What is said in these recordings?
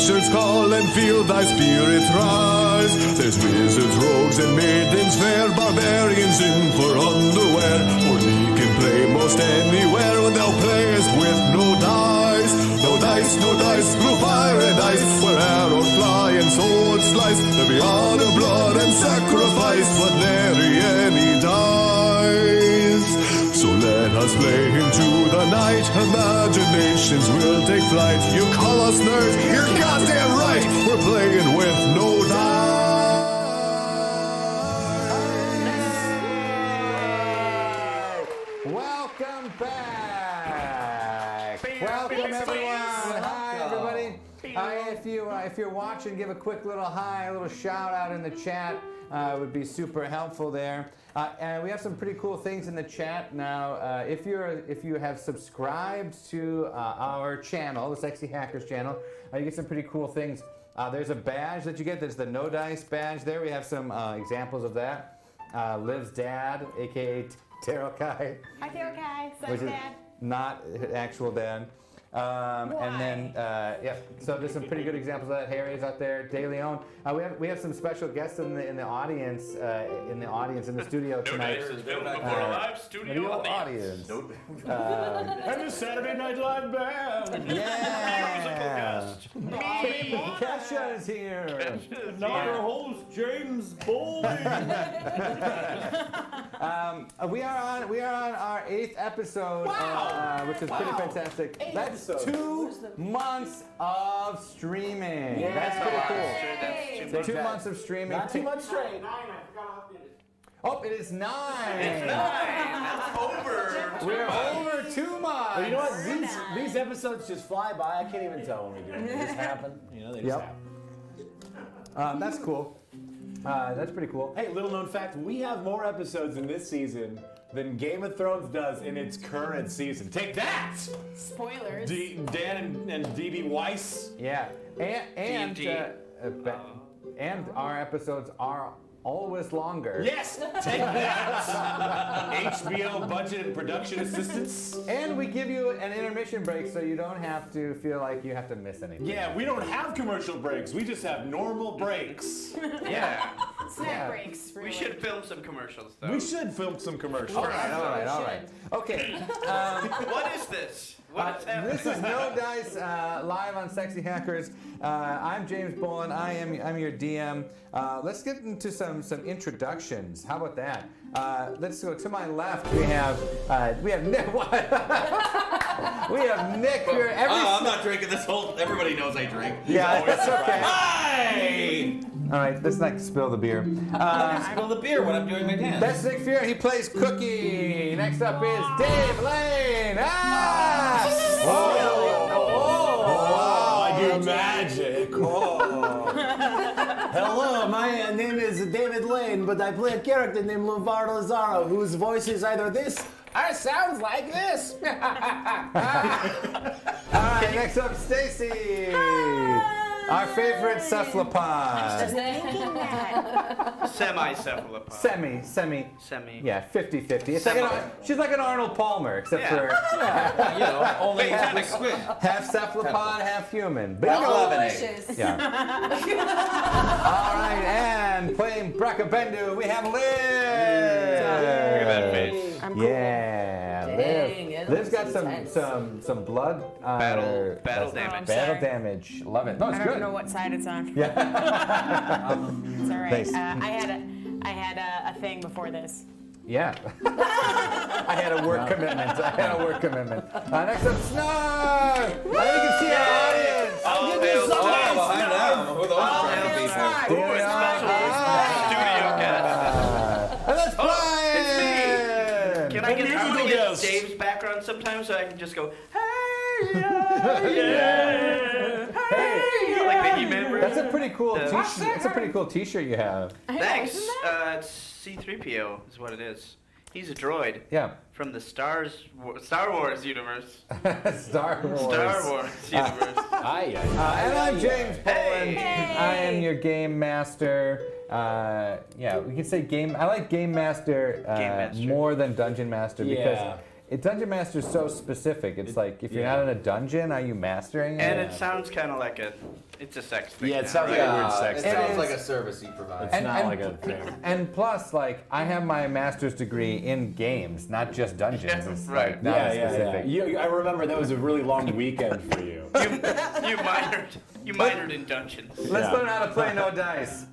creatures call and feel thy spirit rise. There's wizards, rogues, and maidens fair, barbarians in for underwear. For thee can play most anywhere when thou playest with no dice. No dice, no dice, through fire and ice, where arrows fly and swords slice. There be honor, blood, and sacrifice, but nary any dice. So let us play into the night. Imaginations will take flight. You call us nerds, you're goddamn right. We're playing with no dice. Welcome back. Welcome everyone. Hi everybody. If you're watching, give a quick little hi, a little shout out in the chat. It would be super helpful there. And we have some pretty cool things in the chat now. If you have subscribed to our channel, the Sexy Hackers channel, you get some pretty cool things. There's a badge that you get. There's the No Dice badge there. We have some examples of that. Liv's dad, aka Tarot Kai. Hi, Tarot Kai. Which is Dad. not actual dad. And then, yeah, so there's some pretty good examples of that. Harry's out there, De Leon. We have some special guests in the audience, in the studio tonight. No Dice is filmed before a live studio audience. And the Saturday Night Live band. Yeah. Kesha is here. Not our host, James Bowling. We are on our 8th episode, which is pretty fantastic. That's 2 months of streaming. Yeah. That's pretty cool. That's 2 months of streaming. Not 2 months straight. Oh, it is 9. It's 9. That's over. We're over 2 months. But you know what? These episodes just fly by. I can't even tell when we do them. They just happen. You know, they just happen. That's cool. That's pretty cool. Hey, little known fact, we have more episodes in this season than Game of Thrones does in its current season. Take that! Spoilers. Dan and DB Weiss. Yeah, and D&D. and our episodes are always longer. Yes! Take that! HBO budget and production assistance. And we give you an intermission break so you don't have to feel like you have to miss anything. Yeah, we don't have commercial breaks. We just have normal breaks. Yeah. Snack breaks. Really. We should film some commercials, though. We should film some commercials. All right. Okay. What is this? What is happening? This is No Dice live on Sexy Hackers. I'm James Bolin. I'm your DM. Let's get into some introductions. How about that? Let's go to my left. We have Nick. We have Nick here. I'm not drinking this whole. Everybody knows I drink. Yeah, it's okay. Hi! All right, let's not spill the beer. Spill the beer when I'm doing my dance. That's Nick Fear. He plays Cookie. Next up is Dave Lane. I do magic. Hello, my name is David Lane, but I play a character named LeVar Lazaro, whose voice is either this or sounds like this. All right, next up, Stacy. Our favorite cephalopod. Semi-cephalopod. Semi. Semi. Yeah, 50-50. It's like she's like an Arnold Palmer, except for You know, only half a squid. half cephalopod, half human. Bingo. Delicious. Yeah. All right, and playing Brackabendu, we have Liv. Look at that face. I'm cool. Yeah, Liv's got some blood. Battle damage. Battle damage. Love it. No, it's I good. don't know what side it's on. Yeah. It's all right. Thanks. I had a thing before this. Yeah. I had a work commitment. Next up, Snarf. I think you can see our audience. All give me hail some Snarf. Oh, I know. Who are those hail brown people? Snarf. Ooh, it's special. Studio guest. And let's play. Can I get Dave's background sometimes so I can just go, hey, yeah. Like the He-Man version? That's a pretty cool t-shirt. That's a pretty cool t-shirt you have. Thanks. It's C-3PO is what it is. He's a droid. Yeah. From the Star Wars universe. Star Wars. Star Wars universe. And I'm James Poland. Hey. I am your game master. Yeah, we can say game. I like game master, more than dungeon master because Dungeon Master is so specific. It's like if you're not in a dungeon, are you mastering it? And it sounds kind of like a It's a sex thing. Yeah, it now, sounds right? like a weird sex It thing. sounds is. like a service you provide. It's not like a thing. And plus, like, I have my master's degree in games, not just dungeons. It's Right. like not specific. I remember that was a really long weekend for you. You minored in dungeons. Let's learn how to play no dice.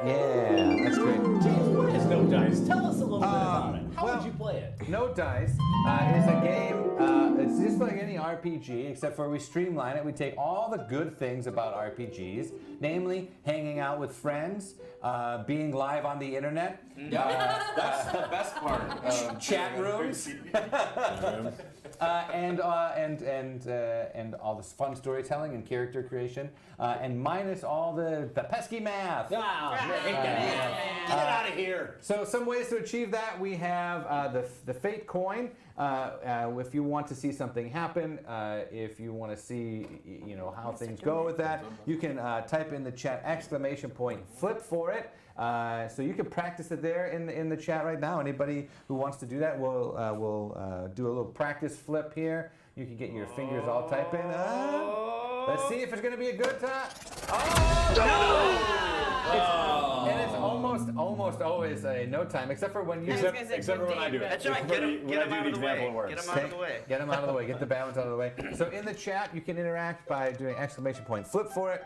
Yeah, that's great. James, what is No Dice? Tell us a little bit about it. How well- would you play it? No Dice is a game, it's just like any RPG, except for we streamline it. We take all the good things about RPGs, namely hanging out with friends, being live on the internet, That's the best part. chat rooms, and all this fun storytelling and character creation, and minus all the pesky math. Get out of here. So some ways to achieve that, we have the fate coin. If you want to see something happen, if you want to see how things go with that, you can type in the chat !flip for it. So you can practice it there in the chat right now. Anybody who wants to do that, we'll do a little practice flip here. You can get your fingers all type in. Let's see if it's going to be a good time. And it's almost always a no time, except for when you Except for when I do it. That's right. Get him out of the way. Get him out of the way. Get them out of the way. Get the balance out of the way. So in the chat, you can interact by doing !flip for it.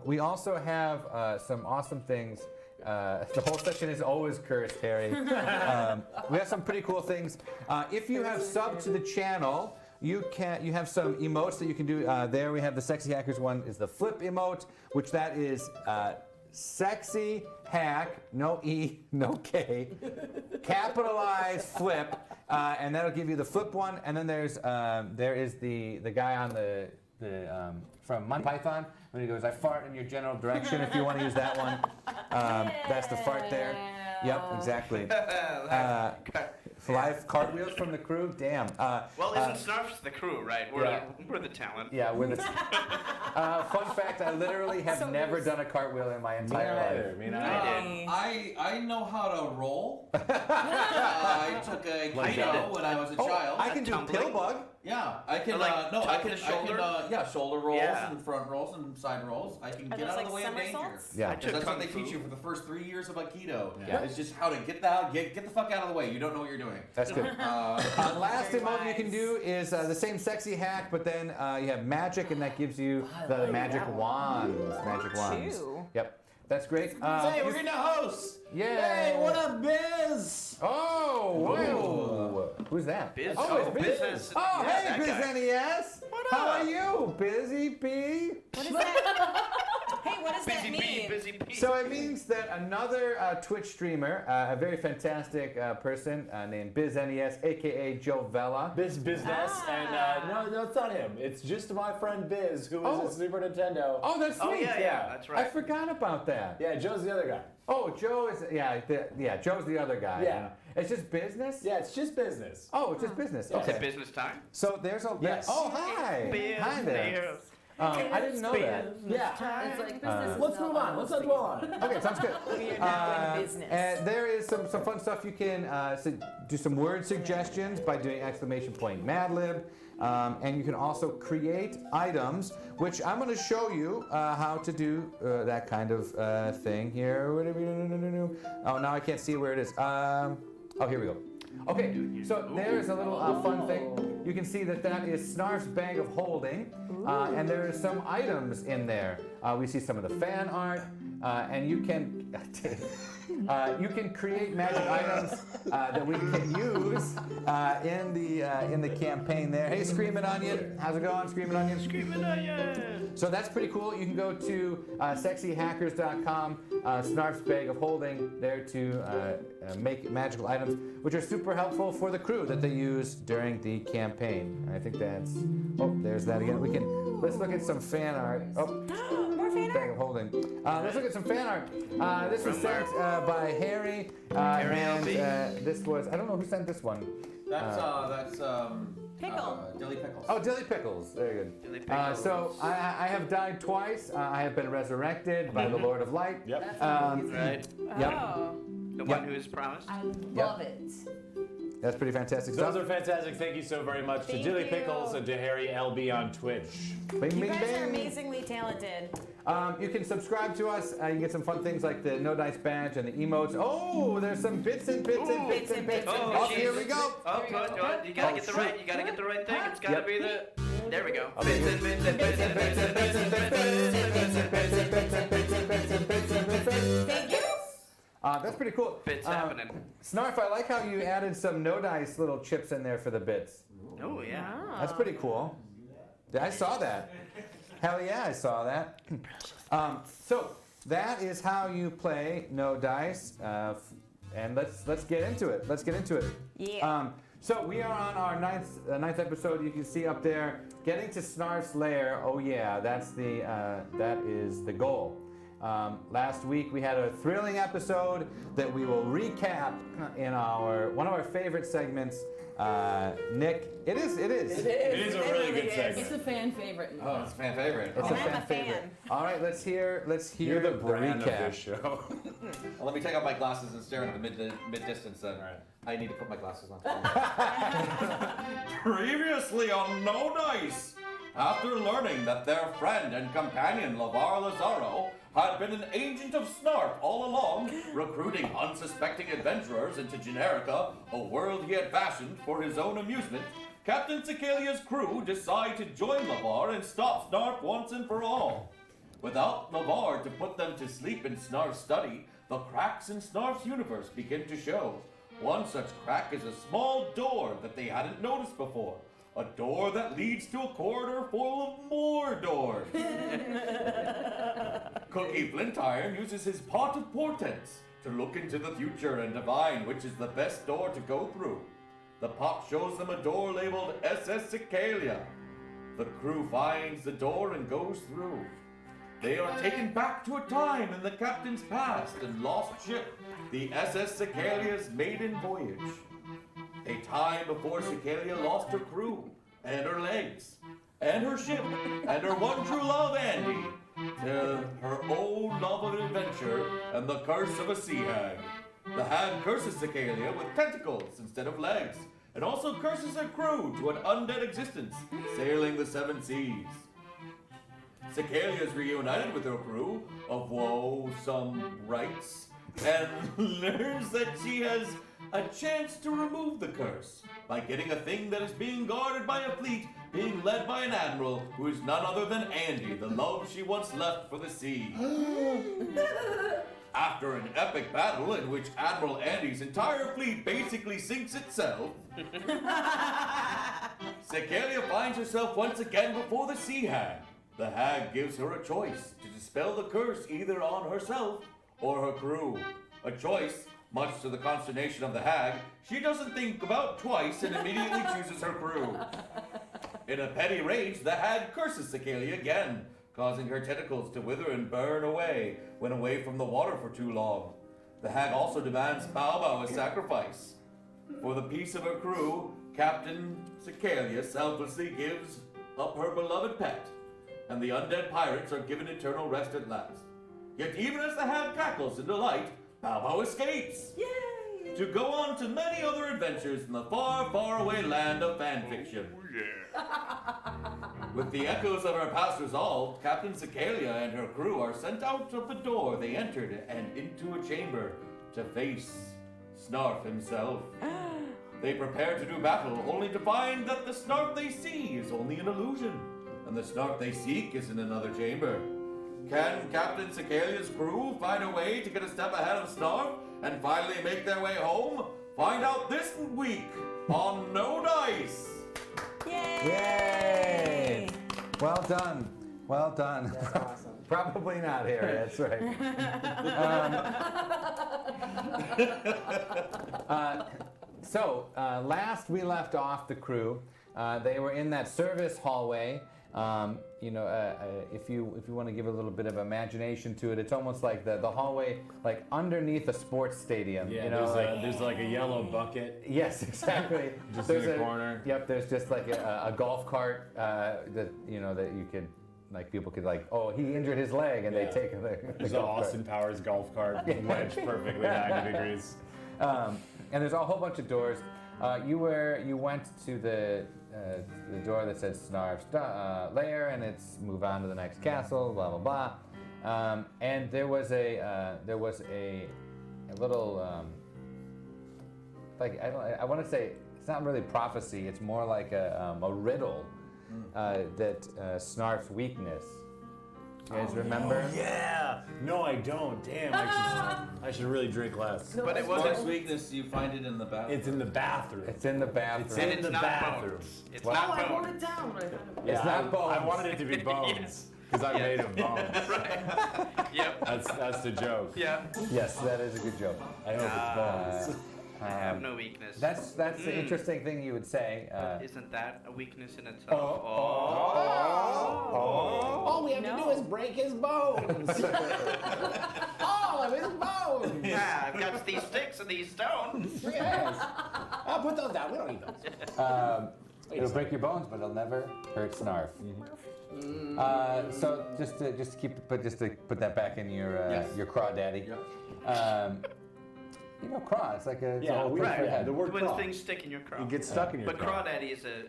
We also have some awesome things. The whole session is always cursed, Harry. We have some pretty cool things. If you have subbed to the channel, you have some emotes that you can do. There we have the Sexy Hackers one is the flip emote, which that is sexy hack, no E, no K, capitalized flip, and that'll give you the flip one. And then there is the guy on the from Monty Python when he goes, I fart in your general direction. If you want to use that one, that's the fart there. Yep, exactly. Live cartwheels from the crew. Damn. Well, isn't Snarf's the crew, right? We're the talent. Yeah, we're the. Fun fact: I literally have never done a cartwheel in my entire life. I know how to roll. I took a keto when I was a child. I can do pill bug. Yeah, I can. Tuck the shoulder? Shoulder rolls Yeah. and front rolls and side rolls. I can get those out of like the way of danger. somersaults? Yeah. Because that's Kung what they Fu. teach you for the first 3 years of Aikido. Yeah. It's just how to get the fuck out of the way. You don't know what you're doing. That's good. Last Very emote you can wise. do is the same sexy hack, but then you have magic, and that gives you the magic wands. Magic wands. Two. Yep. That's great. Hey, we're getting a host. Yeah. Hey, what up, Biz? Oh, whoa. Who's that? Biz. Oh, it's Biz. Biz. Oh, Yeah, hey, that Biz guy. NES. How are you, Busy Bee? What is that? Hey, what does that Busy mean? bee, busy bee. So it means that another Twitch streamer, a very fantastic person named Biz NES, aka Joe Vella. Biz Business, and no, it's not him. It's just my friend Biz, who is Oh. a Super Nintendo. Oh, that's sweet. yeah, that's right. I forgot about that. Yeah, Joe's the other guy. Oh, Joe is Joe's the other guy. Yeah. It's just business. Yeah, it's just business. Oh, it's just business. Yeah. Is Okay. it business time? So there's a Yes. Oh, hi. Hi there. I didn't know that. Yeah. It's like business is Let's not move on. Let's not dwell on it. Okay, sounds good. We are not doing business. And there is some fun stuff. You can do some word suggestions by doing !Mad Lib. And you can also create items, which I'm going to show you how to do that kind of thing here. Oh, now I can't see where it is. Oh, here we go. Okay, so there's a little fun thing. You can see that is Snarf's bag of holding, and there are some items in there. We see some of the fan art, and you can create magic items that we can use in the campaign there. Hey, Screaming Onion, how's it going, Screaming Onion? Screaming onion. So that's pretty cool. You can go to sexyhackers.com, Snarf's bag of holding, there to make magical items, which are super helpful for the crew that they use during the campaign. And I think that's. Oh, there's that again. Let's look at some fan art. Oh. More fan Bag art? of holding. Let's look at some fan art. This was sent by Harry, and this was I don't know who sent this one. That's Pickle. Dilly Pickles. Oh, Dilly Pickles. Very good. Dilly Pickles. So I have died twice. I have been resurrected by the Lord of Light. Yep. Right. Yep. Oh. The one who is promised. I love it. That's pretty fantastic Those stuff. are fantastic. Thank you so very much to Thank Jilly you. Pickles and to Harry LB on Twitch. Bing, You bing, guys are bing. amazingly talented. You can subscribe to us. You can get some fun things like the No Dice badge and the emotes. Oh, there's some bits and bits and bits and bits. Oh, Oh, here we go. Oh, you gotta get the right. You gotta get the right thing. It's gotta be the. There we go. Bits and bits and bits and bits and bits and bits. Thank you. That's pretty cool. Bits happening. Snarf, I like how you added some No Dice little chips in there for the bits. Oh yeah. That's pretty cool. Yeah, I saw that. Hell yeah, I saw that. So that is how you play No Dice, and let's get into it. Let's get into it. Yeah. So we are on our ninth episode. You can see up there, getting to Snarf's lair. Oh yeah, that is the goal. Last week we had a thrilling episode that we will recap in one of our favorite segments. Nick, it is. It is a really good segment. It's a fan favorite. Oh, it's a fan favorite. It's And a I'm fan a favorite. fan. All right, let's hear You're the brand recap. of this show. Well, let me take out my glasses and stare into the mid-distance then. Right. I need to put my glasses on. Previously on No Dice, after learning that their friend and companion LeVar Lazaro had been an agent of Snarf all along, recruiting unsuspecting adventurers into Generica, a world he had fashioned for his own amusement, Captain Cecaelia's crew decide to join LeVar and stop Snarf once and for all. Without LeVar to put them to sleep in Snarf's study, the cracks in Snarf's universe begin to show. One such crack is a small door that they hadn't noticed before. A door that leads to a corridor full of more doors. Cookie Flintiron uses his pot of portents to look into the future and divine which is the best door to go through. The pot shows them a door labeled SS Cecaelia. The crew finds the door and goes through. They are taken back to a time in the captain's past and lost ship, the SS Cecaelia's maiden voyage. A time before Cecaelia lost her crew, and her legs, and her ship, and her one true love, Andy, to her own love of adventure and the curse of a sea hag. The hag curses Cecaelia with tentacles instead of legs, and also curses her crew to an undead existence, sailing the seven seas. Cecaelia is reunited with her crew of woe-some rights, and learns that she has a chance to remove the curse by getting a thing that is being guarded by a fleet being led by an admiral who is none other than Andy, the love she once left for the sea. After an epic battle in which Admiral Andy's entire fleet basically sinks itself, Cecaelia finds herself once again before the sea hag. The hag gives her a choice to dispel the curse either on herself or her crew. A choice, much to the consternation of the hag, she doesn't think about twice and immediately chooses her crew. In a petty rage, the hag curses Cecaelia again, causing her tentacles to wither and burn away when away from the water for too long. The hag also demands Bao as sacrifice. For the peace of her crew, Captain Cecaelia selflessly gives up her beloved pet, and the undead pirates are given eternal rest at last. Yet even as the hag cackles in delight, Bao escapes! Yay! To go on to many other adventures in the far, far away land of fanfiction. With the echoes of her past resolved, Captain Cecaelia and her crew are sent out of the door they entered and into a chamber to face Snarf himself. They prepare to do battle, only to find that the Snarf they see is only an illusion, and the Snarf they seek is in another chamber. Can Captain Cecaelia's crew find a way to get a step ahead of Snarf and finally make their way home? Find out this week on No Dice! Yay! Yay! Well done. Well done. That's awesome. Probably not, Harry. That's right. Last we left off the crew, they were in that service hallway. If you want to give a little bit of imagination to it, it's almost like the hallway, like underneath a sports stadium. Yeah, you know, there's like a yellow bucket. Yes, exactly. Just There's in the corner. Yep, there's just like a golf cart that you could, like, people could, like, oh, he injured his leg, and Yeah. they take the There's an golf cart. Austin Powers golf cart wedged perfectly 90 degrees. And there's a whole bunch of doors. you went to the door that said Snarf's lair, and it's move on to the next castle, blah blah blah. And there was a little I want to say it's not really prophecy. It's more like a riddle that Snarf's weakness. You guys remember? Oh, yeah. No, I don't. Damn, I should really drink less. But it Mark's wasn't. weakness, you find it in the bathroom. It's in the bathroom. It's in the bathroom. It's And in it's the not bathroom. bones. It's What? not I wrote bones. it down. It's not I bones. wanted it to be bones because I'm made of bones. Yep. That's the joke. Yeah. Yes, that is a good joke. I hope it's bones. I have no weakness. That's the interesting thing you would say. Isn't that a weakness in itself? All we have to do is break his bones. All of his bones. Yeah, I've got these sticks and these stones. Yes. I'll put those down. We don't need those. It'll break your bones, but it'll never hurt Snarf. So just to put that back in your crawdaddy. You know, craw. It's like a Yeah, whole we thing for a head. the word When craw. things stick in your craw. It gets stuck in your But craw. crawdaddy is a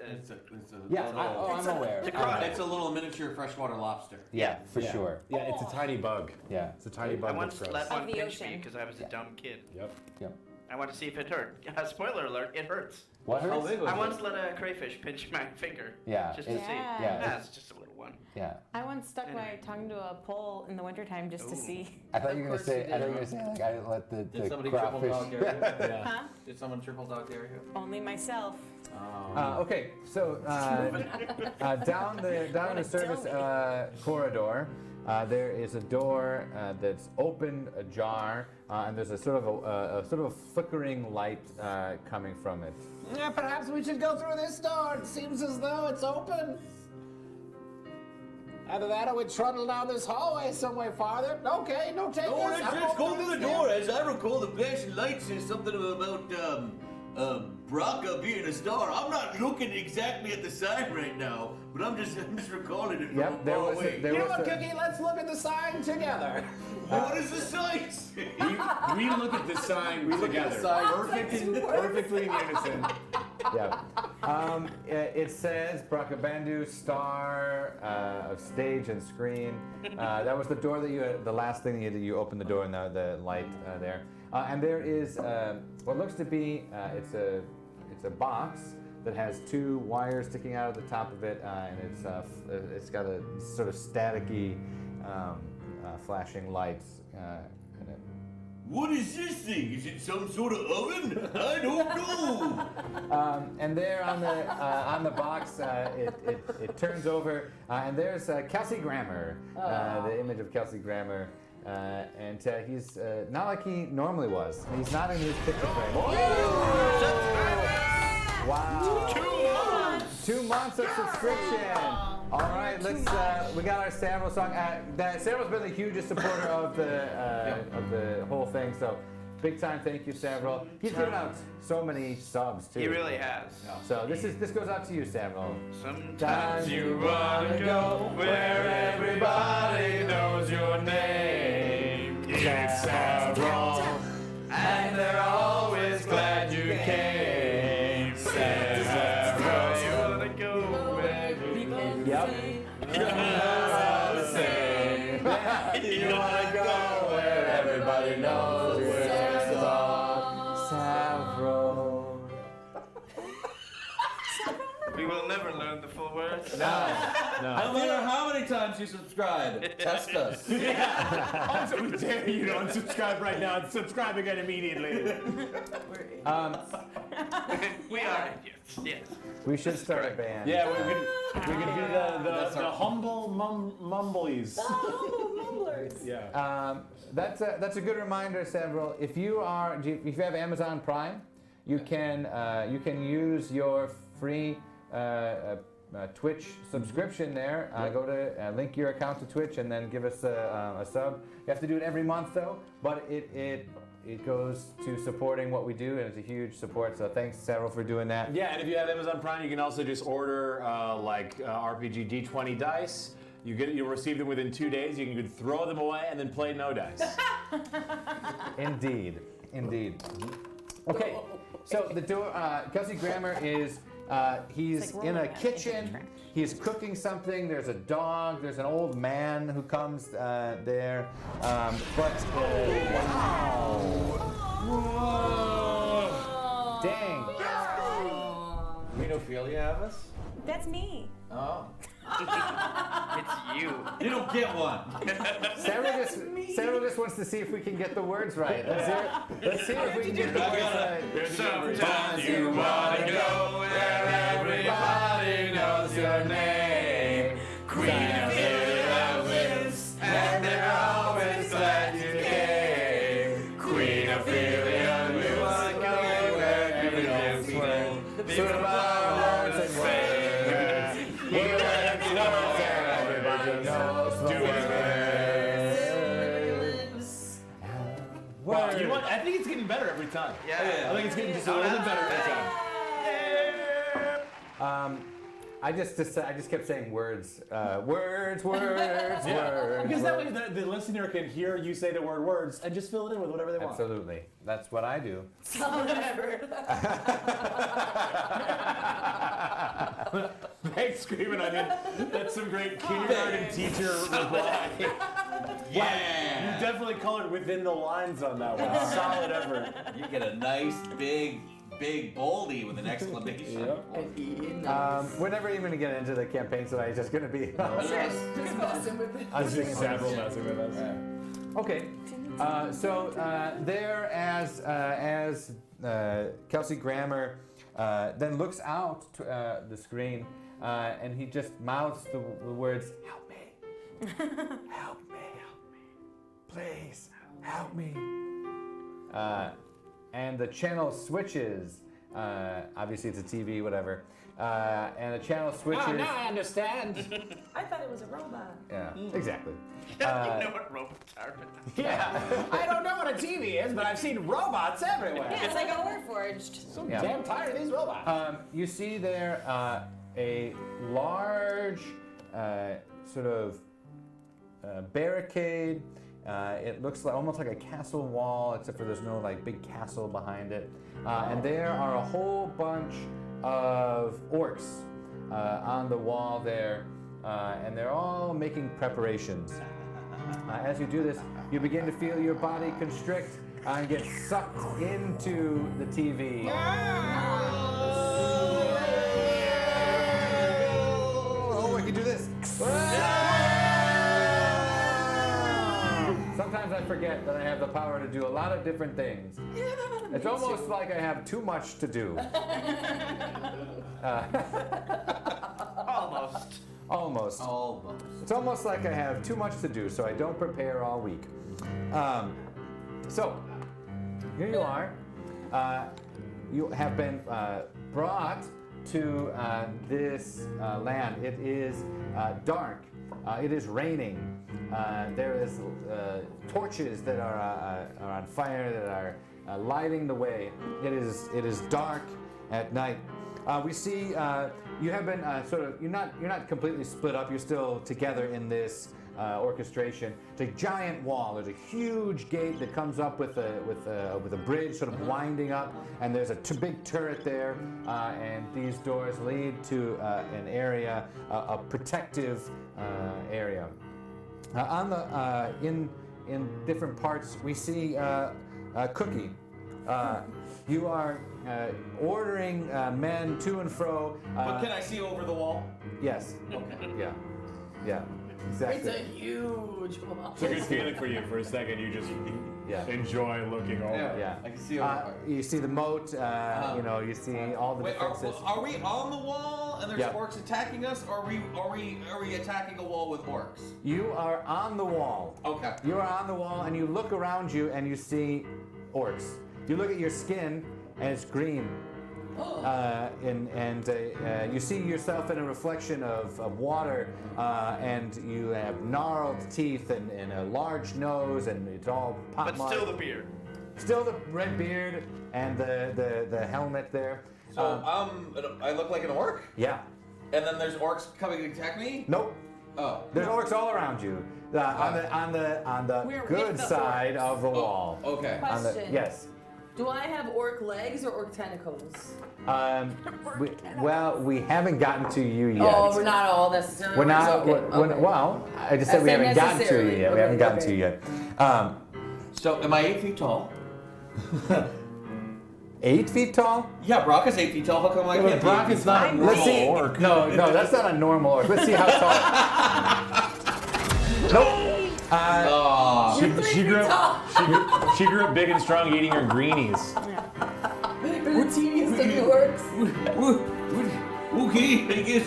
Yeah, I'm aware. It's a crawdaddy. It's a little miniature freshwater lobster. Yeah, for Yeah. sure. Yeah, it's a tiny bug. Yeah. It's a tiny I bug once that's let gross. one Of the pinch me ocean. because I was a dumb kid. Yep. Yep. I want to see if it hurt. Spoiler alert, it hurts. What hurts? I once let a crayfish pinch my finger. Yeah, Just to see. Yeah. Yeah. It's just a little one. Yeah. I once stuck my tongue to a pole in the wintertime just to see. I thought you were gonna course say. you I thought did. you were gonna say like I let the Did somebody triple crawfish. dog dare you? Yeah. Huh? Did someone triple dog dare you? Only myself. Okay, so down the service corridor, there is a door that's open ajar, and there's a sort of a flickering light coming from it. Yeah, perhaps we should go through this door. It seems as though it's open. Either that or we trundle down this hallway somewhere farther. Okay, no takers. Let's go to the door. As I recall, the flashing light says something about Braca being a star. I'm not looking exactly at the sign right now, but I'm just recalling it. Yep, there was You know what, Cookie? Let's look at the sign together. What does the sign say? We look at the sign together. Perfectly in unison. Yeah. It says Brakabandu, star of stage and screen. That was the door that the last thing that you opened the door and the light there. And there is what looks to be it's a box that has two wires sticking out of the top of it, and it's got a sort of staticky flashing lights in it. What is this thing? Is it some sort of oven? I don't know. And there on the box, it turns over, and there's Kelsey Grammer, the image of Kelsey Grammer, and he's not like he normally was. He's not in his picture frame. Wow! 2 months of subscription. All right, we got our Samuel song. Samuel's been the hugest supporter of the whole thing, so big time thank you, Samuel. He's given out so many subs too. He really has. So this goes out to you, Samuel. Sometimes you wanna go where everybody knows your name. It's Samuel, and they're always glad you came. Samuel, you wanna go where Yep. you wanna go where everybody knows where it's all. Samuel. We will never learn the full words. No matter how many times you subscribe, test us. Also, we dare you to unsubscribe right now and subscribe again immediately. We are idiots. Yes. We should start a band. Yeah, we could do the humble mumblies. Mumblers. Yeah. That's a good reminder, Samuel. If you have Amazon Prime, you can use your free Twitch subscription there. Go to link your account to Twitch and then give us a sub. You have to do it every month though, but it goes to supporting what we do, and it's a huge support. So thanks, Samuel, for doing that. Yeah, and if you have Amazon Prime, you can also just order RPG D20 dice. You'll receive them within 2 days. You can throw them away and then play no dice. Indeed. Okay. So the door, Kelsey Grammer is, he's It's like in a rolling kitchen. He's cooking something. There's a dog. There's an old man who comes there. Wow. Dang. Xenophilia have us? That's me. Oh. It's you. You don't get one. Sarah just wants to see if we can get the words right. Let's see if we can get the words right. Sometimes you wanna go where everybody knows your name. Queen of Philippines, and they're always glad you came. Queen of Philippines, we wanna go where everything's worth. Think about words and words. Everybody knows the words. You know what? I think it's getting better every time. Yeah. I think it's getting just a little bit better every time. I just kept saying words, words. Because that way the listener can hear you say the word words and just fill it in with whatever they want. Absolutely, that's what I do. Thanks, screaming onion. That's some great kindergarten teacher reply. Yeah. You definitely colored within the lines on that one. Solid effort. You get a nice big boldy with an exclamation. We're never even going to get into the campaign tonight. It's just going to be. Just messing with it. us singing Several songs. messing with us. Okay. So there, as Kelsey Grammer then looks out to the screen, and he just mouths the words, "Help me, help me, please, help me." And the channel switches. Obviously, it's a TV, whatever. And the channel switches. Oh, now I understand. I thought it was a robot. Yeah, exactly. You know what robots are. Yeah. I don't know what a TV is, but I've seen robots everywhere. Yeah, it's like a Warforged. So Yeah. damn tired of these robots. You see there a large sort of barricade. It looks like almost like a castle wall, except for there's no like big castle behind it. And there are a whole bunch of orcs on the wall there, and they're all making preparations. As you do this, you begin to feel your body constrict and get sucked into the TV. Oh, I can do this. Sometimes I forget that I have the power to do a lot of different things. It's almost like I have too much to do. Almost. It's almost like I have too much to do, so I don't prepare all week. So, here you are. You have been brought to this land. It is dark. It is raining. There is torches that are on fire that are lighting the way. It is dark at night. We see you have been you're not completely split up. You're still together in this orchestration. It's a giant wall. There's a huge gate that comes up with a bridge sort of winding up, and there's a big turret there. And these doors lead to an area, a protective area. On the in different parts, we see Cookie. You are ordering men to and fro. But can I see over the wall? Yes. Okay. Yeah. Exactly. It's a huge wall. It's a good feeling for you. For a second, you just enjoy looking over. Yeah. I can see over. You see the moat. You see all the Wait, defenses. are we on the wall and there's Yeah. orcs attacking us, or are we attacking a wall with orcs? You are on the wall. Okay. You are on the wall, and you look around you, and you see orcs. You look at your skin, and it's green. You see yourself in a reflection of water, and you have gnarled teeth and a large nose, and it's all But still the beard. Still the red beard and the helmet there. So I look like an orc, Yeah. and then there's orcs coming to attack me. Nope. Oh. There's orcs all around you. On the We're good with the side orcs. of the wall. Okay. On the, Question. yes. Do I have orc legs or orc tentacles? We haven't gotten to you yet. Oh, we're not all necessarily. We're not. Okay, okay. Well, I just said I we said haven't gotten to you necessarily. yet. We Okay, haven't gotten okay. to you yet. So, am I 8 feet tall? 8 feet tall? Yeah, Brock is 8 feet tall. How come I can't? Brock is not a Let's see. normal orc. No, that's not a normal orc. Let's see how tall. Nope. She grew up big and strong, eating her greenies. We're teeniest of the orcs. Okay, I guess.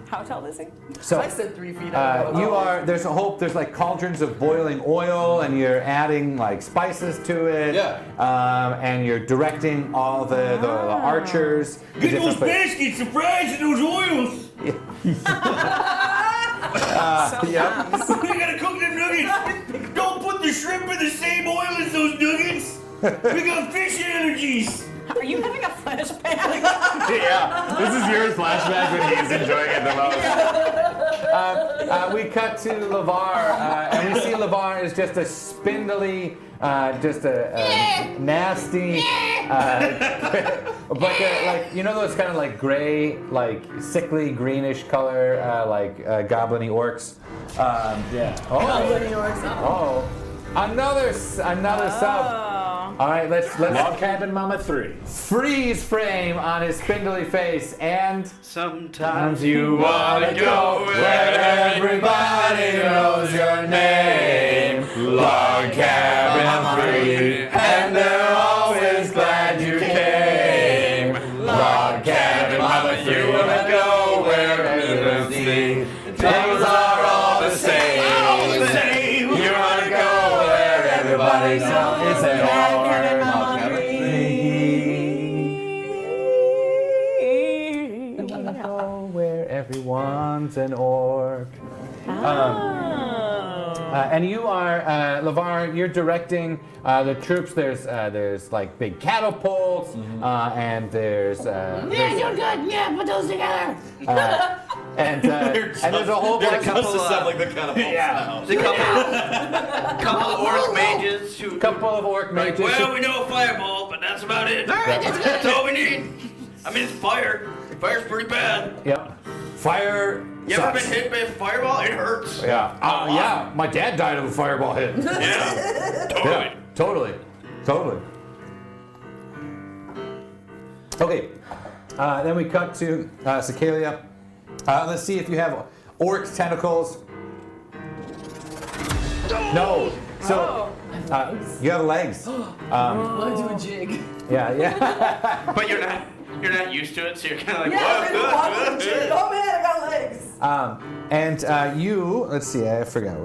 How tall is he? So I said 3 feet. I don't know. you are. There's like cauldrons of boiling oil, and you're adding like spices to it. Yeah. And you're directing all the archers. to Get those different places. baskets of fries and those oils. Yep. We gotta cook them nuggets. Don't put the shrimp in the same oil as those nuggets. We got fish allergies. Are you having a flashback? Yeah, this is your flashback when he's enjoying it the most. We cut to LeVar, and we see LeVar is just a spindly, just a nasty, like you know those kind of like gray, like sickly greenish color, like goblin-y orcs. Yeah. Goblin-y orcs. Oh, another sub. All right, let's Log Cabin Mama 3. freeze frame on his spindly face, and Sometimes you wanna go where everybody knows your name. Log cabin free, and they're always glad you came. Log cabin mama, you wanna go where everybody things are all the same. You wanna go where everybody knows an orc. Where everyone's an orc. And you are, LeVar, you're directing the troops. There's like big catapults, and there's. Yeah, you're good. Yeah, put those together. And there's a whole bunch of like the kind of yeah. There's a couple of orc mages who. couple of orc Like, mages. well, we know a fireball, but that's about it. That's all we need. I mean, it's fire. Fire's pretty bad. Yep. Fire. You ever sucks. been hit by a fireball? It hurts. Yeah. Yeah. My dad died of a fireball hit. Yeah. Totally. Yeah, totally. Okay. Then we cut to Cecaelia. Let's see if you have orc tentacles. No. So you have legs. Want to do a jig? Yeah. But you're not used to it, so you're kind of like, Yeah, whoa, I'm gonna walk with a good, jig. good. Oh man, I got legs. And you, let's see, I forgot.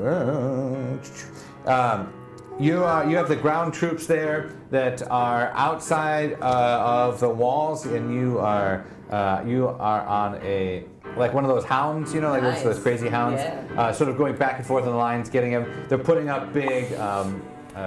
You have the ground troops there that are outside of the walls, and you are on a like one of those hounds, you know, like Nice. those crazy hounds, sort of going back and forth in the lines, getting them. They're putting up big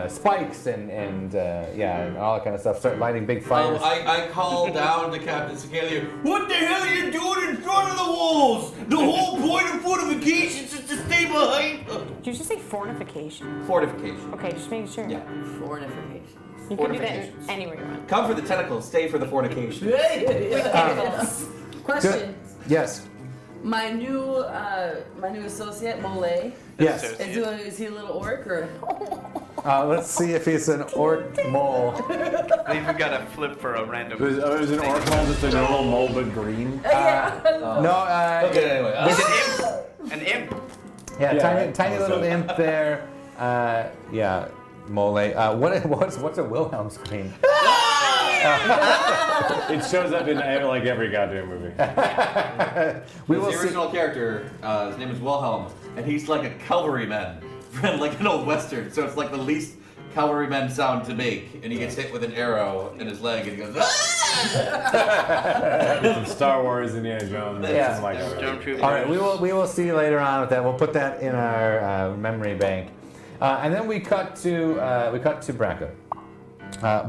spikes and all that kind of stuff. Start lighting big fires. I called down to Captain Cecaelia. What the hell are you doing in front of the walls? The whole point of fortifications is to stay behind. Did you just say fortification? Fortification. Okay, just making sure. Yeah. Fortifications. You can do that Fortifications. anywhere you want. Come for the tentacles, stay for the fornication. Question. Good. Yes. My new associate, Mole. Yes. Is he a little orc or? Let's see if he's an orc mole. We've got to flip for a random. Is an orc mole just a normal mole but green? No. Okay, anyway. He's an imp. An imp. Yeah, Yeah, tiny little also. imp there. Yeah, Mole. What's a Wilhelm scream? It shows up in like every goddamn movie. We will The see. original character, his name is Wilhelm, and he's like a cavalryman from like an old western. So it's like the least cavalryman sound to make, and he gets hit with an arrow in his leg, and he goes. Some Star Wars, Indiana Jones, Yeah. something like that. Stormtrooper. All right, we will see later on with that. We'll put that in our memory bank, and then we cut to Braca.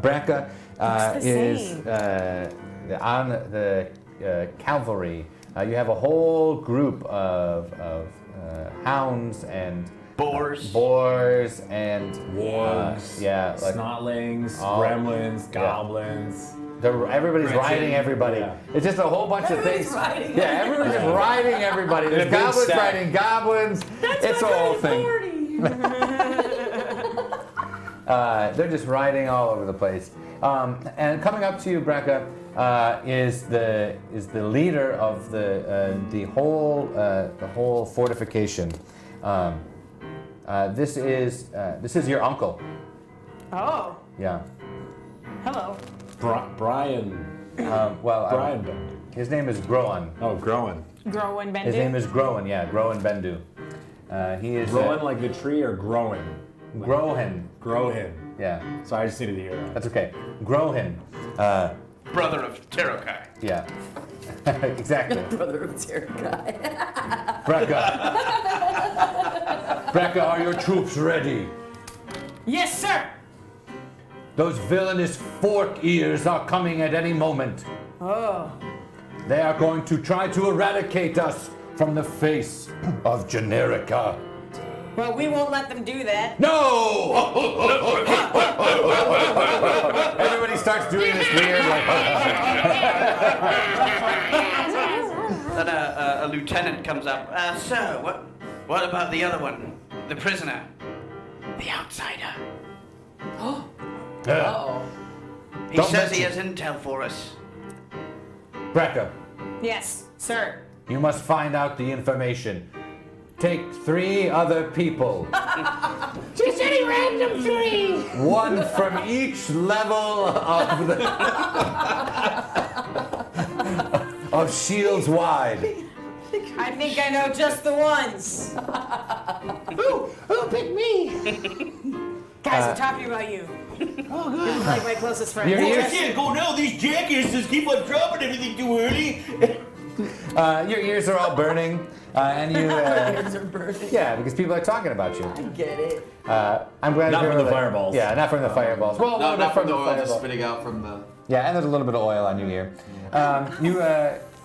Braca Looks the is same. on the cavalry. You have a whole group of hounds and boars and Wargs. like Snotlings, all- gremlins, goblins. everybody's riding everybody. Yeah. It's just a whole bunch of things. riding Yeah, everyone's just riding everybody. There's In a big goblins stack. riding goblins. It's a whole thing. They're just riding all over the place. And coming up to you, Brecca, is the leader of the whole fortification. This is your uncle. Oh, Yeah. hello. Brian. Well, Bendu. his name is Groan. Oh, growing. Groen Bendu. His name is Groan. Yeah, Groan Bendu. He is Growing like the tree or growing? Grohan. Grow him. Yeah, So I just needed to hear that. that's okay. Grohan. Brother of Terokai. Yeah. Exactly. Brother of Generica. Brecca. Brecca, are your troops ready? Yes, sir. Those villainous fork ears are coming at any moment. Oh. They are going to try to eradicate us from the face of Generica. Well, we won't let them do that. No! Everybody starts doing this weird, like. Then a lieutenant comes up. Sir, what about the other one? The prisoner? The outsider? Uh-oh. He Don't says he mention- has intel for us. Brecca, Yes, sir. you must find out the information. Take 3 other people. Just any random 3. One from each level of the of shields wide. I think I know just the ones. Who picked me? Guys, I'm talking about you. Oh, good. You're like my closest friend. Your I ears, can't go now. These jackasses keep on dropping everything too early. your ears are all burning, and you. Ears are burning. Yeah, because people are talking about you. I get it. I'm glad Not you're from the really- fireballs. Yeah, not from the fireballs. Well, No, not from the oil, just fireball. spitting out from the. Yeah, and there's a little bit of oil on your ear.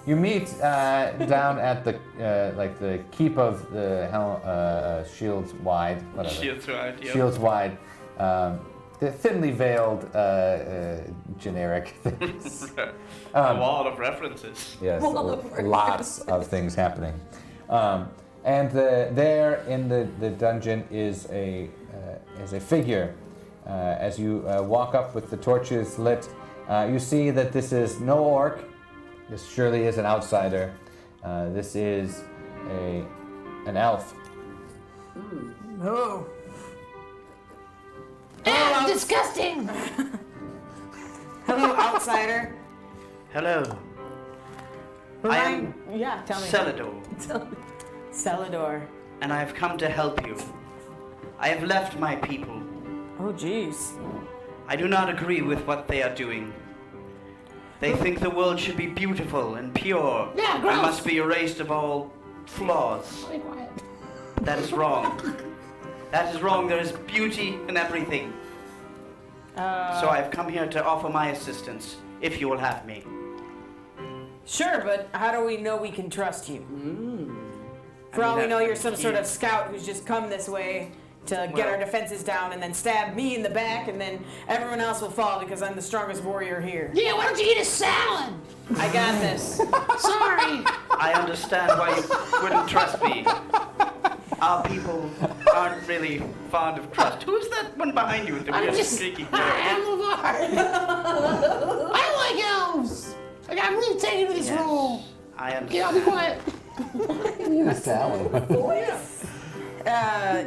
You meet down at the like the keep of the Shields Wide, whatever. Shields right, yeah. Shields Wide, the thinly veiled generic things. A wall of references. Yes, Well, of lots of things happening. And there in the dungeon is a figure. As you walk up with the torches lit, you see that this is no orc. This surely is an outsider. This is an elf. Oh. Disgusting! Hello, outsider. Hello. I am Yeah, tell me. Celador, Celador. and I have come to help you. I have left my people. Oh, jeez. I do not agree with what they are doing. They think the world should be beautiful and pure Yeah, and gross. must be erased of all flaws. Be quiet. But that is wrong. That is wrong. There is beauty in everything. So I have come here to offer my assistance, if you will have me. Sure, but how do we know we can trust you? For all we know, you're some sort of scout who's just come this way to get our defenses down and then stab me in the back, and then everyone else will fall because I'm the strongest warrior here. Yeah, why don't you eat a salad? I got this. Sorry. I understand why you wouldn't trust me. Our people aren't really fond of trust. Who's that one behind you with the weird streaky hair? I'm LeVar. I like elves. Like, I'm really taking to this role. I understand. Yeah, I'll be quiet.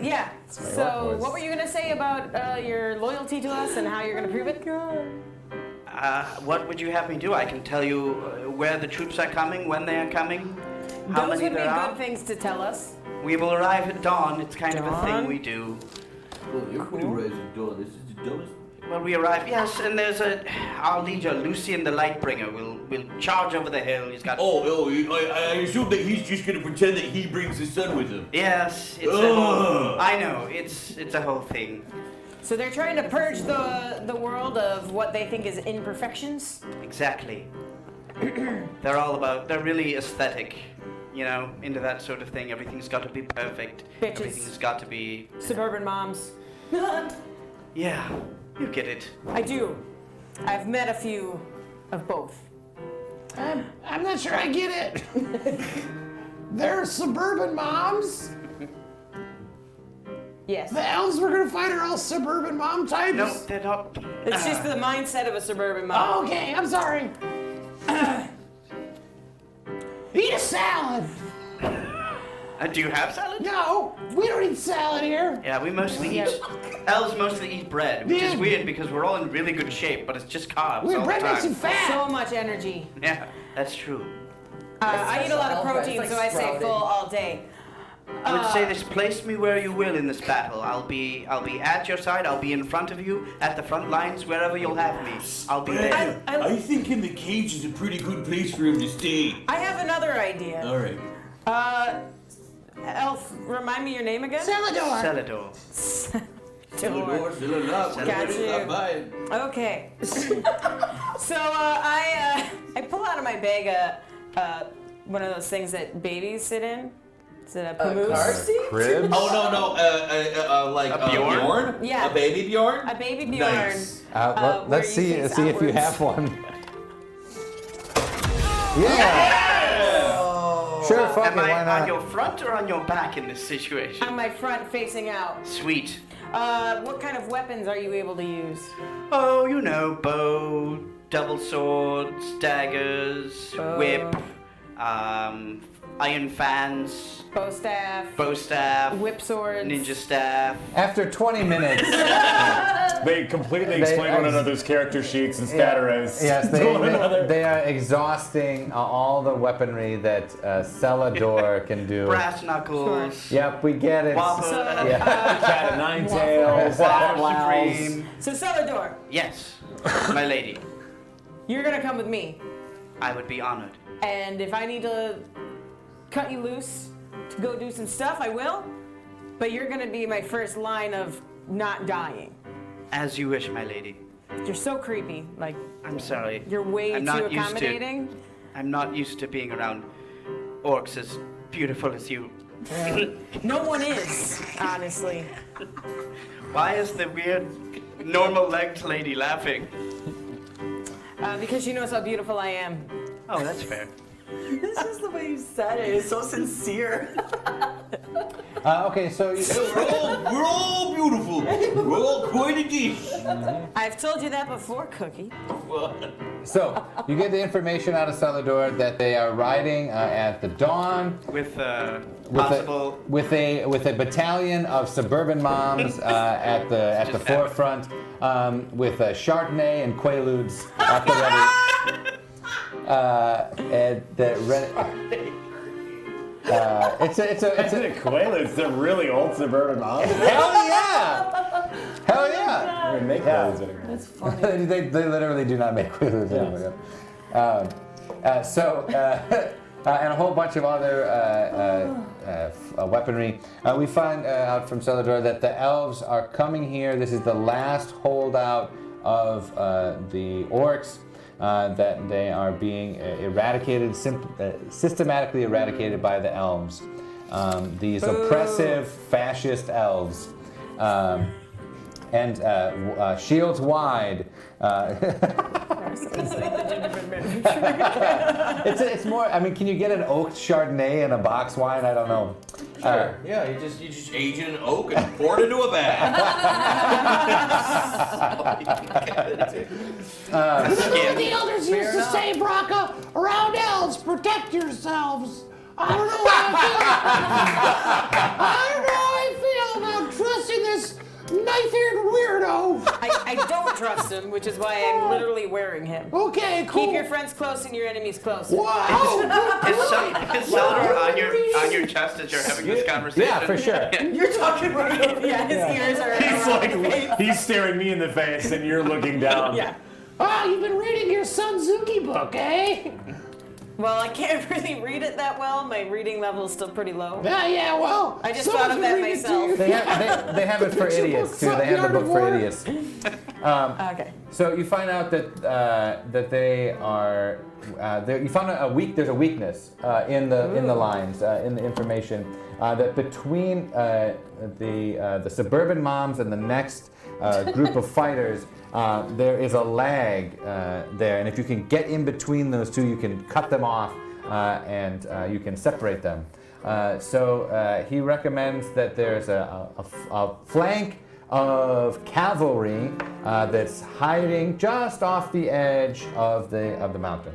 Yeah. So, what were you gonna say about your loyalty to us and how you're gonna prove it? What would you have me do? I can tell you where the troops are coming, when they are coming, how Those many would be there are. good things to tell us. We will arrive at dawn. It's kind of a thing Dawn? we do. Oh, you're pretty rising dawn. This is the dumbest. Well, we arrive. Yes, and there's our leader, Lucian the Lightbringer, will charge over the hill. He's got. I assume that he's just gonna pretend that he brings the sun with him. Yes, it's a Ugh. whole, I know. It's a whole thing. So they're trying to purge the world of what they think is imperfections. Exactly. They're really aesthetic. into that sort of thing. Everything's got to be perfect. Bitches. Everything's got to be. Suburban moms. Yeah, you get it. I do. I've met a few of both. I'm not sure I get it. They're suburban moms. Yes. The elves we're gonna fight are all suburban mom types. No, they're not. It's just the mindset of a suburban mom. Okay, I'm sorry. Eat a salad. Do you have salad? No, we don't eat salad here. Yeah, we mostly eat. Elves mostly eat bread, which is Yeah. weird because we're all in really good shape, but it's just carbs We're all the bread makes you time. fat. So much energy. Yeah, that's true. I eat a lot of protein, It's so like I stay sprouted. full all day. I would say this: place me where you will in this battle. I'll be at your side. I'll be in front of you, at the front lines, wherever you'll have me. I'll be there. I think in the cage is a pretty good place for him to stay. I have another idea. All right. Elf, remind me your name again? Celador. Celador. Still enough. Got you. Stop by. Okay. So I pull out of my bag one of those things that babies sit in. Is it a pamoose? Car seat? Cribs? Oh no, like A Bjorn? Bjorn? Yeah. A baby Bjorn? A baby Bjorn. Nice. Let's where see you face if you outwards. have one. Yeah. Sure, fuck Am it, why I not? on your front or on your back in this situation? On my front, facing out. Sweet. What kind of weapons are you able to use? Oh, bow, double swords, daggers, Bow. whip, iron fans, Bow staff, whip swords. ninja staff. After 20 minutes, They completely explain one another's character sheets and stat arrays. yes, to one another. they are exhausting all the weaponry that Celador can do. Brass knuckles. Yep, we get it. Wobble. Yeah. Cat of nine tails. Waffle Blouse. supreme. So Celador, Yes, my lady. you're gonna come with me, I would be honored. and if I need to cut you loose to go do some stuff, I will. But you're gonna be my first line of not dying. As you wish, my lady. You're so creepy. Like I'm sorry. you're way I'm too not used to- accommodating. I'm not used to being around orcs as beautiful as you. No one is, honestly. Why is the weird, normal-legged lady laughing? Because she knows how beautiful I am. Oh, that's fair. It's just the way you said it. It's so sincere. Okay, so you, We're all beautiful. We're all quite a dish. I've told you that before, Cookie. so you get the information out of Celador that they are riding at the dawn With with possible. with a battalion of suburban moms at the Just forefront with Chardonnay and Quaaludes at the ready. It's a Clueless, they're really old suburban moms. hell yeah, hell yeah. We're gonna make Clueless anymore. That's funny. they literally do not make Quaaludes anymore. And a whole bunch of other weaponry. We find out from Celador that the elves are coming here. This is the last holdout of the orcs. That they are being eradicated, systematically eradicated by the elves. These oppressive fascist elves. And shields wide. It's more. I mean, can you get an oaked Chardonnay and a box wine? I don't know. Sure. Yeah, you just age it in oak and pour it into a bag. You know what the elders used to say, Braca? Around elves, protect yourselves. I don't know how I feel about trusting this knife-eared weirdo. I don't trust him, which is why I'm literally wearing him. Okay, cool. Keep your friends close and your enemies closer. Wow. Is Celador on your chest as you're having this conversation? Yeah, for sure. You're talking about Yeah, his ears are. He's like, he's staring me in the face and you're looking down. Yeah. Ah, you've been reading your Sunzuki book, eh? Well, I can't really read it that well. My reading level is still pretty low. Yeah, well. I just someone's thought of been that reading it to myself. you. They have it for Picture idiots books too. up They have the Yard book of for War. idiots. Okay. So you find out that they are. You found there's a weakness in the lines in the information that between the suburban moms and the next group of fighters, there is a lag there, and if you can get in between those two, you can cut them off and you can separate them. So he recommends that there's a flank of cavalry that's hiding just off the edge of the mountain.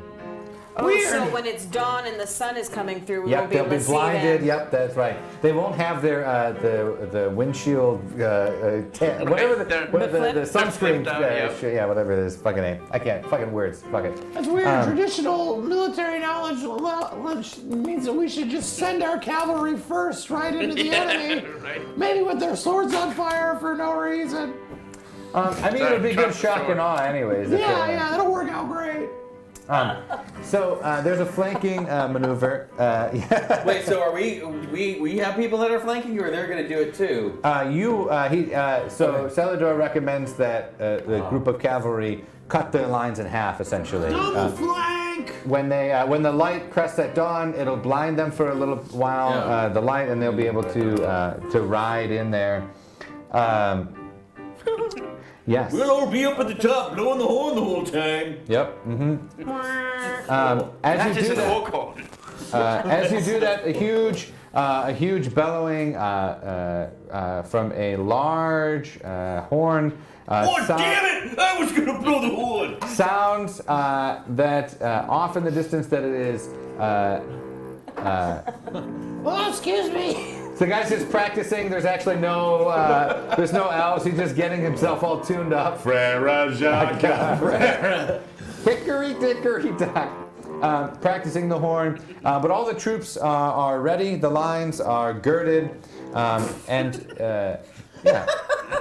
Oh, so when it's dawn and the sun is coming through, we won't be they'll able be to see blinded. them. Yep, that's right. They won't have their the windshield whatever the sunscreen whatever it is. Fucking name. I can't. Fucking words. Fuck it. That's weird. Traditional military knowledge means that we should just send our cavalry first right into the enemy. Right. Maybe with their swords on fire for no reason. I mean, it would be good shock and awe, anyways. Yeah, that'll work out great. So there's a flanking maneuver. Wait, so are we have people that are flanking you, or they're going to do it too? So Celador recommends that the group of cavalry cut their lines in half, essentially. Double flank! When the light crests at dawn, it'll blind them for a little while, the light, and they'll be able to ride in there. Yes. We'll all be up at the top, blowing the horn the whole time. Yep. Mm-hmm. As you do that, a huge bellowing from a large horn. Damn it! I was gonna blow the horn. Sounds that off in the distance that it is. Oh, excuse me. So the guy's just practicing. There's actually there's no elves. He's just getting himself all tuned up. Frere Jacques. Hickory dickory dock. Practicing the horn. But all the troops are ready. The lines are girded.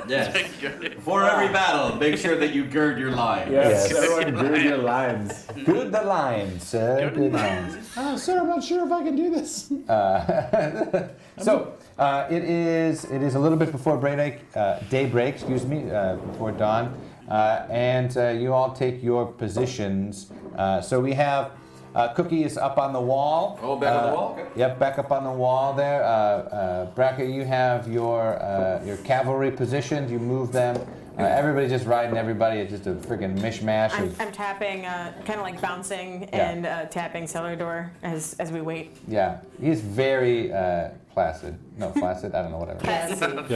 Yes. For every battle, make sure that you gird your line. Yes. Everyone gird your lines. Good the lines, sir. Good lines. Sir, I'm not sure if I can do this. So it is a little bit before daybreak, before dawn, and you all take your positions. So we have Cookie is up on the wall. Oh, back on the wall? Okay. Yep, back up on the wall there. Braca, you have your cavalry positioned. You move them. Everybody just riding everybody. It's just a freaking mishmash. I'm tapping, kind of like bouncing and tapping Celador as we wait. Yeah, he's very placid. No, flaccid. I don't know, whatever.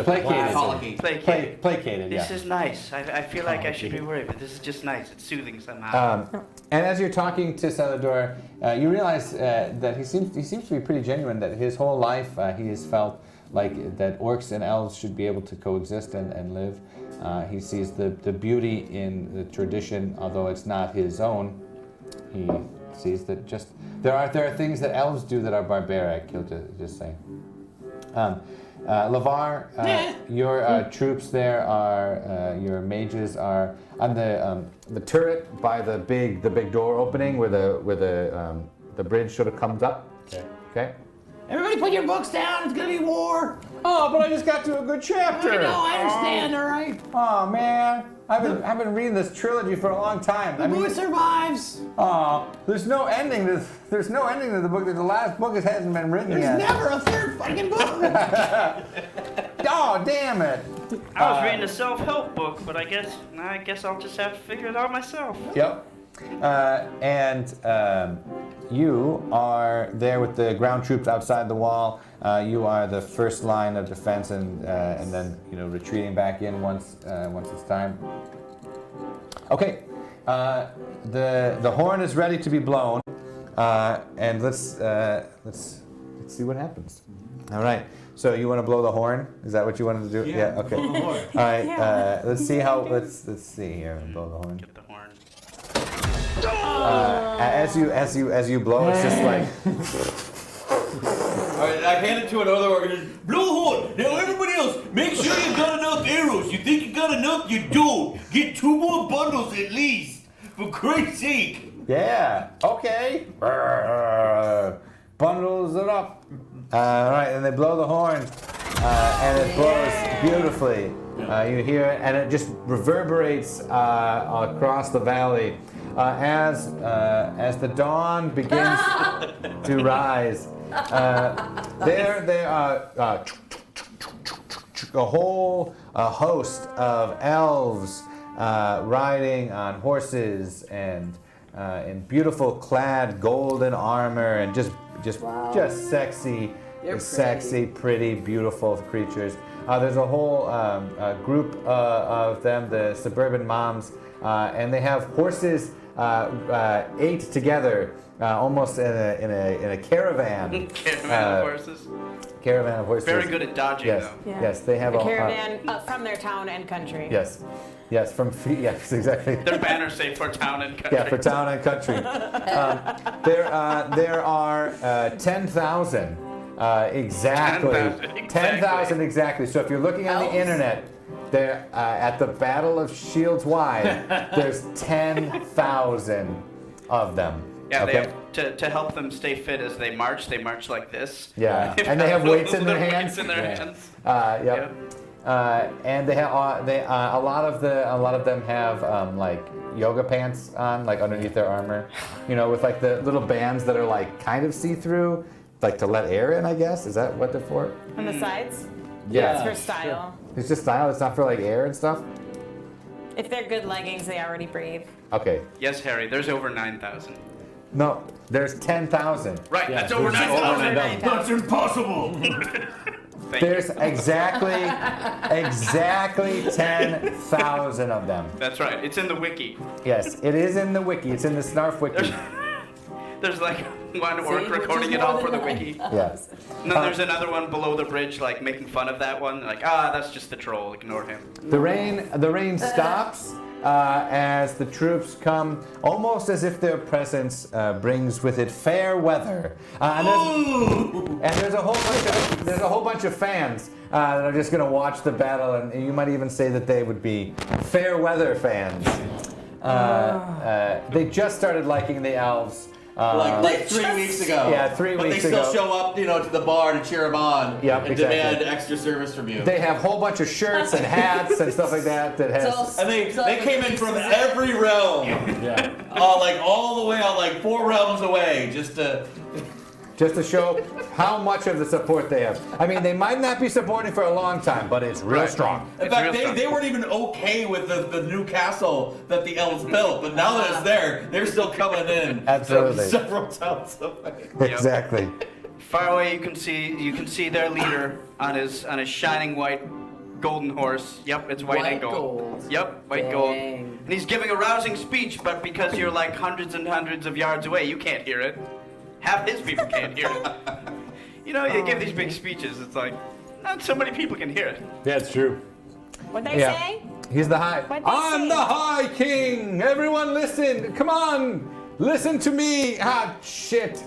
Placated. Placated. This is nice. I feel like I should be worried, but this is just nice. It's soothing somehow. And as you're talking to Celador, you realize that he seems to be pretty genuine. That his whole life he has felt like that orcs and elves should be able to coexist and live. He sees the beauty in the tradition, although it's not his own. He sees that just there are things that elves do that are barbaric. He'll just say. Lavar, your troops there are your mages are on the turret by the big door opening where the bridge sort of comes up. Okay. Everybody put your books down. It's gonna be war. Oh, but I just got to a good chapter. I know. I understand. All right. Oh man, I've been reading this trilogy for a long time. The boy survives. Oh, there's no ending to the book. The last book hasn't been written yet. There's never a third fucking book. Oh, damn it. I was reading a self-help book, but I guess I'll just have to figure it out myself. Yep. You are there with the ground troops outside the wall. You are the first line of defense, and then retreating back in once it's time. Okay, the horn is ready to be blown, and let's see what happens. All right. So you want to blow the horn? Is that what you wanted to do? Yeah. Okay. Blow the horn. All right. Let's see how. Let's see here. Blow the horn. Get the horn. As you blow, it's just like. All right, I hand it to another organization. Blow the horn. Now everybody else, make sure you got enough arrows. You think you got enough? You don't. Get 2 more bundles at least. For Christ's sake. Yeah. Okay. Bundles it up. All right, and they blow the horn, and it blows beautifully. You hear it, and it just reverberates across the valley as the dawn begins to rise. There are a whole host of elves riding on horses and in beautiful clad golden armor and just sexy, pretty, beautiful creatures. There's a whole group of them, the suburban moms, and they have horses 8 together, almost in a caravan. Caravan of horses. Very good at dodging, yes. though. Yeah. Yes, they have a caravan from their town and country. Yes, yes, exactly. Their banners say for town and country. Yeah, for town and country. There are 10,000 exactly. 10,000 exactly. So if you're looking on the internet, there at the Battle of Shields Wide, there's 10,000 of them. Yeah, okay? they have to help them stay fit as they march like this. Yeah, and they have weights in their hands. In their hands. Yep. And they have a lot of them have like yoga pants on, like underneath their armor, with like the little bands that are like kind of see-through, like to let air in, I guess. Is that what they're for? On the sides? Yeah. It's for style. It's just style. It's not for like air and stuff. If they're good leggings, they already breathe. Okay. Yes, Harry. There's over 9,000. No, there's 10,000. Right. Yeah, that's over 9,000. That's impossible. There's exactly 10,000 of them. That's right. It's in the wiki. Yes, it is in the wiki. It's in the Snarf wiki. There's like one orc recording it all for the wiki. Yes. And then there's another one below the bridge, like making fun of that one. Like, that's just the troll. Ignore him. The rain stops as the troops come, almost as if their presence brings with it fair weather. And there's a whole bunch of fans that are just going to watch the battle, and you might even say that they would be fair weather fans. They just started liking the elves. Like 3 weeks ago. Yeah, 3 weeks ago. But they still show up, to the bar to cheer them on Yep, and exactly. demand extra service from you. They have a whole bunch of shirts and hats and stuff like that has. And they came in from every realm. Yeah. Like all the way out, like 4 realms away, just to show how much of the support they have. I mean, they might not be supporting for a long time, but it's real strong. In fact, they weren't even okay with the new castle that the elves built, but now that it's there, they're still coming in. Absolutely. From several towns away. Exactly. Far away, you can see their leader on his shining white golden horse. Yep, it's white and gold. Yep, white gold. And he's giving a rousing speech, but because you're like hundreds and hundreds of yards away, you can't hear it. Half his people can't hear it. You give these big speeches, it's like, not so many people can hear it. Yeah, it's true. What'd they say? He's the high. I'm the High King. Everyone listen. Come on. Listen to me. Shit.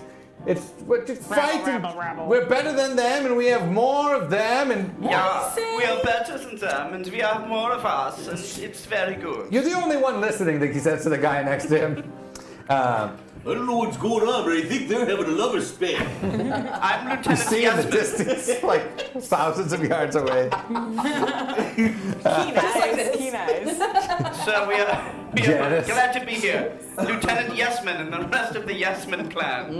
We're just fighting. Rabble. We're better than them, and we have more of them. And Yeah, we are better than them, and we have more of us, and it's very good. you're the only one listening, he says to the guy next to him. I don't know what's going on, but I think they're having a lover spin. I'm You Lieutenant see in the Yasmin. distance, like thousands of yards away. Keen eyes. So we are Janice. glad to be here. Lieutenant Yesman and the rest of the Yesman clan.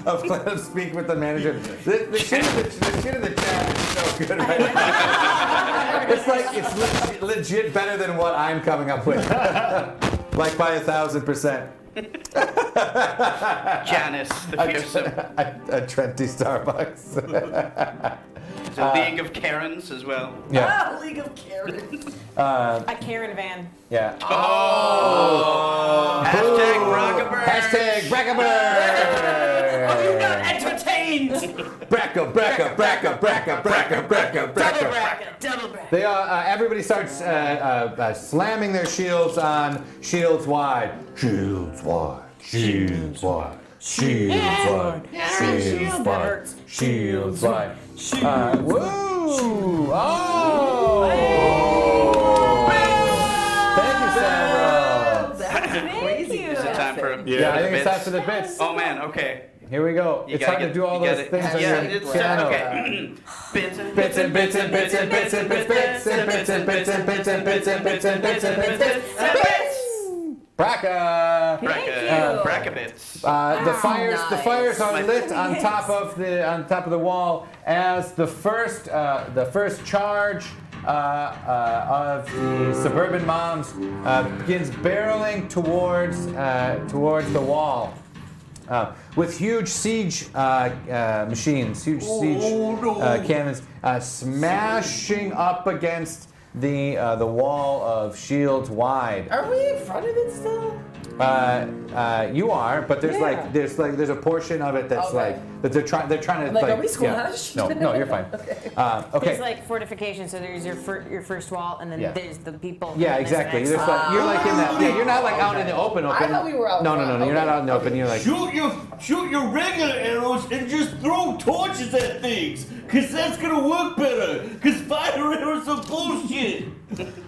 Of speak with the manager. The shit in the chat is so good right now. It's legit better than what I'm coming up with. Like by 1,000%. Janice, the fearsome. A Trenty Starbucks. There's a League of Karens as well. Yeah. League of Karens. A Karen van. Yeah. Oh! Hashtag Brackaburn. Hashtag Brackaburn. Are you not entertained? Bracka. Double bracket. They everybody starts slamming their shields on shields wide. Shields wide. Shields wide. Shields wide. Shields wide. Shields wide. Woo! Oh! Thank you, Sarah. That's crazy. you. Is it time for Yeah, I think it's time for the bits. Oh man, okay. here we go. It's hard to do all those things on your piano. Okay. Bits and Bits and bits and bits and bits and bits and bits and bits and bits and bits and bits and bits and bits and bits. Braca. Braca bits. The fires are lit on top of the wall as the first charge of the suburban moms begins barreling towards the wall. With huge siege machines, huge siege cannons, smashing up against the wall of shields wide. Are we in front of it still? You are, but there's a portion of it that's that they're trying to like. Are we squashed? Yeah. No, you're fine. Okay. There's like fortification, so there's your first wall, and then there's the people. Yeah, exactly. You're like in that. Yeah, you're not like out in the open. I thought we were out. No. You're not out in the open. You're like Shoot your regular arrows and just throw torches at things, cause that's gonna work better. Cause fire arrows are bullshit.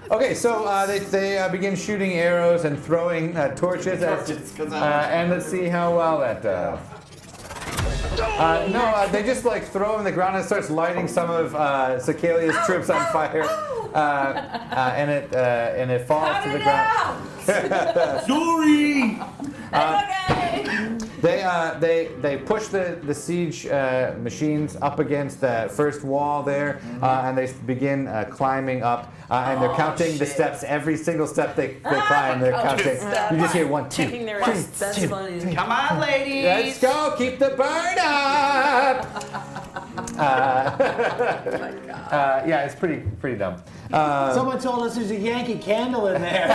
Okay, so they begin shooting arrows and throwing torches and let's see how well that does. They just like throw them on the ground and it starts lighting some of Cecaelia's troops on fire, and it falls to the ground. Sorry. They push the siege machines up against the first wall there, and they begin climbing up, and they're counting the steps. Every single step they climb, they're counting. You just hear 1, 2, 3, That's funny. Come on, ladies. Let's go! Keep the burn up. Yeah, it's pretty dumb. Someone told us there's a Yankee candle in there.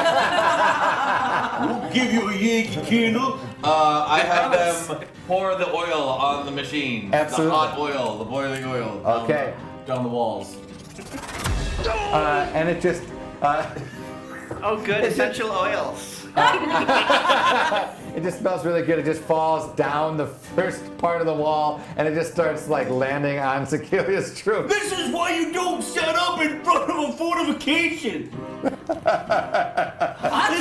We'll give you a Yankee candle. I had them pour the oil on the machine. Absolutely. The hot oil, the boiling oil. Okay. Down the walls. And it just. Oh, good. Essential oils. It just smells really good. It just falls down the first part of the wall, and it just starts like landing on Cecaelia's troops. This is why you don't set up in front of a fortification. This is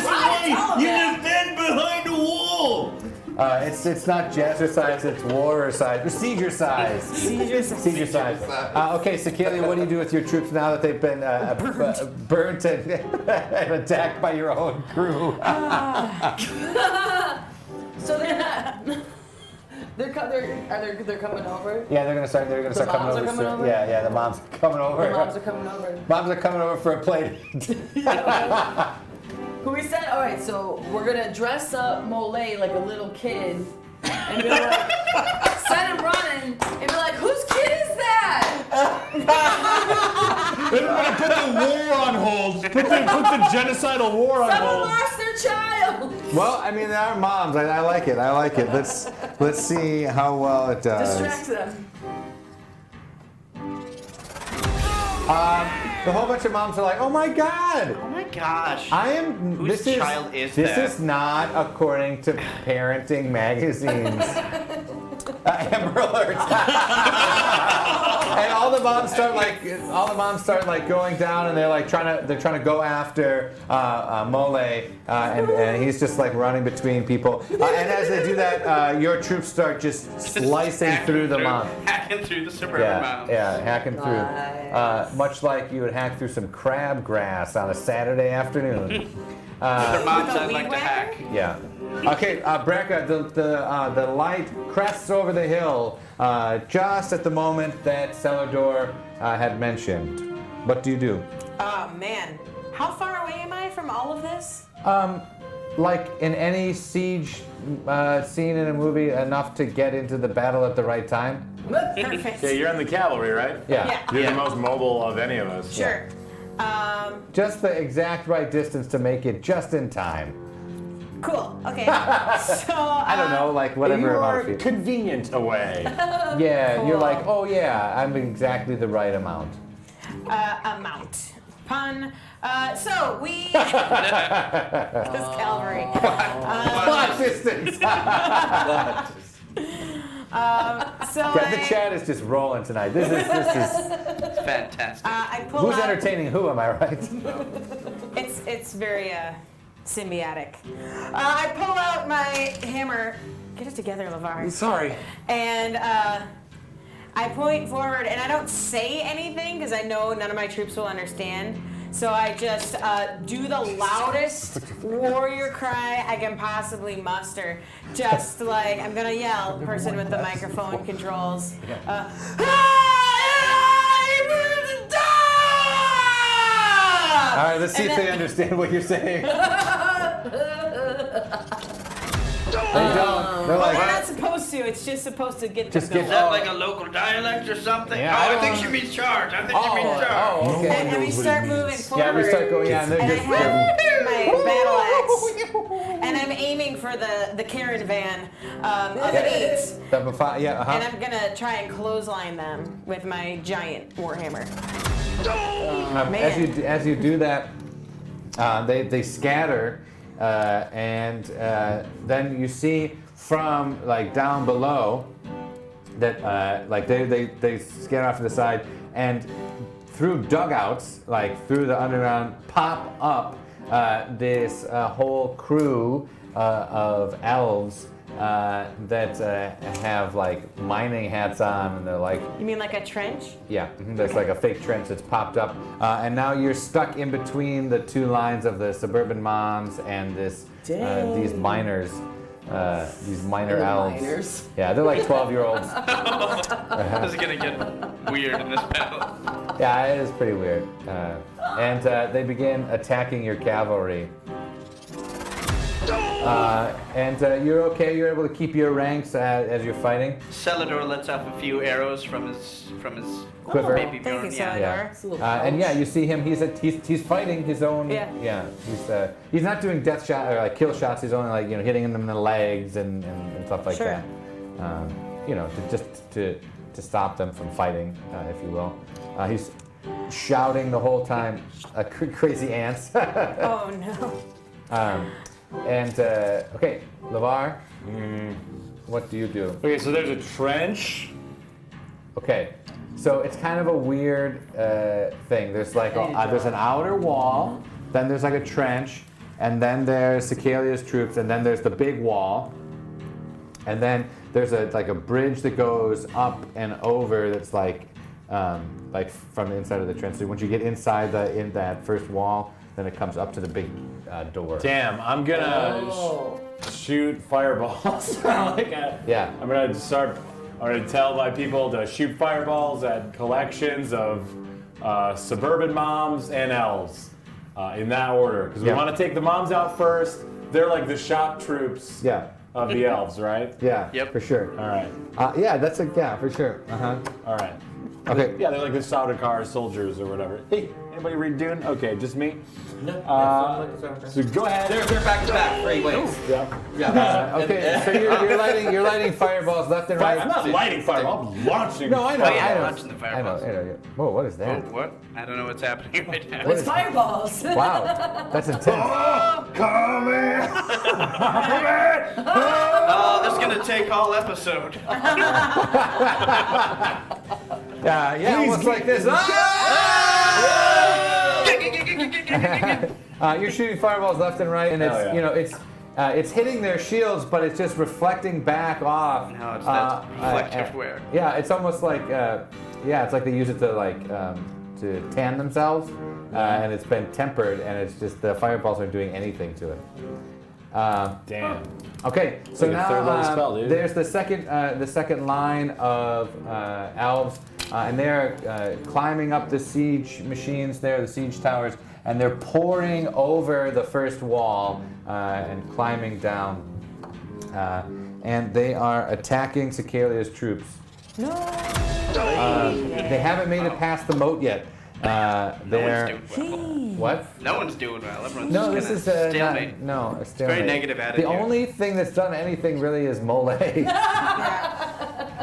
why you defend behind a wall. It's not jazzercise, it's warrior-size. Sieger-size. Sieger-size. Okay, Cecaelia, what do you do with your troops now that they've been burnt and attacked by your own crew? So they're coming over. Yeah, they're gonna start coming over. moms are coming over? Yeah, the moms are coming over. The moms are coming over. Moms are coming over for a plate. Who we said? All right, so we're gonna dress up Mole like a little kid, and be like, send him running, and be like, whose kid is that? They're gonna put the war on hold. Put the genocidal war on Someone hold. lost their child. Well, I mean, they are moms. I like it. Let's see how well it does. Distract them. The whole bunch of moms are like, "Oh my God! Oh my gosh. Whose child is this that? is not according to parenting magazines." Amber Alert. And all the moms start like going down, and they're trying to go after Mole, and he's just like running between people. And as they do that, your troops start just slicing through the mom. Hacking through the suburban moms. Yeah, hacking through. Much like you would hack through some crabgrass on a Saturday afternoon. Their moms I'd like to hack. Yeah. Okay, Braca, the light crests over the hill just at the moment that Celador had mentioned. What do you do? Oh man, how far away am I from all of this? Like in any siege scene in a movie, enough to get into the battle at the right time? Perfect. Yeah, you're in the cavalry, right? Yeah. You're the most mobile of any of us. Sure. Just the exact right distance to make it just in time. Cool. Okay. So I don't know, like whatever You amount are of feet. convenient away. Yeah, Cool. you're like, oh yeah, I'm exactly the right amount. amount. Pun. So we. This cavalry. Plot distance. So Yeah, the chat is just rolling tonight. This is Fantastic. I pull who's out. entertaining who, am I right? It's very symbiotic. I pull out my hammer Get it together, LeVar. Sorry. And I point forward, and I don't say anything because I know none of my troops will understand. So I just do the loudest warrior cry I can possibly muster. Just like, I'm gonna yell, person with the microphone controls. All right, let's see if they understand what you're saying. They don't. They're Well, like, we're not supposed to. It's just supposed to get them Just get- Is going. that like a local dialect or something? Yeah, oh, I I think don't- she means charge. I think she means charge. oh, okay. And we start moving forward. Yeah, we start going. Yeah, and they're And I just. have my battle axe, and I'm aiming for the Karen van of 8. Yeah, And I'm gonna try and clothesline them with my giant warhammer. As you do that, they scatter, and then you see from like down below that like they scatter off to the side, and through dugouts, like through the underground, pop up this whole crew of elves that have like mining hats on, and they're like, You mean like a trench? yeah, there's like a fake trench that's popped up, and now you're stuck in between the two lines of the suburban moms and these miners, these minor elves. Miners. Yeah, they're like 12-year-olds. This is gonna get weird in this battle. Yeah, it is pretty weird. And they begin attacking your cavalry. And you're okay. You're able to keep your ranks as you're fighting. Celador lets off a few arrows from his Quiver. baby Thank Bjorn. you, Yeah. Celador. It's a little And yeah, you see him. He's fighting his own. Yeah. He's not doing death shot or like kill shots. He's only like hitting them in the legs and stuff like Sure. that. To stop them from fighting, if you will. He's shouting the whole time, crazy ants. Oh no. Okay, LeVar, what do you do? Okay, so there's a trench. Okay, so it's kind of a weird thing. There's like there's an outer wall, then there's like a trench, and then there's Cecaelia's troops, and then there's the big wall, and then there's a bridge that goes up and over that's like from the inside of the trench. So once you get inside in that first wall, then it comes up to the big door. Damn, I'm gonna shoot fireballs. Yeah. I'm gonna tell my people to shoot fireballs at collections of suburban moms and elves in that order. Because we want to take the moms out first. They're like the shock troops of the elves, right? Yeah. Yep. For sure. All right. Yeah, for sure. All right. Okay. Yeah, they're like the Saudacar soldiers or whatever. Hey, anybody read Dune? Okay, just me. No. So go ahead. They're back to back, 3 ways. Yeah. Okay, so you're lighting fireballs left and right. I'm not lighting fireball. I'm launching. No, I know. Oh, yeah, I know. launching the fireballs. I know. Yeah. Whoa, what is that? Oh, what? I don't know what's happening right now. It's fireballs. Wow, that's intense. Come in. Oh, this is gonna take all episode. Yeah, almost like this. You're shooting fireballs left and right, and it's it's hitting their shields, but it's just reflecting back off. No, it's that reflective wear. Yeah, it's almost like it's like they use it to to tan themselves, and it's been tempered, and it's just the fireballs aren't doing anything to it. Damn. Okay, so Like a third level now spell, dude. there's the second line of elves, and they're climbing up the siege machines there, the siege towers, and they're pouring over the first wall and climbing down, and they are attacking Cecaelia's troops. No. They haven't made it past the moat yet. No They're one's doing well. what? No one's doing well. Everyone's No, just this kinda is stalemate. a stalemate. Very negative attitude. The only thing that's done anything really is mole.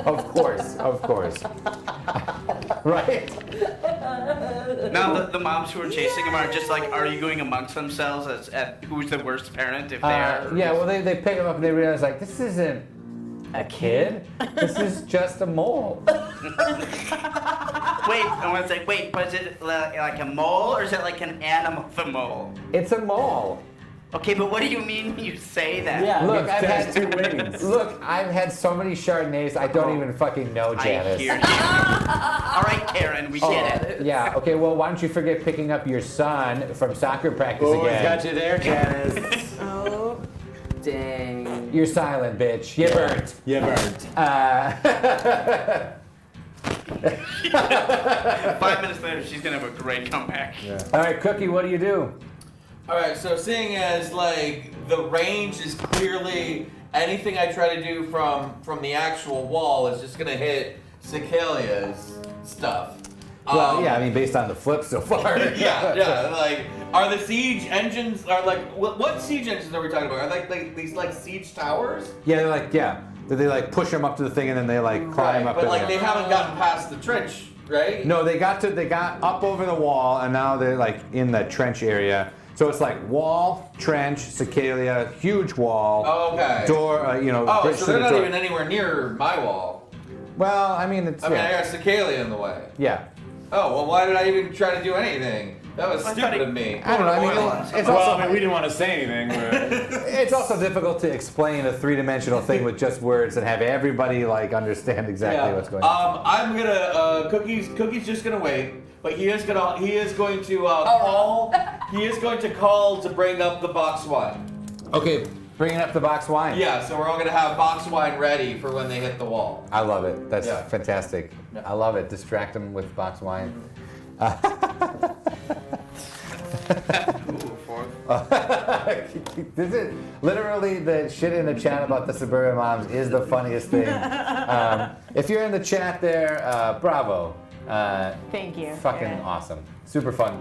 Of course. Right? Now the moms who are chasing him are just like arguing amongst themselves as at who's the worst parent if they are. Yeah, well, they pick him up and they realize, like, this isn't a kid. This is just a mole. Wait, I want to say, wait, but is it like a mole or is it like an animal, the mole? It's a mole. Okay, but what do you mean when you say that? Yeah. Look, I've There's had 2 wings. Look, I've had so many Chardonnays, I don't even fucking know, I Janice. hear you. All right, Karen, we get it. Yeah, okay, well, why don't you forget picking up your son from soccer practice Always again? got you there, Janice. Oh, dang. You're silent, bitch. You burnt. You burnt. 5 minutes later, she's gonna have a great comeback. All right, Cookie, what do you do? All right, so seeing as like the range is clearly anything I try to do from the actual wall is just gonna hit Cecaelia's stuff. Well, yeah, I mean, based on the flip so far. yeah. Like, are the siege engines? Are like what siege engines are we talking about? Are like these like siege towers? Yeah, they're like, they like push them up to the thing and then they like climb up. But in like there. they haven't gotten past the trench, right? No, they got up over the wall and now they're like in the trench area. So it's like wall, trench, Cecaelia, huge wall. Oh, okay. Door, Oh, bridge so to they're the not door. even anywhere near my wall. Well, I mean, it's I got Cecaelia in the way. yeah. Oh, well, why did I even try to do anything? That was stupid of me. I don't know. I mean, it's Well, also I mean, we didn't want to say anything, but it's also difficult to explain a three-dimensional thing with just words and have everybody like understand exactly what's going on. I'm gonna Cookie's just gonna wait, but he is going to call. He is going to call to bring up the box wine. Okay, bringing up the box wine. Yeah, so we're all gonna have box wine ready for when they hit the wall. I love it. That's Yeah. fantastic. Yeah. I love it. Distract them with box wine. This is literally the shit in the chat about the suburban moms is the funniest thing. If you're in the chat there, bravo. Thank you. Fucking Yeah. awesome. Super fun.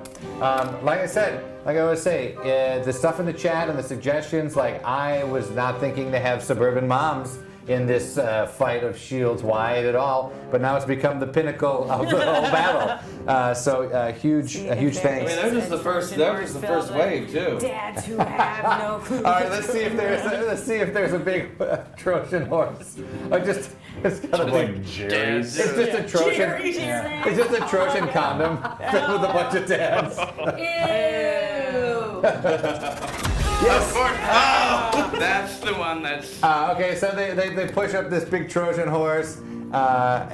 Like I always say, the stuff in the chat and the suggestions, like I was not thinking to have suburban moms in this fight of shields wide at all, but now it's become the pinnacle of the whole battle. Huge See, thanks. I mean, that was just the first wave too. Dads who have no clue. All right, let's see if there's a big Trojan horse. It's kind of like Jerry's. it's just a Trojan. It's just a Trojan condom filled with a bunch of dads. Ew. Yes. Of course. Oh, that's the one that's. Okay, so they push up this big Trojan horse, but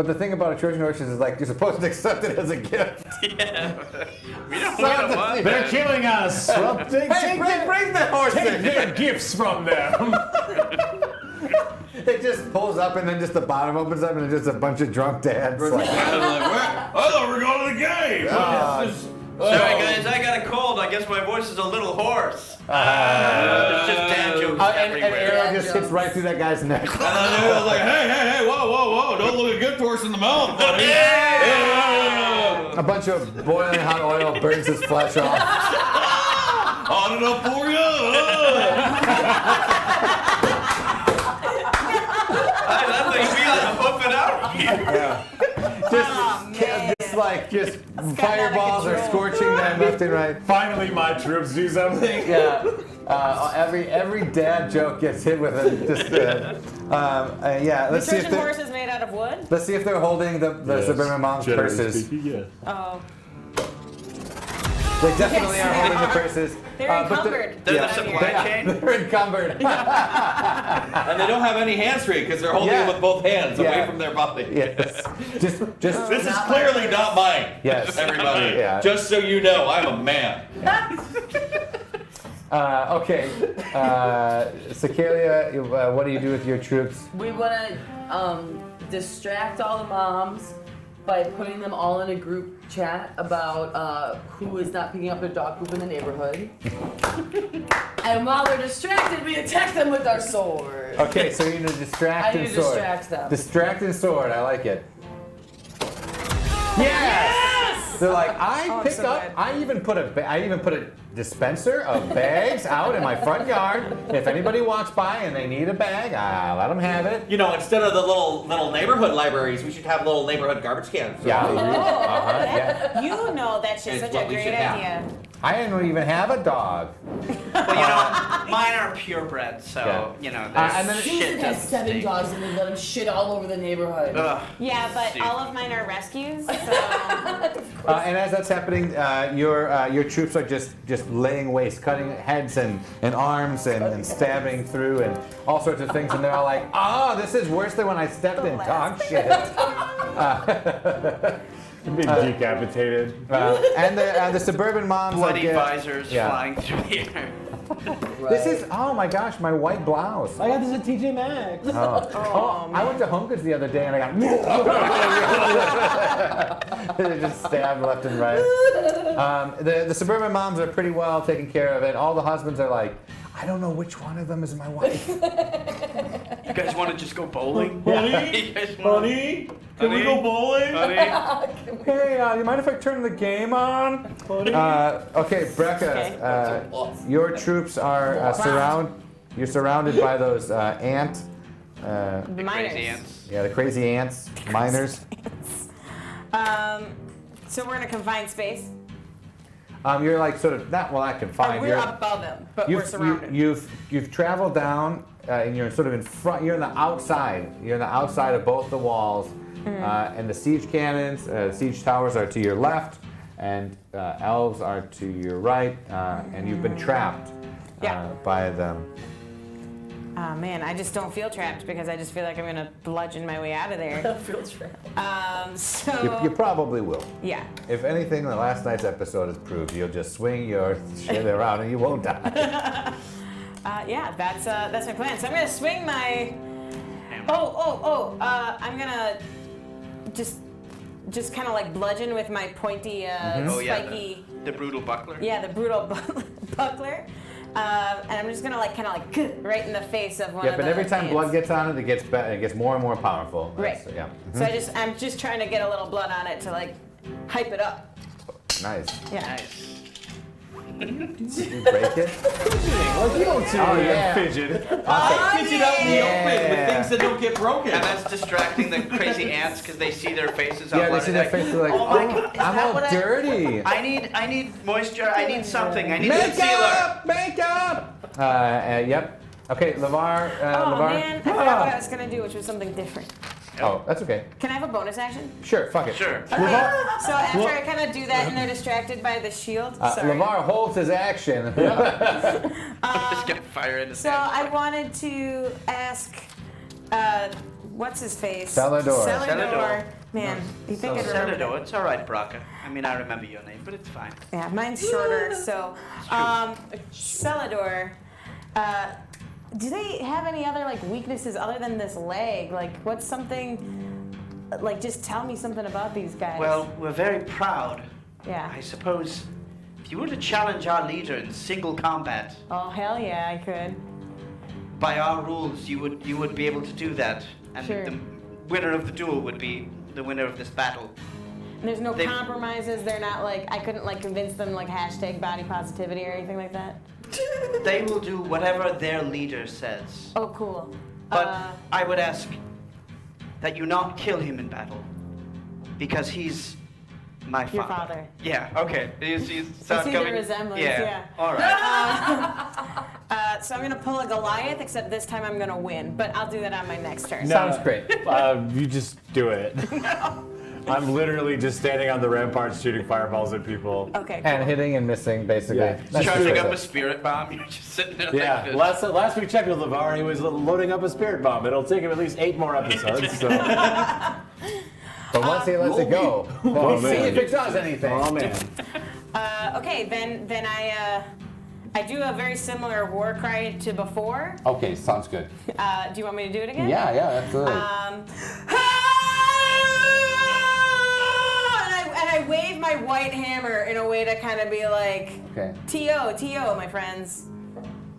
the thing about a Trojan horse is like you're supposed to accept it as a gift. Yeah. We don't want They're that. killing us. Well, Hey, bring the horse take in. their gifts from them. It just pulls up and then just the bottom opens up and it's just a bunch of drunk dads. Like, I thought we were going to the game. Sorry guys, I got a cold. I guess my voice is a little hoarse. It's just dad jokes and everywhere. arrow just hits right through that guy's neck. And I was like, hey, whoa, don't look a gift horse in the mouth, buddy. A bunch of boiling hot oil burns his flesh off. On it up for you. That's like we gotta hoof it out here. Just fireballs are scorching them left and right. Finally, my troops do something. Yeah. Every dad joke gets hit with it. Let's see if Trojan they're, horse is made out of wood? let's see if they're holding the suburban mom's Generally purses. speaking, yeah. Oh. They definitely are holding the purses. They're but encumbered. They're the supply chain. They're encumbered. And they don't have any hands free because they're holding Yeah. it with both hands Yeah. away from their body. Yes. Just. This is clearly not mine. Yes. Everybody. Yeah. Just so you know, I'm a man. Okay. Cecaelia, what do you do with your troops? We want to distract all the moms by putting them all in a group chat about who is not picking up their dog poop in the neighborhood. And while they're distracted, we attack them with our sword. Okay, so you need to distract I need and to sword. distract them. Distract and sword. I like it. Yes! They're like, I I'm pick so up. good. I even put a dispenser of bags out in my front yard. If anybody walks by and they need a bag, I let them have it. You know, instead of the little neighborhood libraries, we should have little neighborhood garbage cans. Yeah. Yeah. You know that's just It's such what a we great should have. idea. I don't even have a dog. Well, mine are purebred, so Yeah. there's and then shit Susan has doesn't 7 stink. dogs and they let them shit all over the neighborhood. Ugh. Yeah, but Dude. all of mine are rescues, so And as that's happening, your troops are just laying waste, cutting heads and arms and stabbing through and all sorts of things. And they're all like, "Oh, this is worse than when I stepped in dog shit." Being decapitated. And the suburban moms Bloody like, visors flying through the air. This is, oh my gosh, my white blouse. I got this at TJ Maxx. Oh, I went to Home Goods the other day and I got they just stabbed left and right. The suburban moms are pretty well taken care of, and all the husbands are like, I don't know which one of them is my wife. You guys want to just go bowling? Honey? Honey? Can we go bowling? Hey, you mind if I turn the game on? Okay, Brecca, your troops are you're surrounded by those ant. The miners. Crazy ants. Yeah, the crazy ants, miners. So we're in a confined space. You're like sort of not confined. We're above them, but we're surrounded. You've traveled down, and you're sort of in front. You're on the outside. You're on the outside of both the walls, and the siege cannons, siege towers are to your left, and elves are to your right, and you've been trapped by them. Oh man, I just don't feel trapped because I just feel like I'm gonna bludgeon my way out of there. I don't feel trapped. So You probably will. yeah. If anything, the last night's episode has proved you'll just swing your shit around and you won't die. Yeah, that's my plan. So I'm gonna swing my. I'm gonna just kind of like bludgeon with my pointy, spiky. The brutal buckler. Yeah, the brutal buckler. And I'm just gonna right in the face of one of the. But every time ants. blood gets on it, it gets better. It gets more and more powerful. Right. So, yeah. So I'm just trying to get a little blood on it to like hype it up. Nice. Yeah. Nice. Did you break it? Like you don't see Oh me. yeah. Fidget. Fidget out in the open with things that don't get broken. And that's distracting the crazy ants because they see their faces out Yeah, they loud see and their like, faces like, oh my God, is I'm that all what dirty. I need moisture. I need something. I need concealer. Makeup! Yep. Okay, LeVar. Oh LeVar. man, I forgot what I was gonna do, which was something different. Oh, that's okay. Can I have a bonus action? Sure, fuck it. Sure. Okay. So after I kind of do that and they're distracted by the shield. Sorry. LeVar holds his action. Just get fire into So I wanted to ask, what's his face? Celador. Celador. Man, you think I'd remember Celador. that? It's all right, Braca. I mean, I remember your name, but it's fine. Yeah, mine's shorter. So, Celador. Do they have any other like weaknesses other than this leg? Like, what's something? Like, just tell me something about these guys. Well, we're very proud. Yeah. I suppose if you were to challenge our leader in single combat, Oh hell yeah, I could. by our rules, you would be able to do that, and Sure. the winner of the duel would be the winner of this battle. And there's no They- compromises. They're not like I couldn't like convince them like hashtag body positivity or anything like that. They will do whatever their leader says. Oh cool. But I would ask that you not kill him in battle, because he's my father. Your father. Yeah. Okay. You see, I sound see the coming? resemblance. Yeah. Yeah. All right. So I'm gonna pull a Goliath, except this time I'm gonna win. But I'll do that on my next turn. Sounds great. You just do it. I'm literally just standing on the ramparts shooting fireballs at people. Okay. And hitting and missing, basically. Yeah. That's Charging true. up a spirit bomb. You're just sitting there Yeah, like this. last we checked with LeVar, he was loading up a spirit bomb. It'll take him at least 8 more episodes. So. But once he lets it go, we'll see man. if it does anything. Oh man. Okay. Then I do a very similar war cry to before. Okay, sounds good. Do you want me to do it again? Yeah, absolutely. And I wave my white hammer in a way to kind of be like, Okay. T.O., my friends.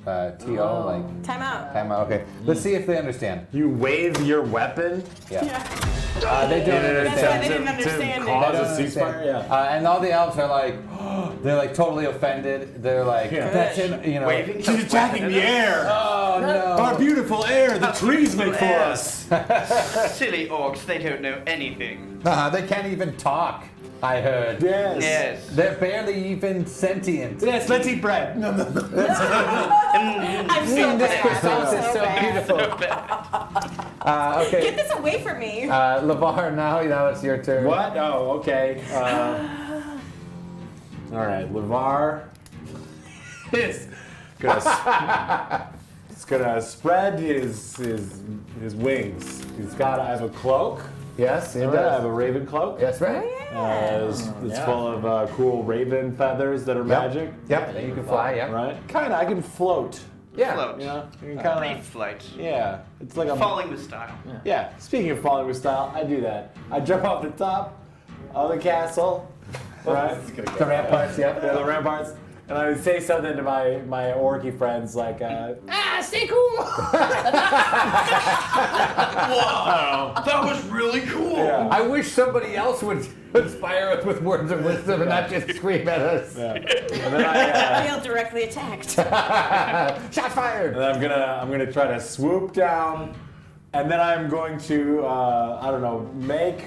T.O., like, Time out. time out. Okay, let's see if they understand. You wave your weapon Yeah. Yeah. They don't That's why understand. they didn't understand to it. cause They a don't ceasefire. understand. Yeah. And all the elves are like, they're like totally offended. They're like, Yeah. that's him, you know. Waving She's his attacking weapon the at air. Oh no. Our beautiful air, the trees make for air. us. us. Silly orcs. They don't know anything. They can't even talk, I heard. Yes. Yes. They're barely even sentient. Yes, let's eat bread. I'm so This bad. croissant I'm is so bad. beautiful. Okay. Get this away from me. LeVar, now it's your turn. What? Oh, okay. All right, LeVar. is gonna spread his wings. I have a cloak. Yes, it I does. have a raven cloak. That's right. It's full of cool raven feathers that are magic. Yep, and you can fly, yep. Right? Kinda, I can float. Yeah. Float. You know? You can kinda, Brief flight. yeah. It's like a Falling with style. Yeah. Speaking of falling with style, I do that. I jump off the top of the castle. Right? The ramparts, yep. Yeah, the ramparts. And I would say something to my orky friends like, Stay cool. Wow, that was really cool. yeah. I wish somebody else would inspire us with words of wisdom and not just scream at us. Yeah. And then I feel directly attacked. Shots fired! and I'm gonna try to swoop down, and then I'm going to I don't know, make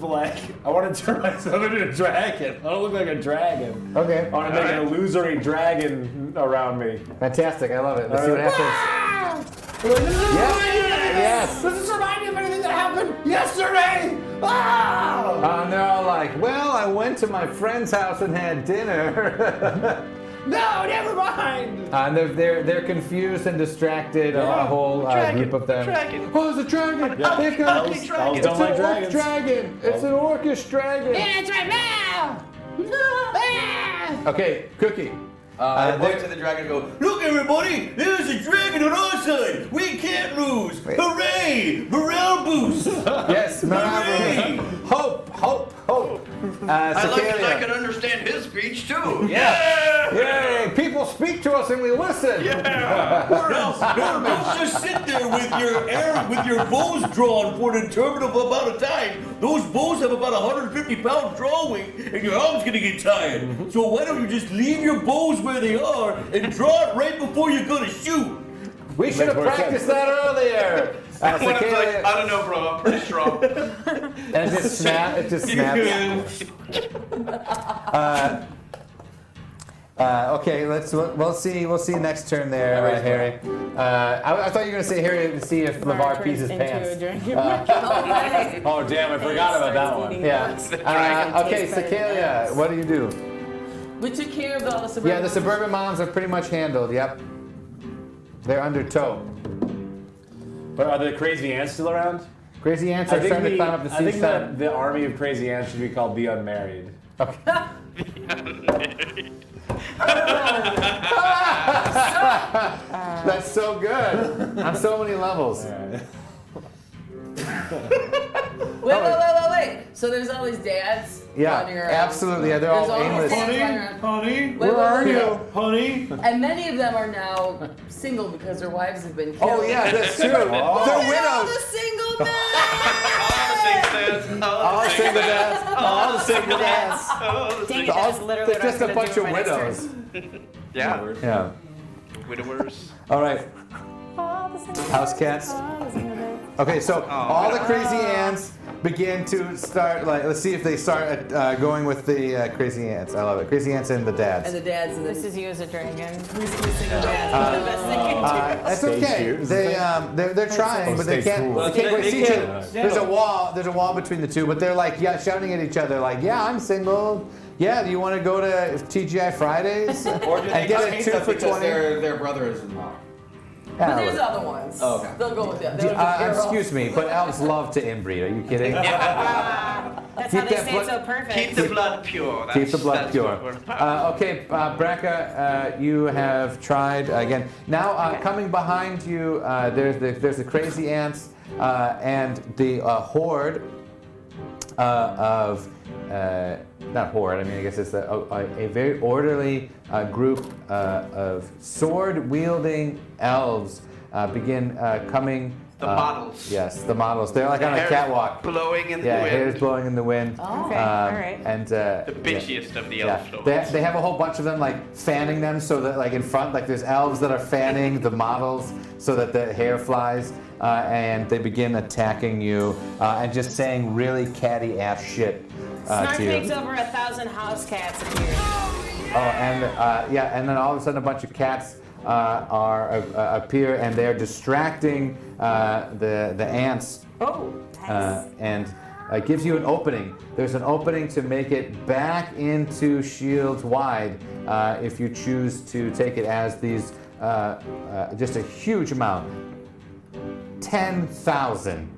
like I want to turn myself into a dragon. I don't look like a dragon. Okay. I want to make an illusory dragon around me. Fantastic, I love it. Let's see what happens. Yes. Does this remind you of anything that happened yesterday? And they're all like, well, I went to my friend's house and had dinner. No, never mind. And they're confused and distracted, a whole group of them. Dragon. Oh, it's a dragon! Yeah. Here comes- Elves It's don't an like orc dragons. dragon! It's an orcish dragon! It's right now. Okay, Cookie. I there- point to the dragon and go, look everybody, there's a dragon on our side. We can't lose. Hooray! Morale boost. Yes, Hooray! Hope. I Cecaelia. can understand his speech too. Yay! People speak to us and we listen. No, don't just sit there with your bows drawn for an interminable amount of time. Those bows have about 150-pound draw weight, and your arm's gonna get tired. So why don't you just leave your bows where they are and draw it right before you're gonna shoot? We should have more sense. practiced that earlier. When I'm like, Cecaelia, I don't know, bro. I'm pretty strong. and it just snaps. Okay, we'll see next turn there, Harry. I thought you were gonna say Harry to see if LeVar pees his pants. Oh damn, I forgot about that one. Yeah. Okay, Cecaelia, what do you do? We took care of all the suburban. Yeah, the suburban moms are pretty much handled. Yep. They're under tow. But are the crazy ants still around? Crazy ants are trying to climb up the I think seaside. the army of crazy ants should be called the Unmarried. Okay. That's so good. On so many levels. Wait. So there's all these dads running Yeah, around. absolutely. Yeah, they're There's all these aimless. dads running around. Honey, Where are you? honey. And many of them are now single because their wives have been killed. Oh yeah, that's true. They're All widows. the single men. All single dads. All the single dads. Dang it, that's literally They're what I was just a gonna bunch do of for my next widows. turn. Yeah. Yeah. Widowers. All right. House cats. Okay, so all the crazy ants begin to start. Like, let's see if they start going with the crazy ants. I love it. Crazy ants and the dads. And the dads and This is you as a dragon. Recently single dad. The best thing you can do. That's Stay okay. cute. They're trying, but they Stay can't. cool. They can't quite They see each can't- other. There's a wall. There's a wall between the two, but they're like shouting at each other, like, "Yeah, I'm single. Yeah, do you want to go to TGI Fridays Or do they and get just a hate 2 them for because 20?" their brother-in-law? But there's other ones. Oh, okay. They'll go with that. They'll just tear Excuse me, but elves love to inbreed. Are you kidding? That's how Keep they that stay blood- so perfect. Keep the blood pure. Keep the blood That's pure. what we're about. Okay, Brecca, you have tried again. Now, coming behind you, there's the crazy ants and the horde of not horde. I mean, I guess it's a very orderly group of sword-wielding elves begin coming. The models. Yes, the models. They're like on a Hair catwalk. blowing in the Yeah, wind. hair's blowing in the wind. Oh, okay, all right. And The bitchiest of the elf lords. they have a whole bunch of them like fanning them so that like in front, like there's elves that are fanning the models so that the hair flies, and they begin attacking you and just saying really catty ass shit Snarf to you. makes over 1,000 house cats appear. And then all of a sudden a bunch of cats appear and they're distracting the ants. Oh, nice. And gives you an opening. There's an opening to make it back into shields wide if you choose to take it as these, just a huge amount. 10,000.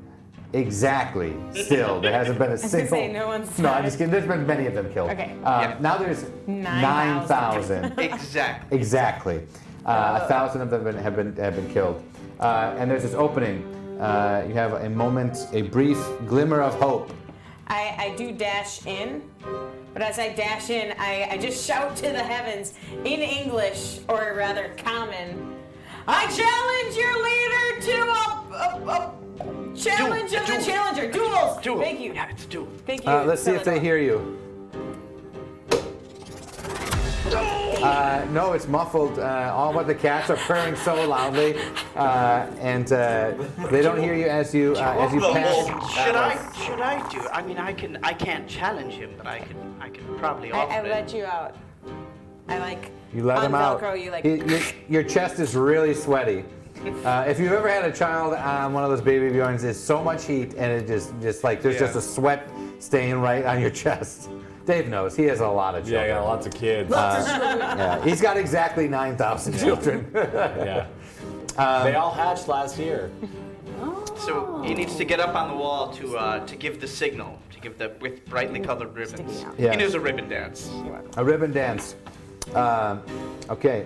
Exactly. Still, there hasn't been a single. Say no one's No, I'm just kidding. There's been many of them killed. Okay. Now there's 9,000. Exactly. Exactly. 1,000 of them have been killed. And there's this opening. You have a moment, a brief glimmer of hope. I do dash in, but as I dash in, I just shout to the heavens in English, or rather common. I challenge your leader to a challenge of the challenger. Duels. Duel. Thank you. Yeah, it's a duel. Thank you. Let's see if they hear you. No, it's muffled. All but the cats are purring so loudly, and they don't hear you as you pass. Should I do? I mean, I can't challenge him, but I can probably offer I it. let you out. I like. You let him out. Velcro you like. Your chest is really sweaty. If you've ever had a child on one of those baby Bjorns, there's so much heat, and it just like there's just a sweat stain right on your chest. Dave knows. He has a lot of children. Yeah, I got lots of kids. Yeah, he's got exactly 9,000 children. Yeah. They all hatched last year. So he needs to get up on the wall to give the signal, to give the with brightly colored ribbons. Yeah. He knows a ribbon dance. A ribbon dance. Okay.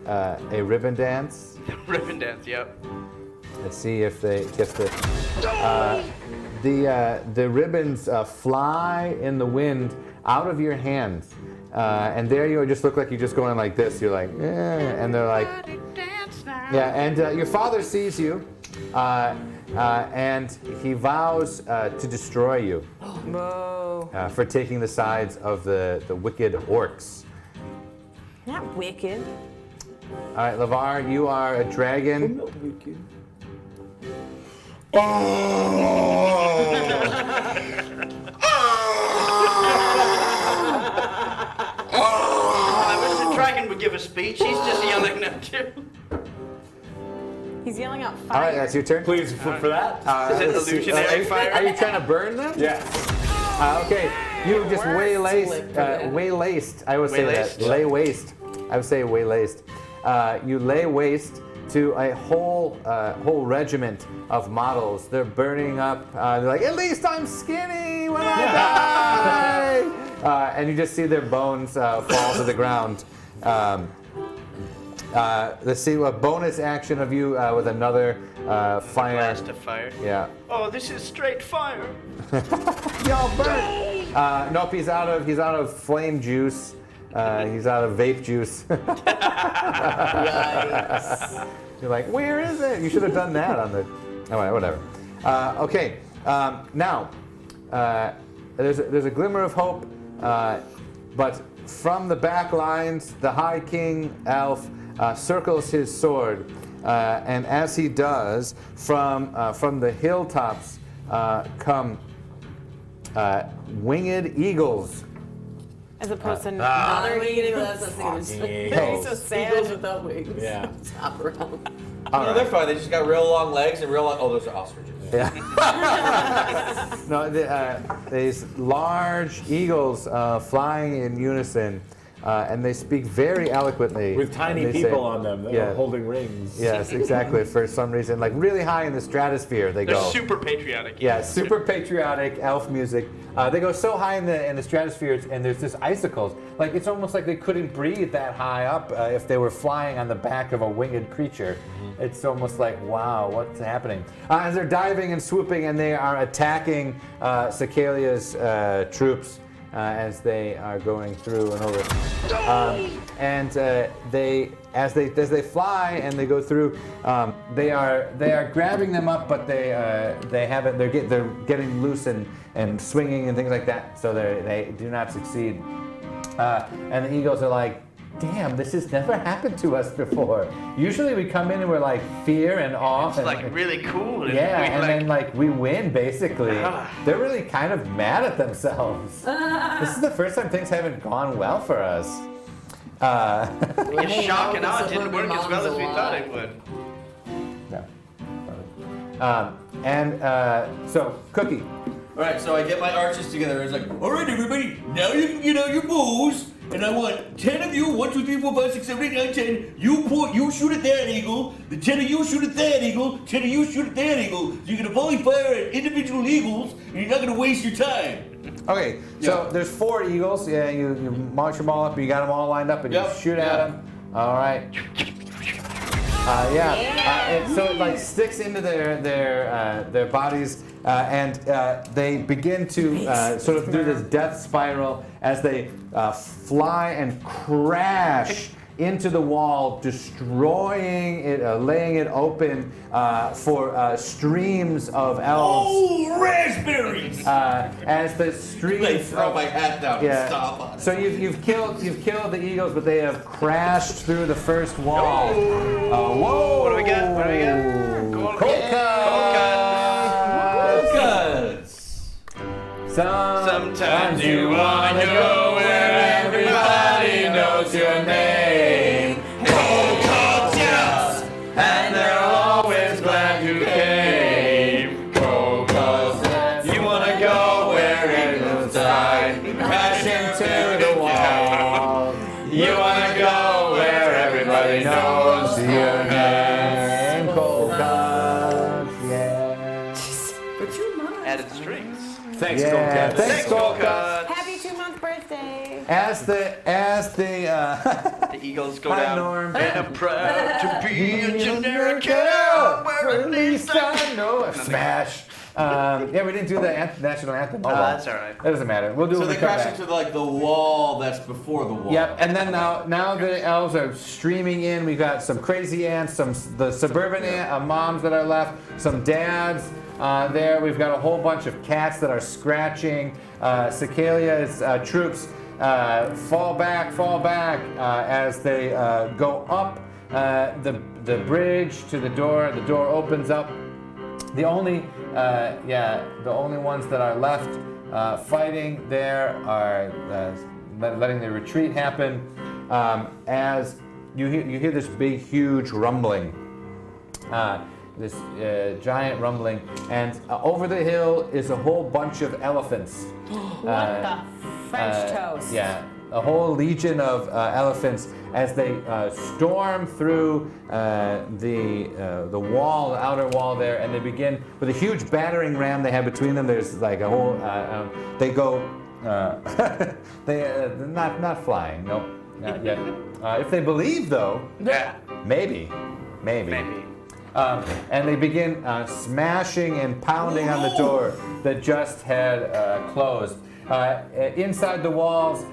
A ribbon dance. Ribbon dance. Yep. Let's see if they get the ribbons fly in the wind out of your hands, and there you just look like you're just going like this. You're like, and they're like, yeah. And your father sees you, and he vows to destroy you for taking the sides of the wicked orcs. Not wicked. All right, LeVar, you are a dragon. I wish the dragon would give a speech. He's just yelling now too. He's yelling out fire. All right, that's your turn. Please for that. Is it let's see. illusionary fire? Are you trying to burn them? Yes. Okay, you just waylaced. I would say Waylaced? that. Lay waste. I would say waylaced. You lay waste to a whole regiment of models. They're burning up. They're like, at least I'm skinny when I die. And you just see their bones fall to the ground. Let's see a bonus action of you with another fire. Blast of fire. Yeah. Oh, this is straight fire. Y'all burn. Nope, he's out of flame juice. He's out of vape juice. You're like, where is it? You should have done that on the. Oh, right, whatever. Okay. Now, there's a glimmer of hope, but from the back lines, the High King Elf circles his sword, and as he does, from the hilltops come winged eagles. As opposed to Another another eagle. That's what I was thinking. Hey. so sad. Eagles without wings. Yeah. Hop around. No, they're fine. They just got real long legs and real long. Oh, those are ostriches. Yeah. No, these large eagles flying in unison, and they speak very eloquently. With tiny And they people say- on them that Yeah. are holding rings. Yes, exactly. For some reason, like really high in the stratosphere, they They're go. super patriotic. Yeah, super patriotic elf music. They go so high in the stratosphere, and there's just icicles. Like it's almost like they couldn't breathe that high up if they were flying on the back of a winged creature. It's almost like, wow, what's happening? As they're diving and swooping, and they are attacking Cecaelia's troops as they are going through and over. As they fly and they go through, they are grabbing them up, but they haven't. They're getting loose and swinging and things like that. So they do not succeed. And the eagles are like, damn, this has never happened to us before. Usually we come in and we're like fear and awe. It's like really cool. and Yeah, we, and like, then like we win basically. They're really kind of mad at themselves. This is the first time things haven't gone well for us. it's shocking out how it with didn't work as well as we thought it would. No. So Cookie, All right, so I get my archers together. It's like, all right, everybody, now you can get out your bows, and I want 10 of you. 1, 2, 3, 4, 5, 6, 7, 8, 9, 10. You shoot at that eagle. The 10 of you shoot at that eagle. 10 of you shoot at that eagle. So you're gonna only fire at individual eagles, and you're not gonna waste your time. Okay, so there's 4 eagles. Yeah, you march them all up. You got them all lined up, and you shoot at them. All right. So it like sticks into their bodies, and they begin to sort of do this death spiral as they fly and crash into the wall, destroying it, laying it open for streams of elves. Oh, raspberries! As the streams. I throw my hat down and stomp on it. So you've killed the eagles, but they have crashed through the first wall. Whoa! What do we get? What do we get? Cold cuts. Sometimes you wanna go where everybody knows your name. Cold cuts, yes, and they're always glad you came. Cold cuts, you wanna go where it looks like crashing to the wall. You wanna go where everybody knows your name. Cold cuts, yeah. Added strings. Thanks, Cold Cuts. Thanks, Cold Cuts. Happy 2-month birthday. As the The eagles go down. Norm. And I'm proud to be a Generica. Where at least I know. Smash. Yeah, we didn't do the national anthem. Oh, well. That's all right. That doesn't matter. We'll do it So when they we come crash back. into like the wall that's before the wall. Yep, and then now the elves are streaming in. We've got some crazy ants, the suburban moms that are left, some dads there. We've got a whole bunch of cats that are scratching. Cecaelia's troops fall back as they go up the bridge to the door. The door opens up. The only ones that are left fighting there are letting the retreat happen. As you hear this big, huge rumbling, this giant rumbling, and over the hill is a whole bunch of elephants. What the French toast? Yeah, a whole legion of elephants as they storm through the wall, the outer wall there, and they begin with a huge battering ram they have between them. There's like a whole. They go. They're not flying. Nope, not yet. If they believe, though, maybe. And they begin smashing and pounding on the door that just had closed. Inside the walls,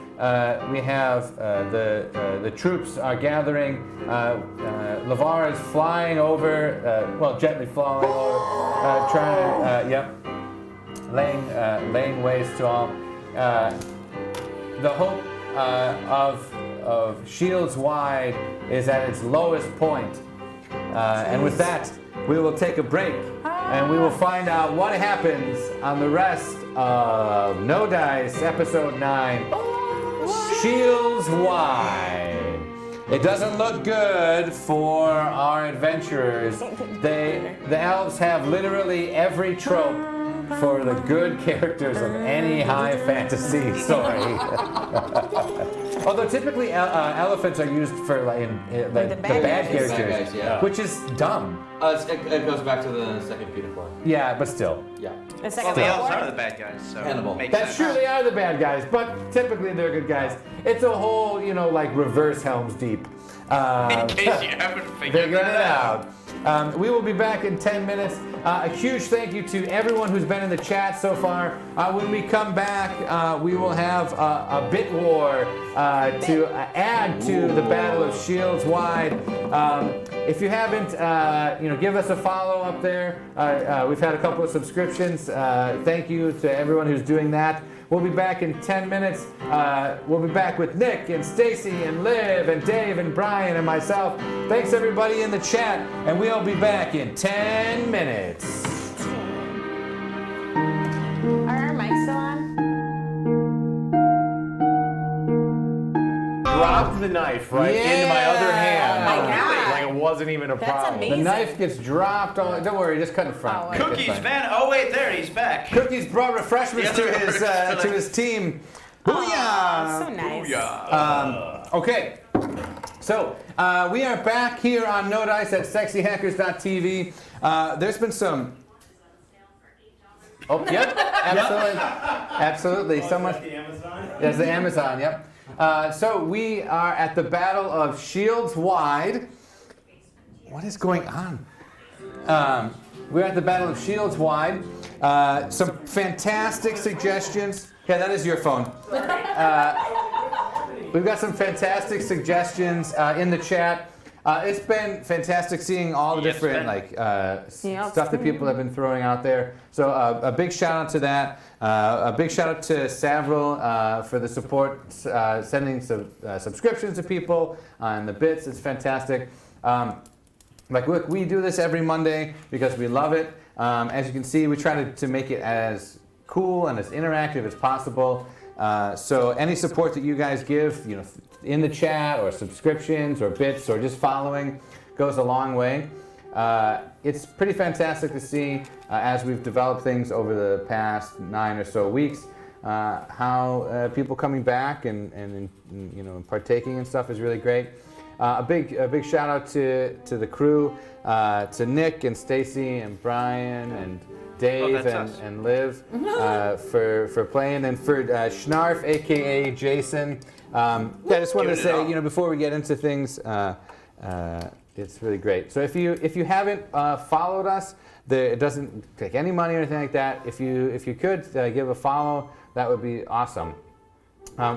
we have the troops are gathering. LeVar is flying over, gently flying over, laying waste to all. The hope of Shields Wide is at its lowest point. And with that, we will take a break, and we will find out what happens on the rest of No Dice, Episode 9, Shields Wide. It doesn't look good for our adventurers. The elves have literally every trope for the good characters of any high fantasy story. Although typically elephants are used for the bad characters, which is dumb. It goes back to the second Peter. Yeah, but still. Yeah. Well, the elves are the bad guys, so Hannibal. makes That's sense. true, they are the bad guys, but typically they're good guys. It's a whole, reverse Helm's Deep. In case you haven't figured Figuring it out. We will be back in 10 minutes. A huge thank you to everyone who's been in the chat so far. When we come back, we will have a bit war to add to the Battle of Shields Wide. If you haven't, give us a follow up there. We've had a couple of subscriptions. Thank you to everyone who's doing that. We'll be back in 10 minutes. We'll be back with Nick and Stacy and Liv and Dave and Brian and myself. Thanks everybody in the chat, and we'll be back in 10 minutes. Are our mics still on? Dropped the knife into my other hand. Oh my God. Like it wasn't wasn't even a That's problem. amazing. The knife gets dropped. Don't worry, just cut in front. Oh, It's Cookies, fine. man. Oh wait, there he's back. Cookies brought refreshments The to other his team. Oh, Booyah! so nice. Okay, so we are back here on No Dice at sexyhackers.tv. There's been some. Oh, yep, absolutely. Someone. There's the Amazon. Yep. So we are at the Battle of Shields Wide. What is going on? We're at the Battle of Shields Wide. Some fantastic suggestions. Yeah, that is your phone. We've got some fantastic suggestions in the chat. It's been fantastic seeing all the different stuff that people have been throwing out there. So a big shout out to that. A big shout out to Savril for the support, sending some subscriptions to people and the bits. It's fantastic. Look, we do this every Monday because we love it. As you can see, we try to make it as cool and as interactive as possible. So any support that you guys give, in the chat or subscriptions or bits or just following goes a long way. It's pretty fantastic to see as we've developed things over the past 9 or so weeks, how people coming back and partaking and stuff is really great. A big shout out to the crew, to Nick and Stacy and Brian and Dave and Liv for playing, and for Snarf, aka Jason. I just wanted to say, before we get into things, it's really great. So if you haven't followed us, it doesn't take any money or anything like that. If you could give a follow, that would be awesome.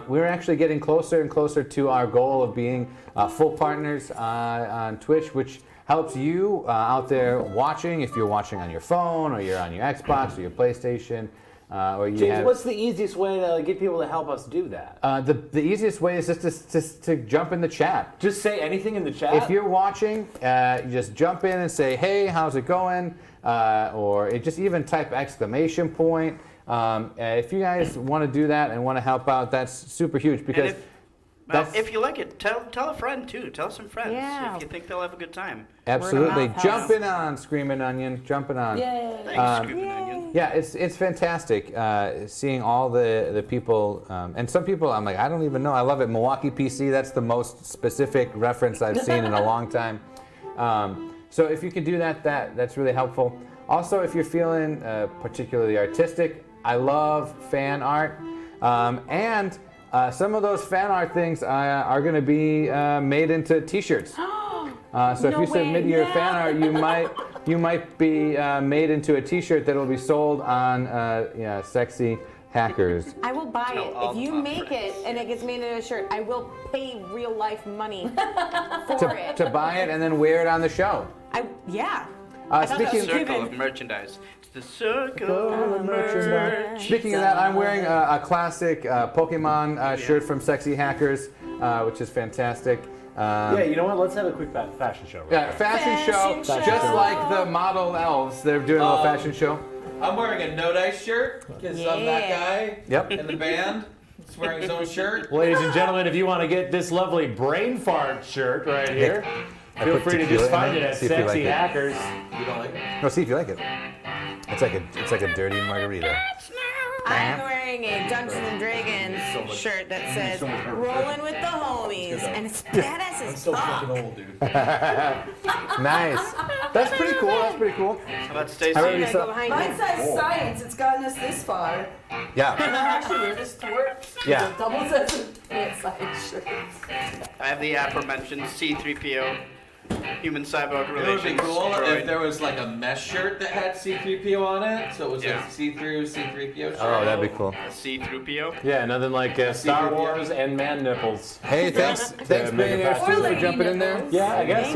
We're actually getting closer and closer to our goal of being full partners on Twitch, which helps you out there watching, if you're watching on your phone or you're on your Xbox or your PlayStation. Or you James, what's the easiest way to get people to help us do that? The easiest way is just to jump in the chat. Just say anything in the chat? If you're watching, you just jump in and say, hey, how's it going? Or just even type exclamation point. If you guys want to do that and want to help out, that's super huge because if you like it, tell a friend too. Tell some friends if you think they'll have a good time. Absolutely. Jumping on Screaming Onion, jumping on. Yay. Thanks, Screaming Onion. Yeah, it's fantastic seeing all the people, and some people I'm like, I don't even know. I love it. MILWAUKEE PC, that's the most specific reference I've seen in a long time. So if you could do that, that's really helpful. Also, if you're feeling particularly artistic, I love fan art, and some of those fan art things are going to be made into T-shirts. So if you submit your fan art, you might be made into a T-shirt that will be sold on Sexy Hackers. I will buy it. If you make it and it gets made into a shirt, I will pay real life money for it. To buy it and then wear it on the show. Circle of merchandise. It's the circle of merchandise. Speaking of that, I'm wearing a classic Pokemon shirt from Sexy Hackers, which is fantastic. Yeah, you know what? Let's have a quick fashion show. Yeah, fashion show. Just like the model elves, they're doing a little fashion show. I'm wearing a No Dice shirt because I'm that guy in the band. He's wearing his own shirt. Ladies and gentlemen, if you want to get this lovely brain fart shirt right here, feel free to just find it at Sexy Hackers. You don't like it? No, see if you like it. It's like a dirty margarita. I'm wearing a Dungeons and Dragons shirt that says "Rolling with the Homies," and it's badass as fuck. I'm so fucking old, dude. Nice. That's pretty cool. How about Stacey? Mine says science. It's gotten us this far. Yeah. Can I actually wear this to work? Yeah. Double says science shirts. I have the aforementioned C3PO human cyborg It would relations. be cool droid. if there was like a mesh shirt that had C3PO on it, so it was a see-through C3PO shirt. Oh, that'd be cool. A C3PO? Yeah, nothing like Star Wars and man nipples. Hey, thanks, Billionaire Stu, for jumping in there. Yeah, I guess.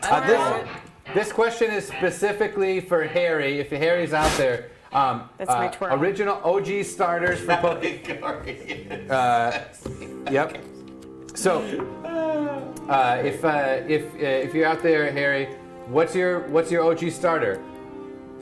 Thank you. This question is specifically for Harry. If Harry's out there, That's my twirl. original OG starters for Pokemon. Yep. So, if you're out there, Harry, what's your OG starter?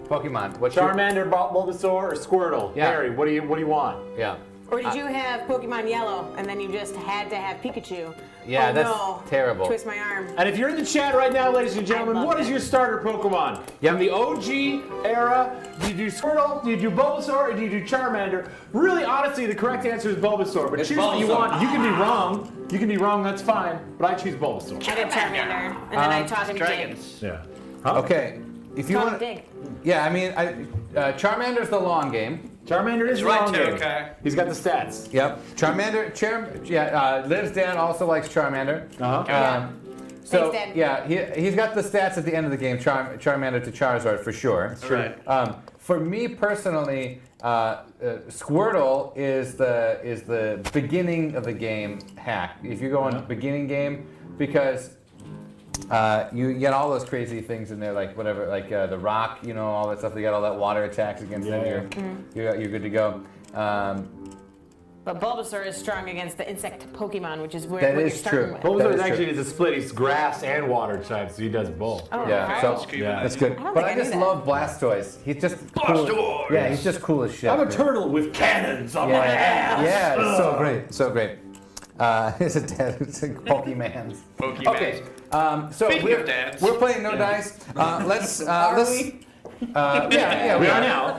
Pokemon. What's Charmander, Bulbasaur, or Squirtle? Yeah. Harry, what do you want? Yeah. Or did you have Pokemon Yellow and then you just had to have Pikachu? Yeah, oh, that's no. terrible. Twist my arm. And if you're in the chat right now, ladies and gentlemen, what is your starter Pokemon? From the OG era, do you do Squirtle, do you do Bulbasaur, or do you do Charmander? Really, honestly, the correct answer is Bulbasaur. But choose what you want. You can be wrong. You can be wrong, that's fine. But I choose Bulbasaur. I did Charmander, and then I taught him Dragons. Yeah. Okay. If you want, dig. yeah, I mean, Charmander's the long game. Charmander is right, long game. okay. He's got the stats. Yep. Charmander. Liv's dad also likes Charmander. So Thanks, Dad. yeah, he's got the stats at the end of the game. Charmander to Charizard for sure. That's right. For me personally, Squirtle is the beginning of the game hack. If you go on beginning game, because you get all those crazy things in there, like whatever, like the rock, you know, all that stuff. You got all that water attacks against them. You're good to go. But Bulbasaur is strong against the insect Pokemon, which is where That what is you're starting true. with. Bulbasaur is actually true. is a split. He's grass and water type, so he does both. Oh, Yeah, okay. so Yeah. that's good. I don't But think I I just knew love Blastoise. He's just cool. Blastoise! Yeah, he's just cool as shit. I'm a turtle with cannons on my Yeah, ass. yeah, it's so great, so great. It's a Pokemans. Pokemans. Okay, so Speaking of dads. we're playing No Dice. Let's we? yeah, We we are are. now.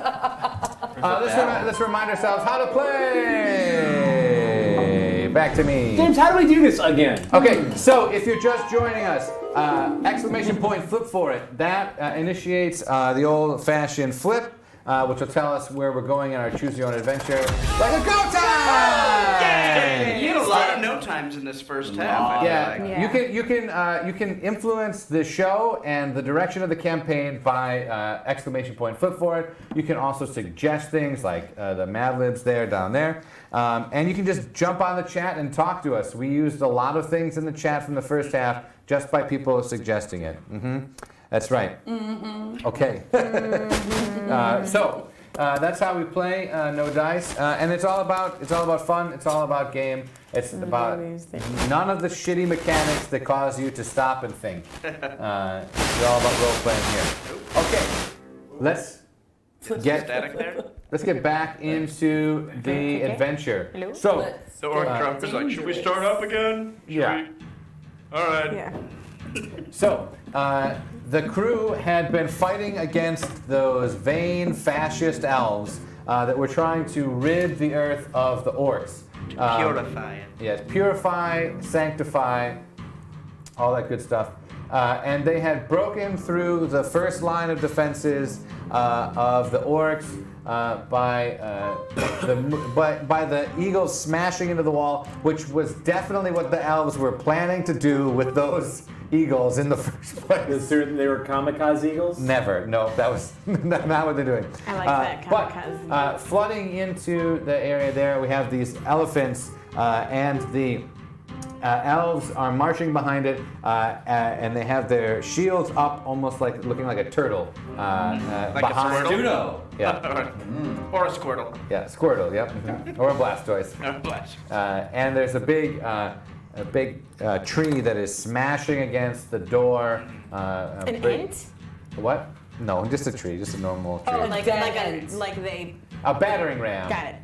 Let's remind ourselves how to play. Back to me. James, how do we do this again? Okay, so if you're just joining us, exclamation point flip for it. That initiates the old-fashioned flip, which will tell us where we're going in our choose your own adventure. Like a go time! You had a lot of no times in this first half. I feel Yeah, like. Yeah. you can influence the show and the direction of the campaign by exclamation point flip for it. You can also suggest things like the Mad Libs down there, and you can just jump on the chat and talk to us. We used a lot of things in the chat from the first half just by people suggesting it. That's right. Okay. So that's how we play No Dice, and it's all about fun. It's all about game. It's about none of the shitty mechanics that cause you to stop and think. It's all about role playing here. Okay, let's Static there. let's get back into the adventure. Hello? So The orc crop is like, should we start up again? yeah. All right. Yeah. So, the crew had been fighting against those vain fascist elves that were trying to rid the earth of the orcs. Purify it. Yes, purify, sanctify, all that good stuff. And they had broken through the first line of defenses of the orcs by the eagles smashing into the wall, which was definitely what the elves were planning to do with those eagles in the first place. They were kamikaze eagles? Never. No, that was not what they're doing. I like that kamikaze. But flooding into the area there, we have these elephants, and the elves are marching behind it, and they have their shields up, almost like looking like a turtle. Like behind. a Squirtle? Judo. Yeah, Or a Squirtle. yeah, Squirtle. Yep, or a Blastoise. Bless. And there's a big tree that is smashing against the door. An ant? What? No, just a tree, just a normal tree. Oh, like they A battering ram. got it.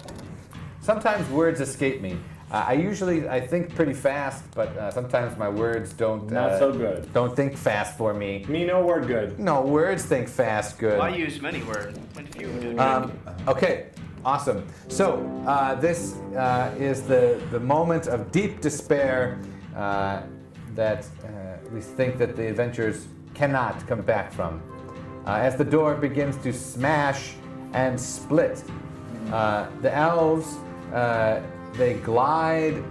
Sometimes words escape me. I think pretty fast, but sometimes my words don't. Not so good. Don't think fast for me. Me no word good. No, words think fast good. Well, I use many words. When few do. Okay, awesome. So this is the moment of deep despair that we think that the adventurers cannot come back from. As the door begins to smash and split, the elves they glide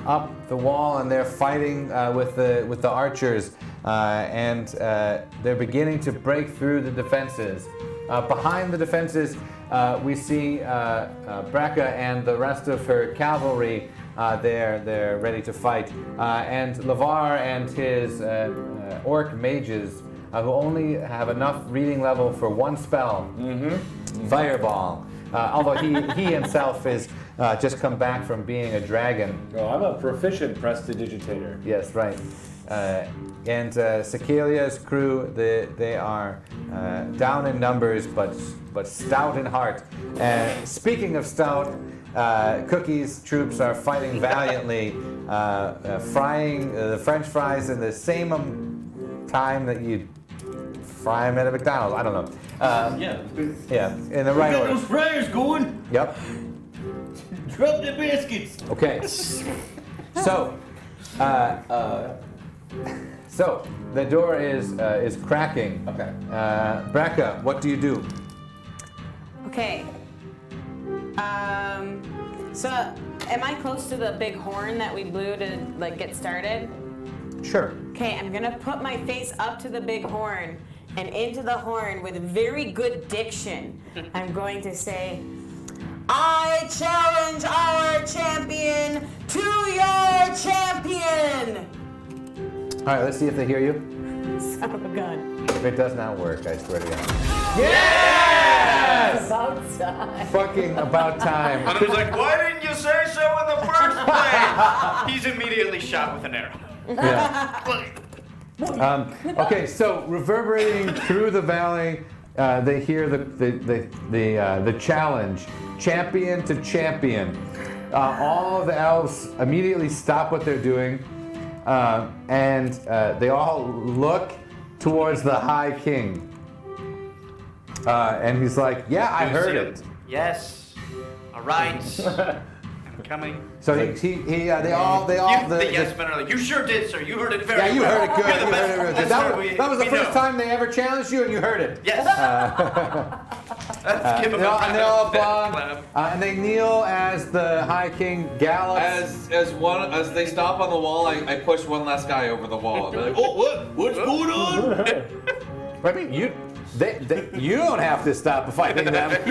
up the wall and they're fighting with the archers, and they're beginning to break through the defenses. Behind the defenses, we see Brekka and the rest of her cavalry. They're ready to fight, and Lavar and his orc mages, who only have enough reading level for one spell, Fireball. Although he himself is just come back from being a dragon. Oh, I'm a proficient prestidigitator. Yes, right. and Cecaelia's crew, they are down in numbers, but stout in heart. Speaking of stout, Cookie's troops are fighting valiantly, frying the French fries in the same time that you fry them at a McDonald's. I don't know. Yeah, in the right Got order. those fryers going. Yep. Drop the baskets. Okay. So the door is cracking. Okay. Brecca, what do you do? Okay. So am I close to the big horn that we blew to like get started? Sure. Okay, I'm gonna put my face up to the big horn and into the horn with very good diction. I'm going to say, I challenge our champion to your champion! All right, let's see if they hear you. Son of a gun. If it does not work, I swear to God. Yes! About time. Fucking about time. And he's like, why didn't you say so in the first place? He's immediately shot with an arrow. Yeah. Okay, so reverberating through the valley, they hear the challenge, champion to champion. All the elves immediately stop what they're doing, and they all look towards the High King. And he's like, "Yeah, I heard it." Yes. All right. I'm coming. So they all. The yes men are like, you sure did, sir. You heard it very well. Yeah, you heard it good. You're the You best. heard it really good. That's what That was the we first know. time they ever challenged you, and you heard it. Yes. Let's give him They all a applaud, and they kneel as the High King gallops. As they stop on the wall, I push one last guy over the wall. They're like, Oh, what? What's going on? I mean, you don't have to stop fighting them. Right,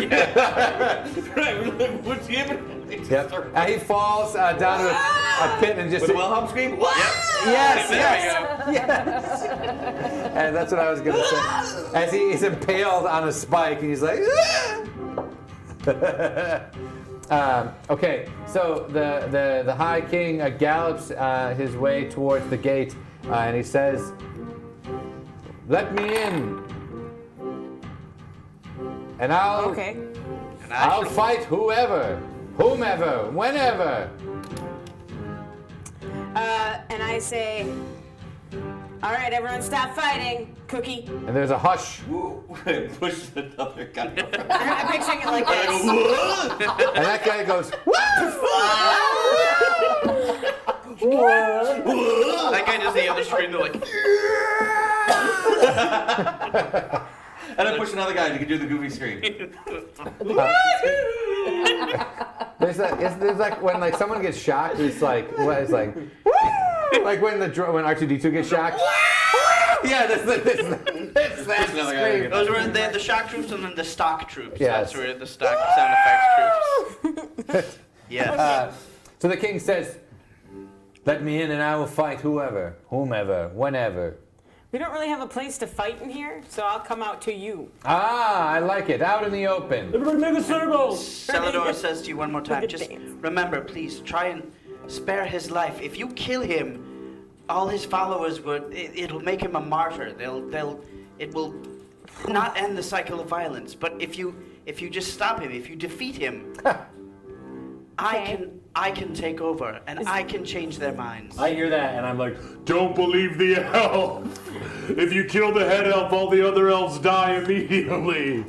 we're like, what's happening? Yep. And he falls down to a pit and just. With the Wilhelm scream? What? Yes, There yes, yes. And that's what I was gonna say. As he's impaled on a spike, and he's like. Okay, so the High King gallops his way towards the gate, and he says, "Let me in, and I'll fight whomever, whenever." And I say, all right, everyone stop fighting. Cookie. And there's a hush. push another guy. I'm picturing it like this. And that guy goes, That guy does the other scream. They're like, And I push another guy to do the goofy scream. there's like when like someone gets shocked, it's like what? It's like when R2D2 gets shocked. Yeah, that's that scream. those were the shock troops and then the stock troops. Yes. That's where the stock sound effects troops. Yes. So the king says, "Let me in, and I will fight whomever, whenever." We don't really have a place to fight in here, so I'll come out to you. Ah, I like it. Out in the open. Everybody make a circle. Celador says to you one more time, Look at just Dave. remember, please, try and spare his life. If you kill him, all his followers it'll make him a martyr. It will not end the cycle of violence. But if you just stop him, if you defeat him, I can take over and I can change their minds. I hear that and I'm like, don't believe the elf. If you kill the head elf, all the other elves die immediately.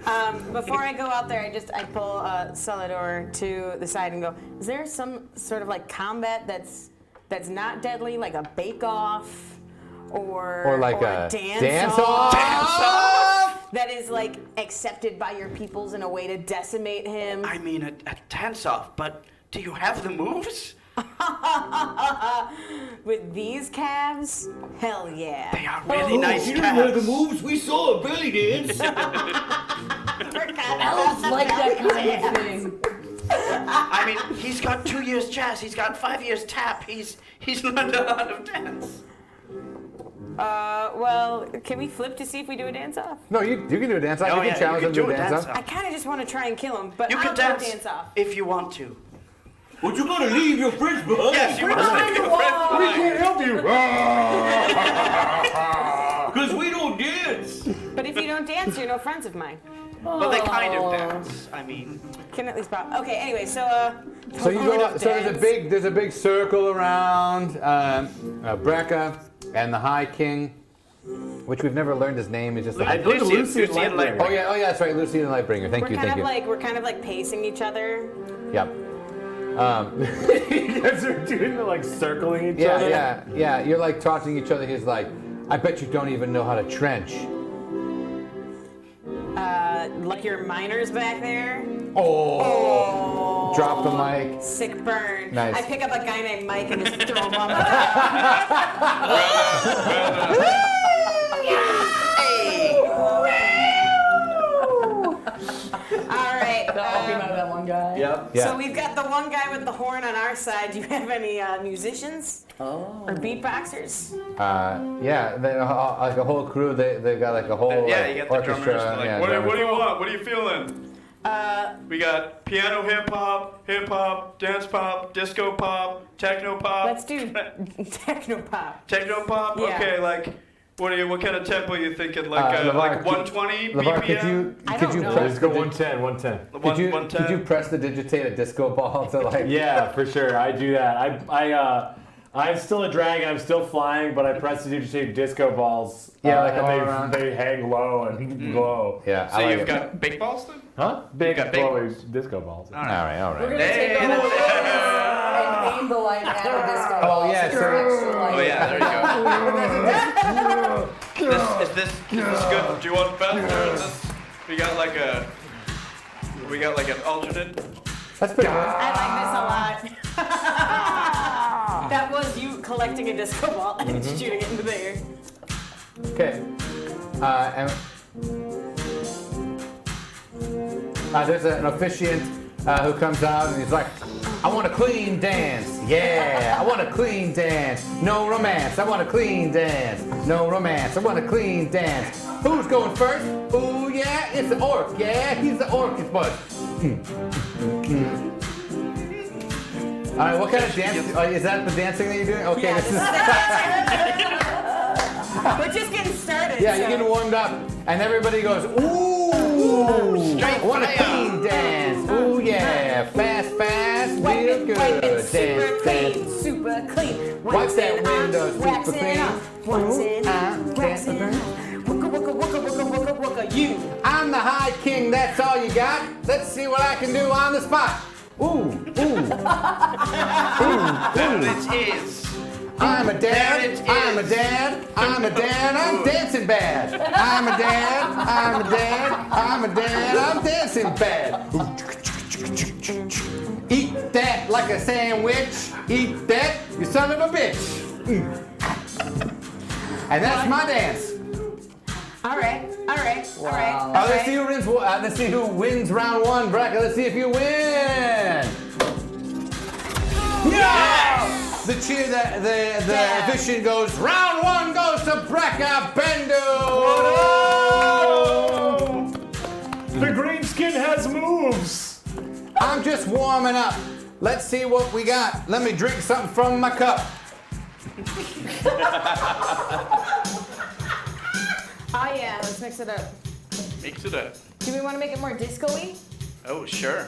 Before I go out there, I pull Celador to the side and go, is there some sort of like combat that's not deadly, like a bake-off or like a dance-off? dance-off? That is like accepted by your peoples in a way to decimate him? I mean, a dance-off, but do you have the moves? With these calves? Hell yeah. They are really nice You didn't know the calves. moves? We saw a belly dance. Elves like that kind of thing. I mean, he's got 2 years jazz, he's got 5 years tap, he's learned a lot of dance. Well, can we flip to see if we do a dance-off? No, you can do a dance-off. Oh, You yeah, can challenge you them can to do a a dance-off. dance-off. I kind of just want to try and kill him, but You I'll can do a dance dance-off. if you want to. But you gotta leave your friends behind. Yes, you must leave your friends We behind. can't help you. Because we don't dance. But if you don't dance, you're no friends of mine. Well, they kind of dance. I mean, Can at least pop. Okay, anyway, so So you go. So there's a big circle around Brecca and the High King, which we've never learned his name. He's just like Lucy and Lightbringer. Oh yeah, that's right, Lucy and Lightbringer. Thank you. We're kind of like pacing each other. Yep. You guys are doing the like circling each other. Yeah. You're like talking to each other. He's like, I bet you don't even know how to trench. Like your miners back there. Oh. Drop the mic. Sick burn. Nice. I pick up a guy named Mike and just throw him on the All right. That one guy. Yep. Yeah. So we've got the one guy with the horn on our side. Do you have any musicians? Or beatboxers? Yeah, like a whole crew. They've got like a whole yeah, like, you got the orchestra. drummers. Like, yeah, What do drummers. you want? What are you feeling? We got piano hip hop, dance pop, disco pop, techno pop. Let's do techno pop. Techno pop? Yeah. Okay, like what kind of tempo you thinking? Like LeVar, like 120 LeVar, BPM? could you know. press Let's go 110, 110. Could you 110? press the digitate a disco ball to like? Yeah, for sure. I do that. I'm still a dragon. I'm still flying, but I press the digitate disco balls. Yeah, like all around. and they hang low and glow. Yeah. So I like you've it. got big balls then? Huh? Big got big glowing disco balls. All right. We're gonna take over this and aim the light at a disco ball. yeah, so so- you're extra light. oh yeah, there you go. Is this good? Do you want faster? We got like an alternate. That's pretty good. I like this a lot. That was you collecting a disco ball and shooting it into the air. Okay. And there's an officiant who comes out and he's like, I want a clean dance. Yeah, I want a clean dance. No romance. I want a clean dance. No romance. I want a clean dance. Who's going first? Ooh, yeah, it's the orc. Yeah, he's the orc. It's bud. All right, what kind of dance? Is that the dancing that you're doing? Okay, Yeah, this this is. We're just getting started. Yeah, so. you're getting warmed up, and everybody goes, ooh, Straight what a fire. clean dance. Ooh, yeah, fast, Wipe real it, good. wipe it, Dance, super clean, dance. super clean. Wipe that window, super wax clean. it off, wax it Ooh, off, wax dance. it off. Wooka, wooka, wooka, wooka, wooka, wooka, you. I'm the High King, that's all you got. Let's see what I can do on the spot. Ooh. There it is. I'm a There dad, it I'm a is. dad, I'm a dad, I'm dancing bad. I'm a dad, I'm a dad, I'm a dad, I'm dancing bad. Eat that like a sandwich. Eat that, you son of a bitch. And that's my dance. All right. Let's see who wins round one, Brecca. Let's see if you win. Yes! The cheer, the officiant goes. Round one goes to Brecca Bendu. The green skin has moves. I'm just warming up. Let's see what we got. Let me drink something from my cup. Oh yeah, let's mix it up. Mix it up. Do we want to make it more disco-y? Oh sure.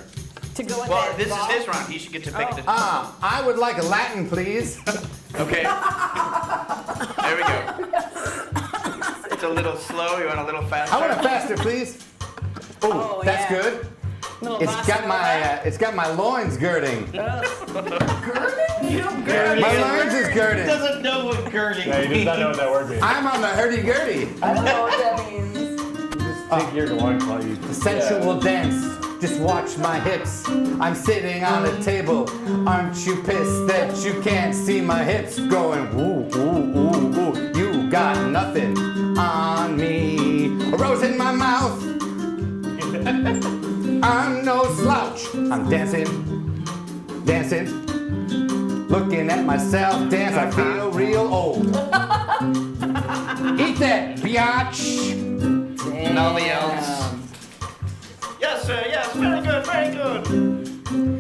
To go with Well, that this is ball? his round. He should get to pick the. I would like a Latin, please. Okay. There we go. It's a little slow. You want a little faster? I want it faster, please. Oh, That's yeah. good. Little It's bossa got nova. it's got my loins girding. There My it is. loins is He girding. doesn't know what girding Yeah, he does not know what that word means. I'm on the hurdy-gurdy. I don't know what that means. Take your one while you. The sensual dance. Just watch my hips. I'm sitting on a table. Aren't you pissed that you can't see my hips going woo, ooh, ooh, ooh. You got nothing on me. A rose in my mouth. I'm no slouch. I'm dancing. Looking at myself dance, I feel real old. Eat that, biatch. And all the else. Yes, sir. Yes, very good, very good.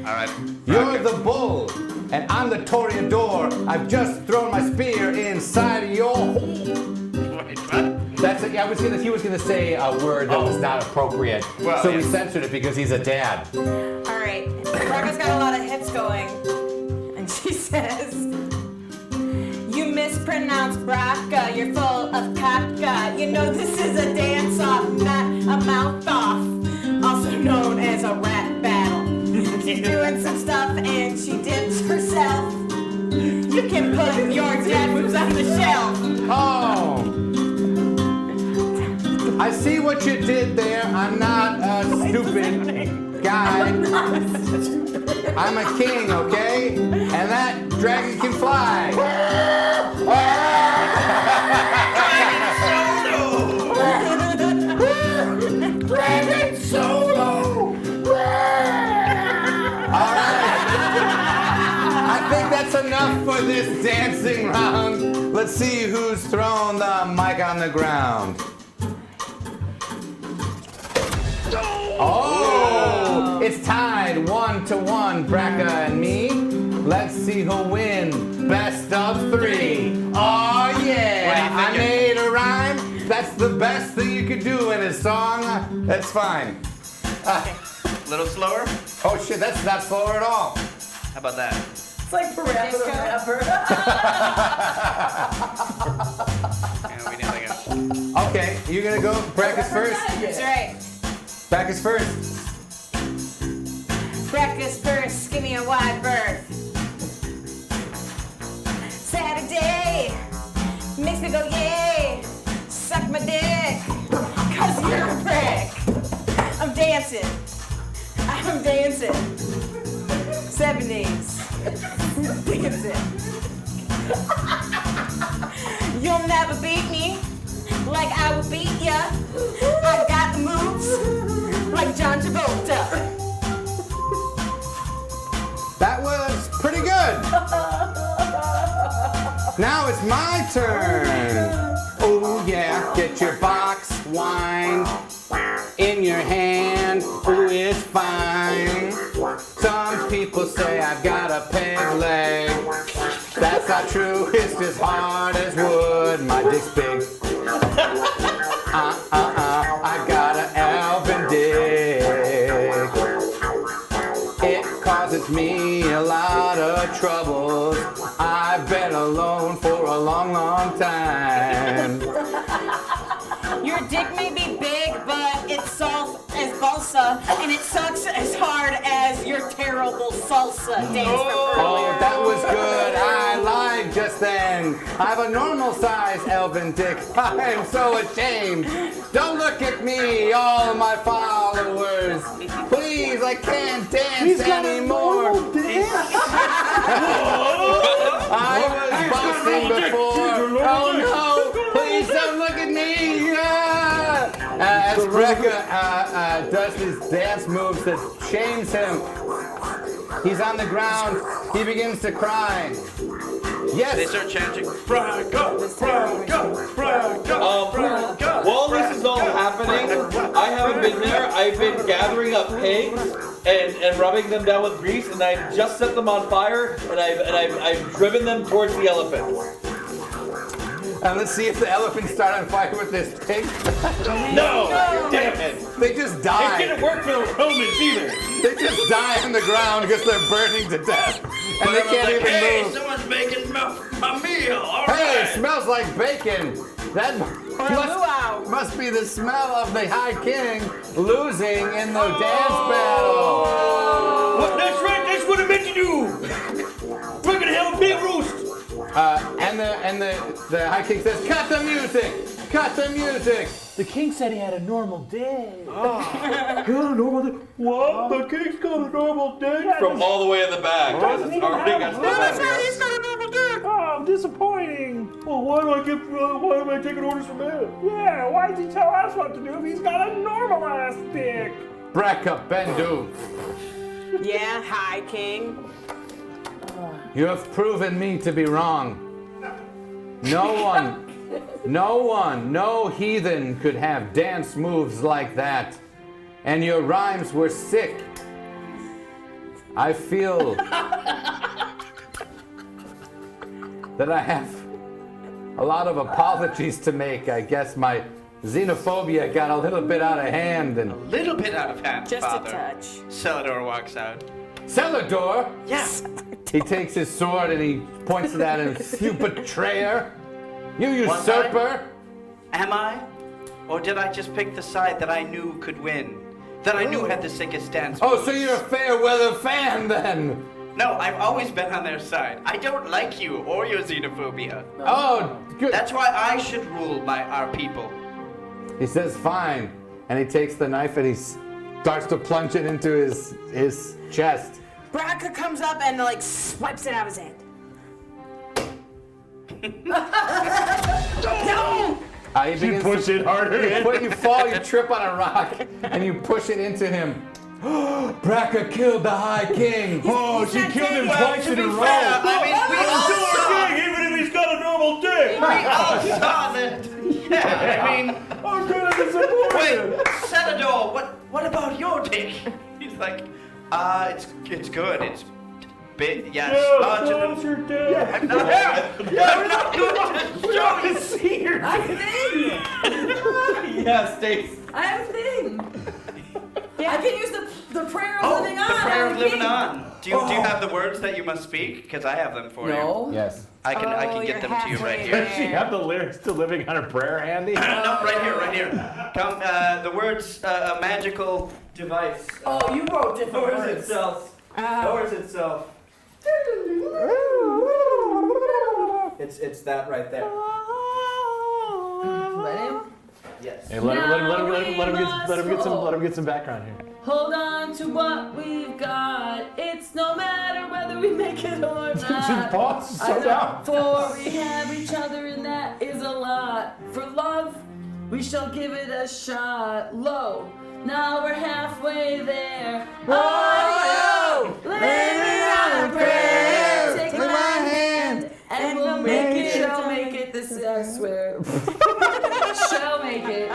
All right. You're the bull, and I'm the toreador. I've just thrown my spear inside of your hole. Wait, what? That's it. He was gonna say a word that was not appropriate, Well, so we yes. censored it because he's a dad. All right. Rebecca's got a lot of hits going, and she says, "You mispronounced Braca. You're full of caca. You know this is a dance-off, not a mouth-off. Also known as a rap battle. She's doing some stuff, and she dips herself. You can put your dad moves on the shelf." Oh. I see what you did there. I'm not a stupid guy. I'm a king, okay? And that dragon can fly. Dragon solo! All right. I think that's enough for this dancing round. Let's see who's thrown the mic on the ground. Oh, it's tied 1-1, Braca and me. Let's see who'll win. Best of 3. Oh yeah, I made a rhyme. That's the best thing you could do in a song. That's fine. A little slower? Oh shit, that's not slower at all. How about that? It's like Parappa the Rapper. Yeah, we did again. Okay, you're gonna go. Braca's first. That's right. Braca's first. Breakfast first, give me a wide berth. Saturday makes me go yay. Suck my dick, cause you're a prick. I'm dancing. 70s. Dancing. You'll never beat me like I will beat ya. I got the moves like John Travolta. That was pretty good. Now it's my turn. Oh yeah, get your box wine in your hand. Ooh, it's fine. Some people say I've got a peg leg. That's not true. It's just hard as wood. My dick's big. I got an elven dick. It causes me a lot of troubles. I've been alone for a long, long time. Your dick may be big, but it's soft as balsa, and it sucks as hard as your terrible salsa dance from Oh, earlier. that was good. I lied just then. I have a normal size elven dick. I'm so ashamed. Don't look at me, all my followers. Please, I can't dance anymore. I was boxing before. Oh no! Please don't look at me. As Brecca does his dance moves that shames him, he's on the ground. He begins to cry. Yes. They start chanting, Braca, Braca, Braca, Braca. While this is all happening, I haven't been there. I've been gathering up pigs and rubbing them down with grease, and I've just set them on fire, and I've driven them towards the elephants. And let's see if the elephants start on fire with this pig. No! Damn it! They just It die. didn't work for the Romans either. They just die on the ground because they're burning to death. And they can't even Hey, move. someone's making my meal. All Hey, it right. smells like bacon. That must be the smell of the High King losing in the dance battle. What? That's right. That's what I meant to do. We're gonna have a big roast. And the High King says, "Cut the music! Cut the music!" The king said he had a normal day. Got a normal day. What? The king's got a normal day. From all the way in the back. Guys, it's already got stuff out here. He's got a normal day. Oh, disappointing. Well, why am I taking orders from him? Yeah, why does he tell us what to do if he's got a normal ass dick? Brecca Bendu, Yeah, hi, King. you have proven me to be wrong. No heathen could have dance moves like that. And your rhymes were sick. I feel that I have a lot of apologies to make. I guess my xenophobia got a little bit out of hand and... A little bit out of hand, Just Father. a touch. Celador walks out. Celador? Yes. He takes his sword and he points it at him. You betrayer! You usurper! Am I? Or did I just pick the side that I knew could win? That I knew had the sickest stance? Oh, so you're a fair weather fan then? No, I've always been on their side. I don't like you or your xenophobia. Oh, good. That's why I should rule our people. He says, fine. And he takes the knife and he starts to plunge it into his chest. Braca comes up and like swipes it out of his hand. No! You push it harder. You fall, you trip on a rock, and you push it into him. Braca killed the High King. Oh, she killed him twice in a row. I mean, we all saw King, even if he's got a normal dick. We all saw that. Yeah, I mean, I'm gonna disappoint wait, Celador, what about your dick? He's like, it's good. It's big. Yes, larger than your dick. I'm not going to show you. See your I have a thing. Yeah, Stace. I have a thing. I can use the prayer of living on. The prayer of living King. on. Do you have the words that you must speak? Because I have them for you. No. Yes. I can Oh, get you're them to you right halfway here. Does she have the lyrics to Living on a Prayer handy? No, right here. Come, the words, a magical device. Oh, you wrote different Doors words. itself. Doors itself. It's that right there. Ready? Yes. Hey, let him get some background here. Hold on to what we've got. It's no matter whether we make it or not. Pause. I know, for we have each other and that is a lot. For love, we shall give it a shot. Lo, now we're halfway there. Oh, living on a prayer. Take my hand and we'll make it. Shall make it. This I swear. Shall make it.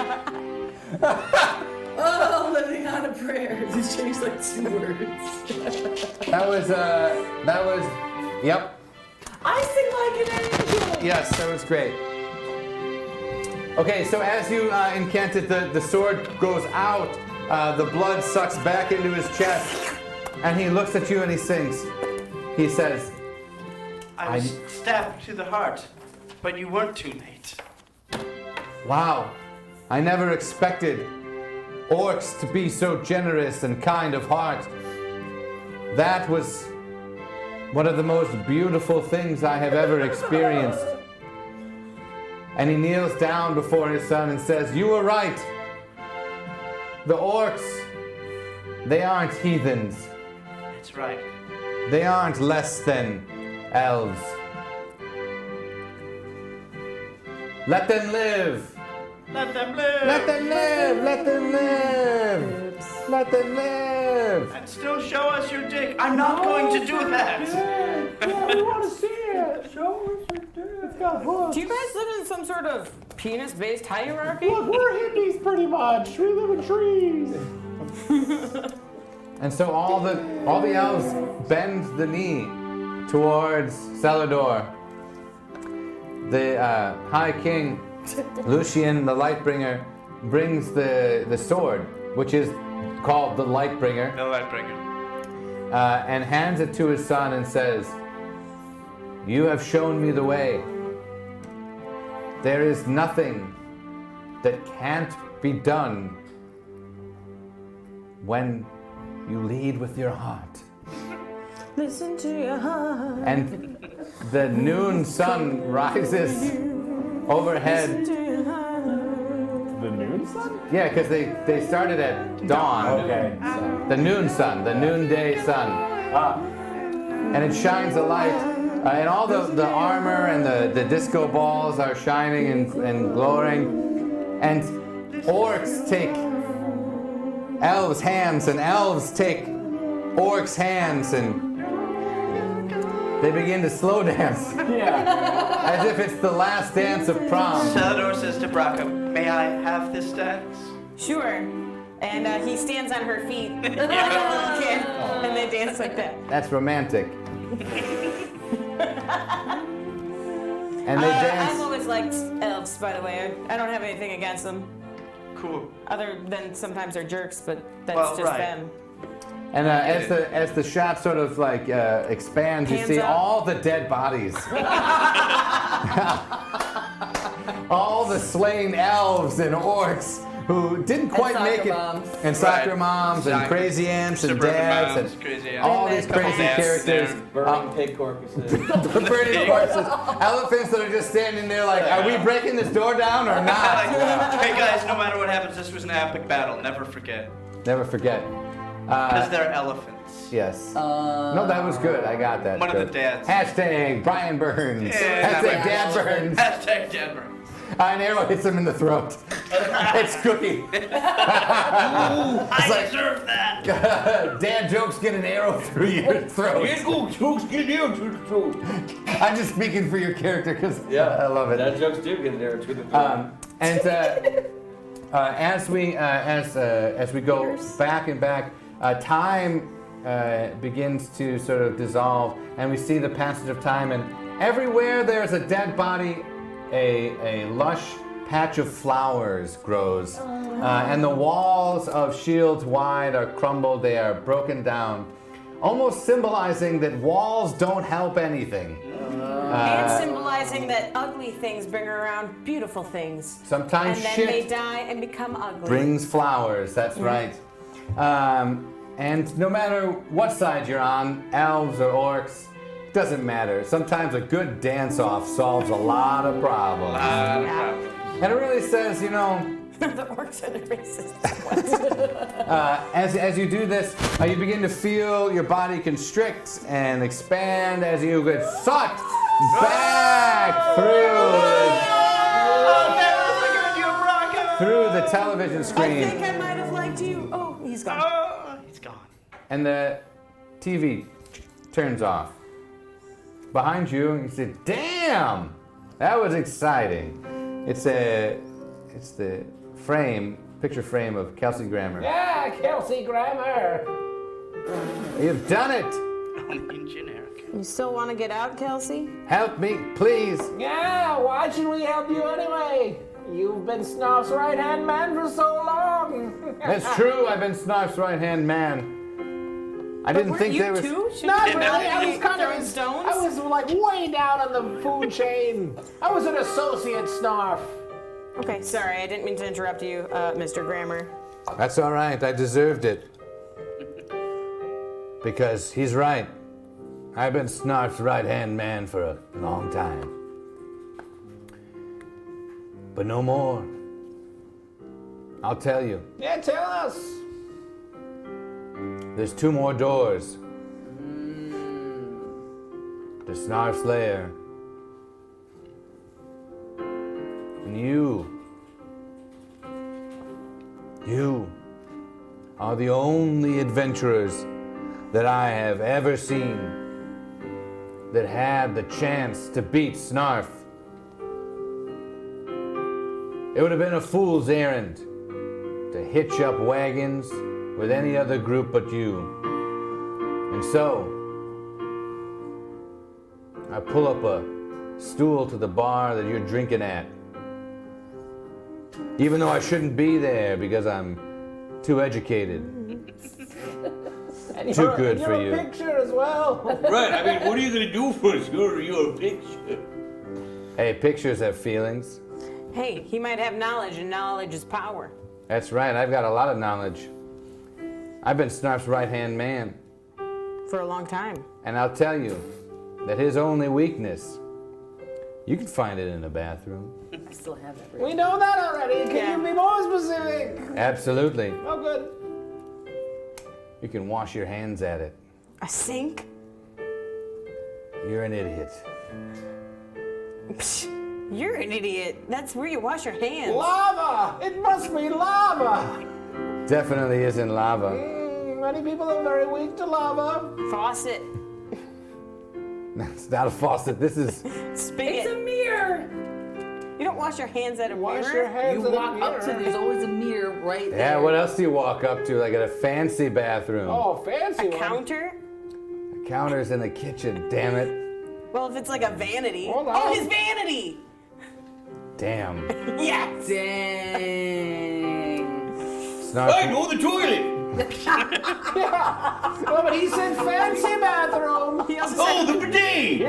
Oh, living on a prayer. Just changed like 2 words. That was, yep. I sing like an angel. Yes, that was great. Okay, so as you incant it, the sword goes out, the blood sucks back into his chest, and he looks at you and he sings. He says, I was stabbed to the heart, but you weren't too late. wow, I never expected orcs to be so generous and kind of heart. That was one of the most beautiful things I have ever experienced. And he kneels down before his son and says, you were right. The orcs, they aren't heathens. That's right. They aren't less than elves. Let them live. Let them live. Let them live. Let them live. Let them live. And still show us your dick. I'm not going to do that. I want to see it. Show us your dick. It's got hooks. Do you guys live in some sort of penis-based hierarchy? Look, we're hippies pretty much. We live in trees. And so all the elves bend the knee towards Celador. The High King, Lucian, the Lightbringer, brings the sword, which is called the Lightbringer, The Lightbringer. and hands it to his son and says, you have shown me the way. There is nothing that can't be done when you lead with your heart. Listen to your heart. And the noon sun rises overhead. The noon sun? Yeah, because they started at dawn. Okay. The noon sun, the noonday sun. And it shines a light. And all the armor and the disco balls are shining and glowing. And orcs take elves' hands, and elves take orcs' hands, and they begin to slow dance. Yeah. As if it's the last dance of prom. Celador says to Braca, may I have this dance? Sure. And he stands on her feet like a little kid, and they dance like that. That's romantic. And they dance. I've always liked elves, by the way. I don't have anything against them. Cool. Other than sometimes they're jerks, but that's Well, just right. them. And as the shot sort of like expands, you Pans see up. all the dead bodies. All the slain elves and orcs who didn't quite soccer make it. moms. And soccer Right. moms and Soccer- crazy aunts and suburban dads moms, and crazy aunts. all these crazy Dads characters. there. Burning pig carcasses. The burning horses, elephants that are just standing there like, are we breaking this door down or not? Hey guys, no matter what happens, this was an epic battle. Never forget. Never forget. Because they're elephants. Yes. No, that was good. I got that. One of the good. dads. Hashtag Brian Burns. Yeah, Hashtag Dad Burns. Hashtag Dad Burns. An arrow hits him in the throat. It's Cookie. I deserve that. Dad jokes get an arrow through your throat. Here goes, folks, get down to the throat. I'm just speaking for your character because Yeah, I love it. Dad jokes do get there to the throat. And as we go back and back, time begins to sort of dissolve, and we see the passage of time. And everywhere there's a dead body, a lush patch of flowers grows, and the walls of shields wide are crumbled. They are broken down, almost symbolizing that walls don't help anything. And symbolizing that ugly things bring around beautiful things. Sometimes And then shit they die and become ugly. brings flowers, that's right. And no matter what side you're on, elves or orcs, doesn't matter. Sometimes a good dance-off solves a lot of problems. And it really says, you know, The orcs are the racist. as you do this, you begin to feel your body constrict and expand as you get sucked back through the television I screen. think I might have liked you. Oh, he's gone. He's gone. And the TV turns off. Behind you, you say, "Damn, that was exciting." It's the picture frame of Kelsey Grammer. Yeah, Kelsey Grammer. You've done it. In Generica. You still want to get out, Kelsey? Help me, please. Yeah, why should we help you anyway? You've been Snarf's right-hand man for so long. That's true. I've been Snarf's right-hand man. I didn't think there was. Not really. I was kind throwing of stones. I was like way down on the food chain. I was an associate Snarf. Okay, sorry, I didn't mean to interrupt you, Mr. Grammer. That's all right. I deserved it. Because he's right. I've been Snarf's right-hand man for a long time. But no more. I'll tell you. Yeah, tell us. There's 2 more doors. To Snarf's lair. And you are the only adventurers that I have ever seen that had the chance to beat Snarf. It would have been a fool's errand to hitch up wagons with any other group but you. And so, I pull up a stool to the bar that you're drinking at. Even though I shouldn't be there because I'm too educated. And Too good you're for a you. picture as well. Right, I mean, what are you gonna do for us? You're a picture. Hey, pictures have feelings. Hey, he might have knowledge, and knowledge is power. That's right, I've got a lot of knowledge. I've been Snarf's right-hand man. For a long time. And I'll tell you that his only weakness, you can find it in the bathroom. I still have that. We know that already. Can you be more specific? Absolutely. Oh, good. You can wash your hands at it. A sink? You're an idiot. Psh, you're an idiot. That's where you wash your hands. Lava! It must be lava! Definitely isn't lava. Many people are very weak to lava. Faucet. It's not a faucet. This is Spigot. It's a mirror. You don't wash your hands at a Wash mirror? your hands You at a walk up to, mirror. there's always a mirror right there. Yeah, what else do you walk up to, like at a fancy bathroom? Oh, fancy A one. counter? Counters in the kitchen, damn it. Well, if it's like a vanity. Hold on. Oh, his vanity! Damn. Yes! Dang. Snarf. I know the toilet. Oh, but he said fancy bathroom. He also Oh, said the bidet.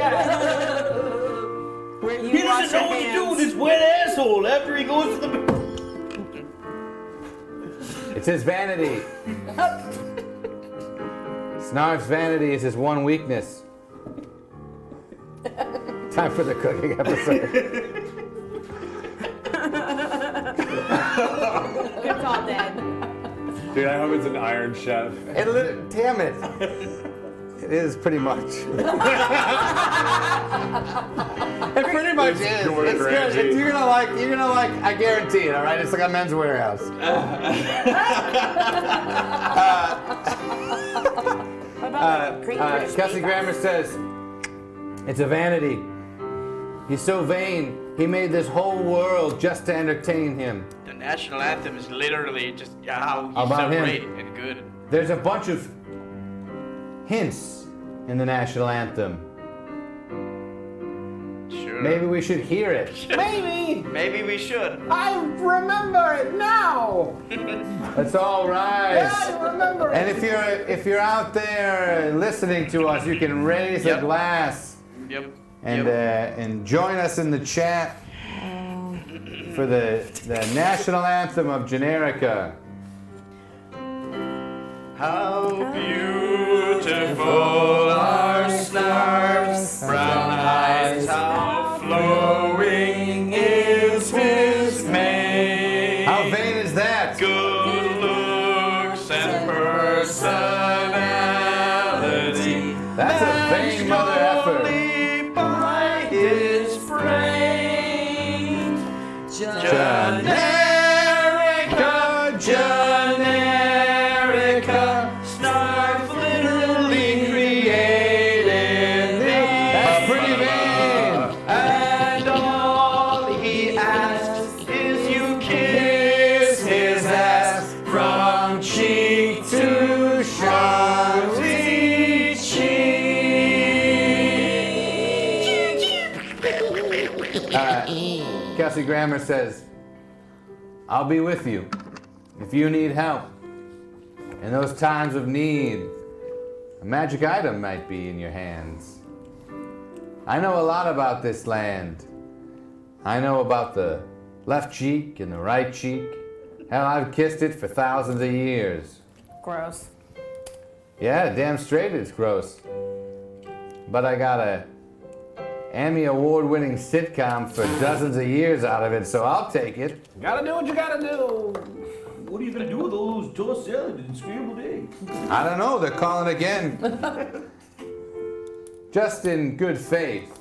where you He wash doesn't know your what to do hands. with his wet asshole after he goes to the. It's his vanity. Snarf's vanity is his one weakness. Time for the cooking episode. Good call, Dad. Dude, I hope it's an Iron Chef. Damn it. It is pretty much. It pretty much is. Gordon It's good. Ramsay. You're gonna like, I guarantee it, all right? It's like a Men's Warehouse. What about the Great British Kelsey Bake Grammer says, it's a vanity. He's so vain, he made this whole world just to entertain him. The national anthem is literally just how he's About so him. great and good. There's a bunch of hints in the national anthem. Sure. Maybe we should hear it. Maybe. Maybe we should. I remember it now. Let's all rise. Yeah, I remember it. And if you're out there listening to us, you can raise a Yep. glass Yep. and join us in the chat for the national anthem of Generica. How beautiful are Snarf's brown eyes, how flowing is his mane. How vain is that? Good looks and personality. That's a vain mother effer. Only by his brain. Generica, Generica, Snarf literally created That's pretty vain. and all he asks is you kiss his ass from cheek to shawty cheek. Kelsey Grammer says, I'll be with you if you need help. In those times of need, a magic item might be in your hands. I know a lot about this land. I know about the left cheek and the right cheek. Hell, I've kissed it for thousands of years. Gross. Yeah, damn straight it's gross. But I got a Emmy award-winning sitcom for dozens of years out of it, so I'll take it. Gotta do what you gotta do. What are you gonna do with all those tossed salad and scrambled eggs? I don't know, they're calling again. Just in good faith.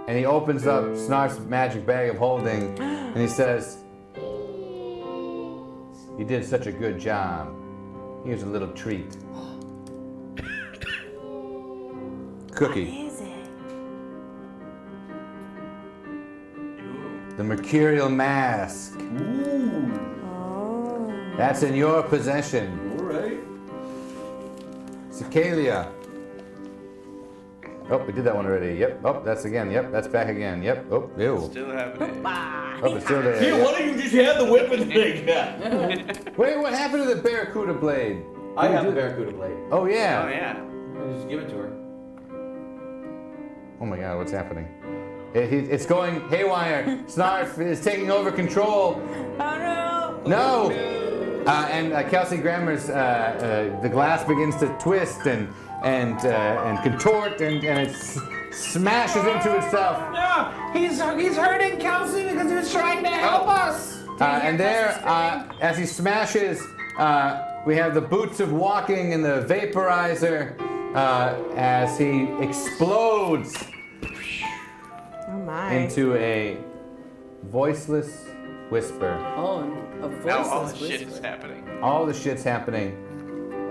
And he opens up Snarf's magic bag of holding and he says, you did such a good job. Here's a little treat. Cookie. What is it? The mercurial mask. Ooh, Oh. That's in your possession. all right. Cecaelia. Oh, we did that one already. Yep. Oh, that's again. Yep, that's back again. Yep. Oh, ew. Still happening. Oh, it's still there. Here, Yep. why don't you just have the weapon they got? Wait, what happened to the Barracuda blade? I have the Barracuda blade. Oh, yeah. Oh yeah. Just give it to her. Oh my god, what's happening? It's going haywire. Snarf is taking over control. Oh no! No! And Kelsey Grammer's, the glass begins to twist and contort and it smashes into itself. Yeah, he's hurting Kelsey because he was trying to help us. And there, as he smashes, we have the boots of walking and the vaporizer as he explodes Oh my. into a voiceless whisper. Oh, a Now all voiceless the shit is whisper. happening. All the shit's happening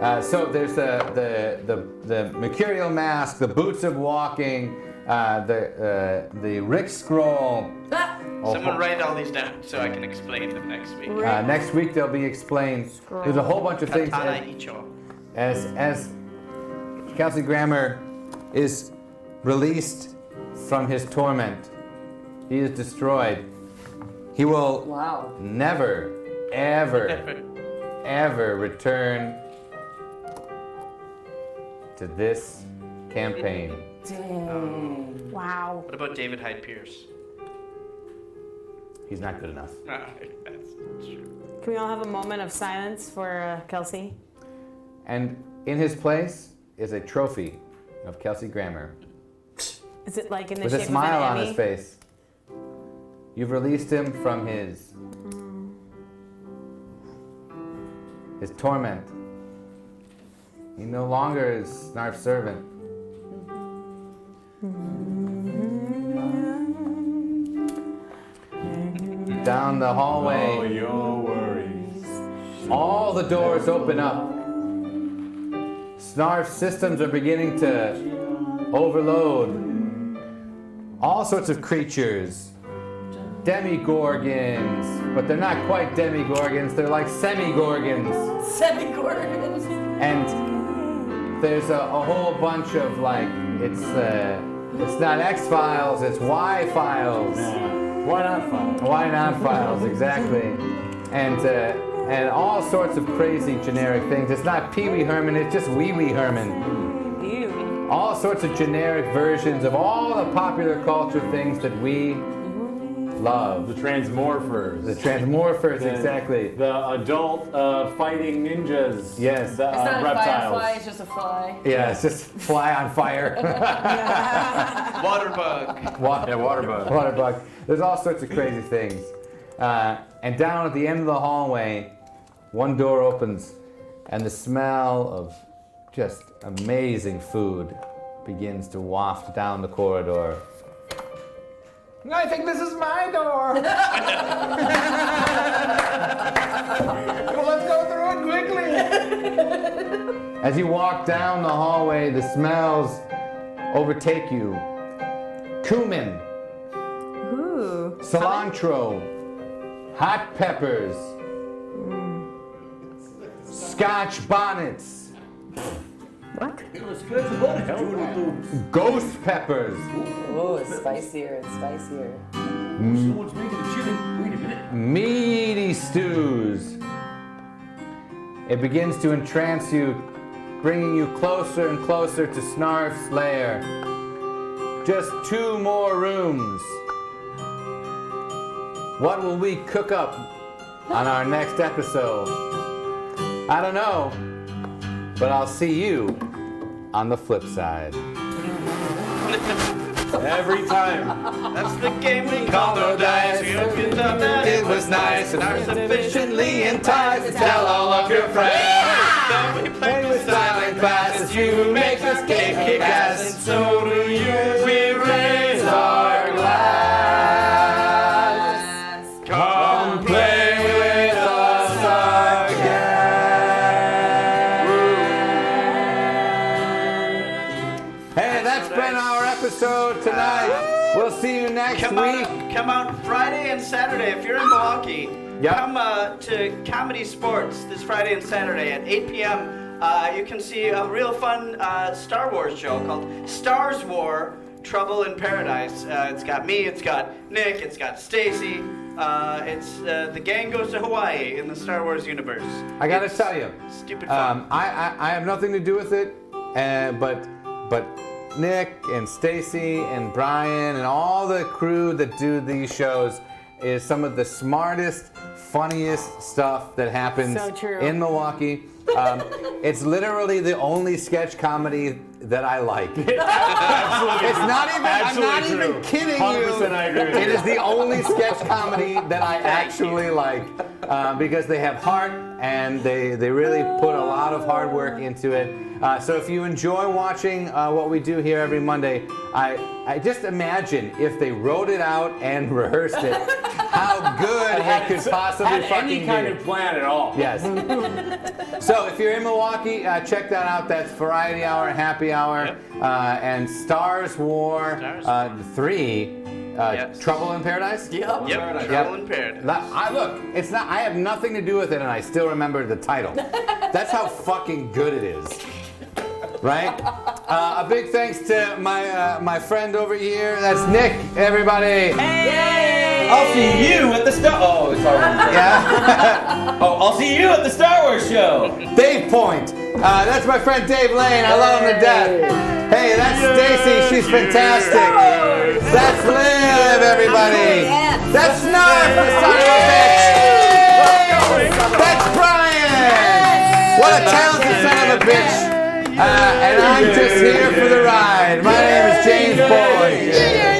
So there's the mercurial mask, the boots of walking, the Rick scroll. Someone write all these down so I can explain them next week. Next week they'll be explained. There's a whole bunch of things. Katana Icho. As Kelsey Grammer is released from his torment, he is destroyed. He will never, ever return to this campaign. Dang. Wow. What about David Hyde Pierce? He's not good enough. That's true. Can we all have a moment of silence for Kelsey? And in his place is a trophy of Kelsey Grammer. Is it like in the With shape a smile of an on Emmy? his face. You've released him from his torment. He no longer is Snarf's servant. Down the hallway. Oh, your worries. All the doors open up. Snarf's systems are beginning to overload. All sorts of creatures. Demigorgons. But they're not quite demigorgons, they're like semi-gorgons. Semi-gorgons. And there's a whole bunch of like, it's not X-Files, it's Y-Files. Why not files? Why not files, exactly. And all sorts of crazy generic things. It's not Pee Wee Herman, it's just Wee Wee Herman. Ew. All sorts of generic versions of all the popular culture things that we love. The Transmorphers. The Transmorphers, exactly. The adult fighting ninjas. Yes. It's not a reptiles. firefly, it's just a fly. Yeah, it's just fly on fire. Waterbug. Waterbug. There's all sorts of crazy things. And down at the end of the hallway, one door opens, and the smell of just amazing food begins to waft down the corridor. I think this is my door. Well, let's go through it quickly. As you walk down the hallway, the smells overtake you. Cumin, Ooh. cilantro, hot peppers, Scotch bonnets, ghost peppers, Oh, it's spicier, it's spicier. Someone's making the chili. Wait a minute. meaty stews. It begins to entrance you, bringing you closer and closer to Snarf's lair. Just 2 more rooms. What will we cook up on our next episode? I don't know, but I'll see you on the flip side. Every time. That's the game we call no dice. We hope you thought that it was nice and are sufficiently enticed to tell all of your friends. That we play with silent classes, you make this game kick ass, and so do you. We raise our glass. Come play with us again. Hey, that's been our episode tonight. We'll see you next week. Come out Friday and Saturday if you're in Milwaukee. Yep. Come to Comedy Sports this Friday and Saturday at 8 p.m. You can see a real fun Star Wars show called Stars War: Trouble in Paradise. It's got me, it's got Nick, it's got Stacy. It's the gang goes to Hawaii in the Star Wars universe. I gotta tell you, stupid fun. I have nothing to do with it, but Nick and Stacy and Brian and all the crew that do these shows is some of the smartest, funniest stuff that happens So true. in Milwaukee. It's literally the only sketch comedy that I like. Absolutely. It's not even. I'm not Absolutely even true. kidding 100% you. I agree with It you. is the only sketch comedy that I actually like. because they have heart and they really put a lot of hard work into it. So if you enjoy watching what we do here every Monday, I just imagine if they wrote it out and rehearsed it, how good it could possibly fucking any be. kind of plan at all. Yes. So if you're in Milwaukee, check that out. That's Variety Hour, Happy Hour, and Stars War 3. Trouble in Paradise? Yep. Trouble in Paradise. Look, it's not. I have nothing to do with it, and I still remember the title. That's how fucking good it is, right? A big thanks to my friend over here. That's Nick. Everybody. Hey! I'll see you at the Star. Oh, it's already. Yeah. I'll see you at the Star Wars show. Dave Point. That's my friend Dave Lane. I love him to death. Hey, that's Stacy. She's fantastic. That's Liv, everybody. That's Snarf, the son of a bitch. That's Brian. What a talented son of a bitch. And I'm just here for the ride. My name is James Boyd.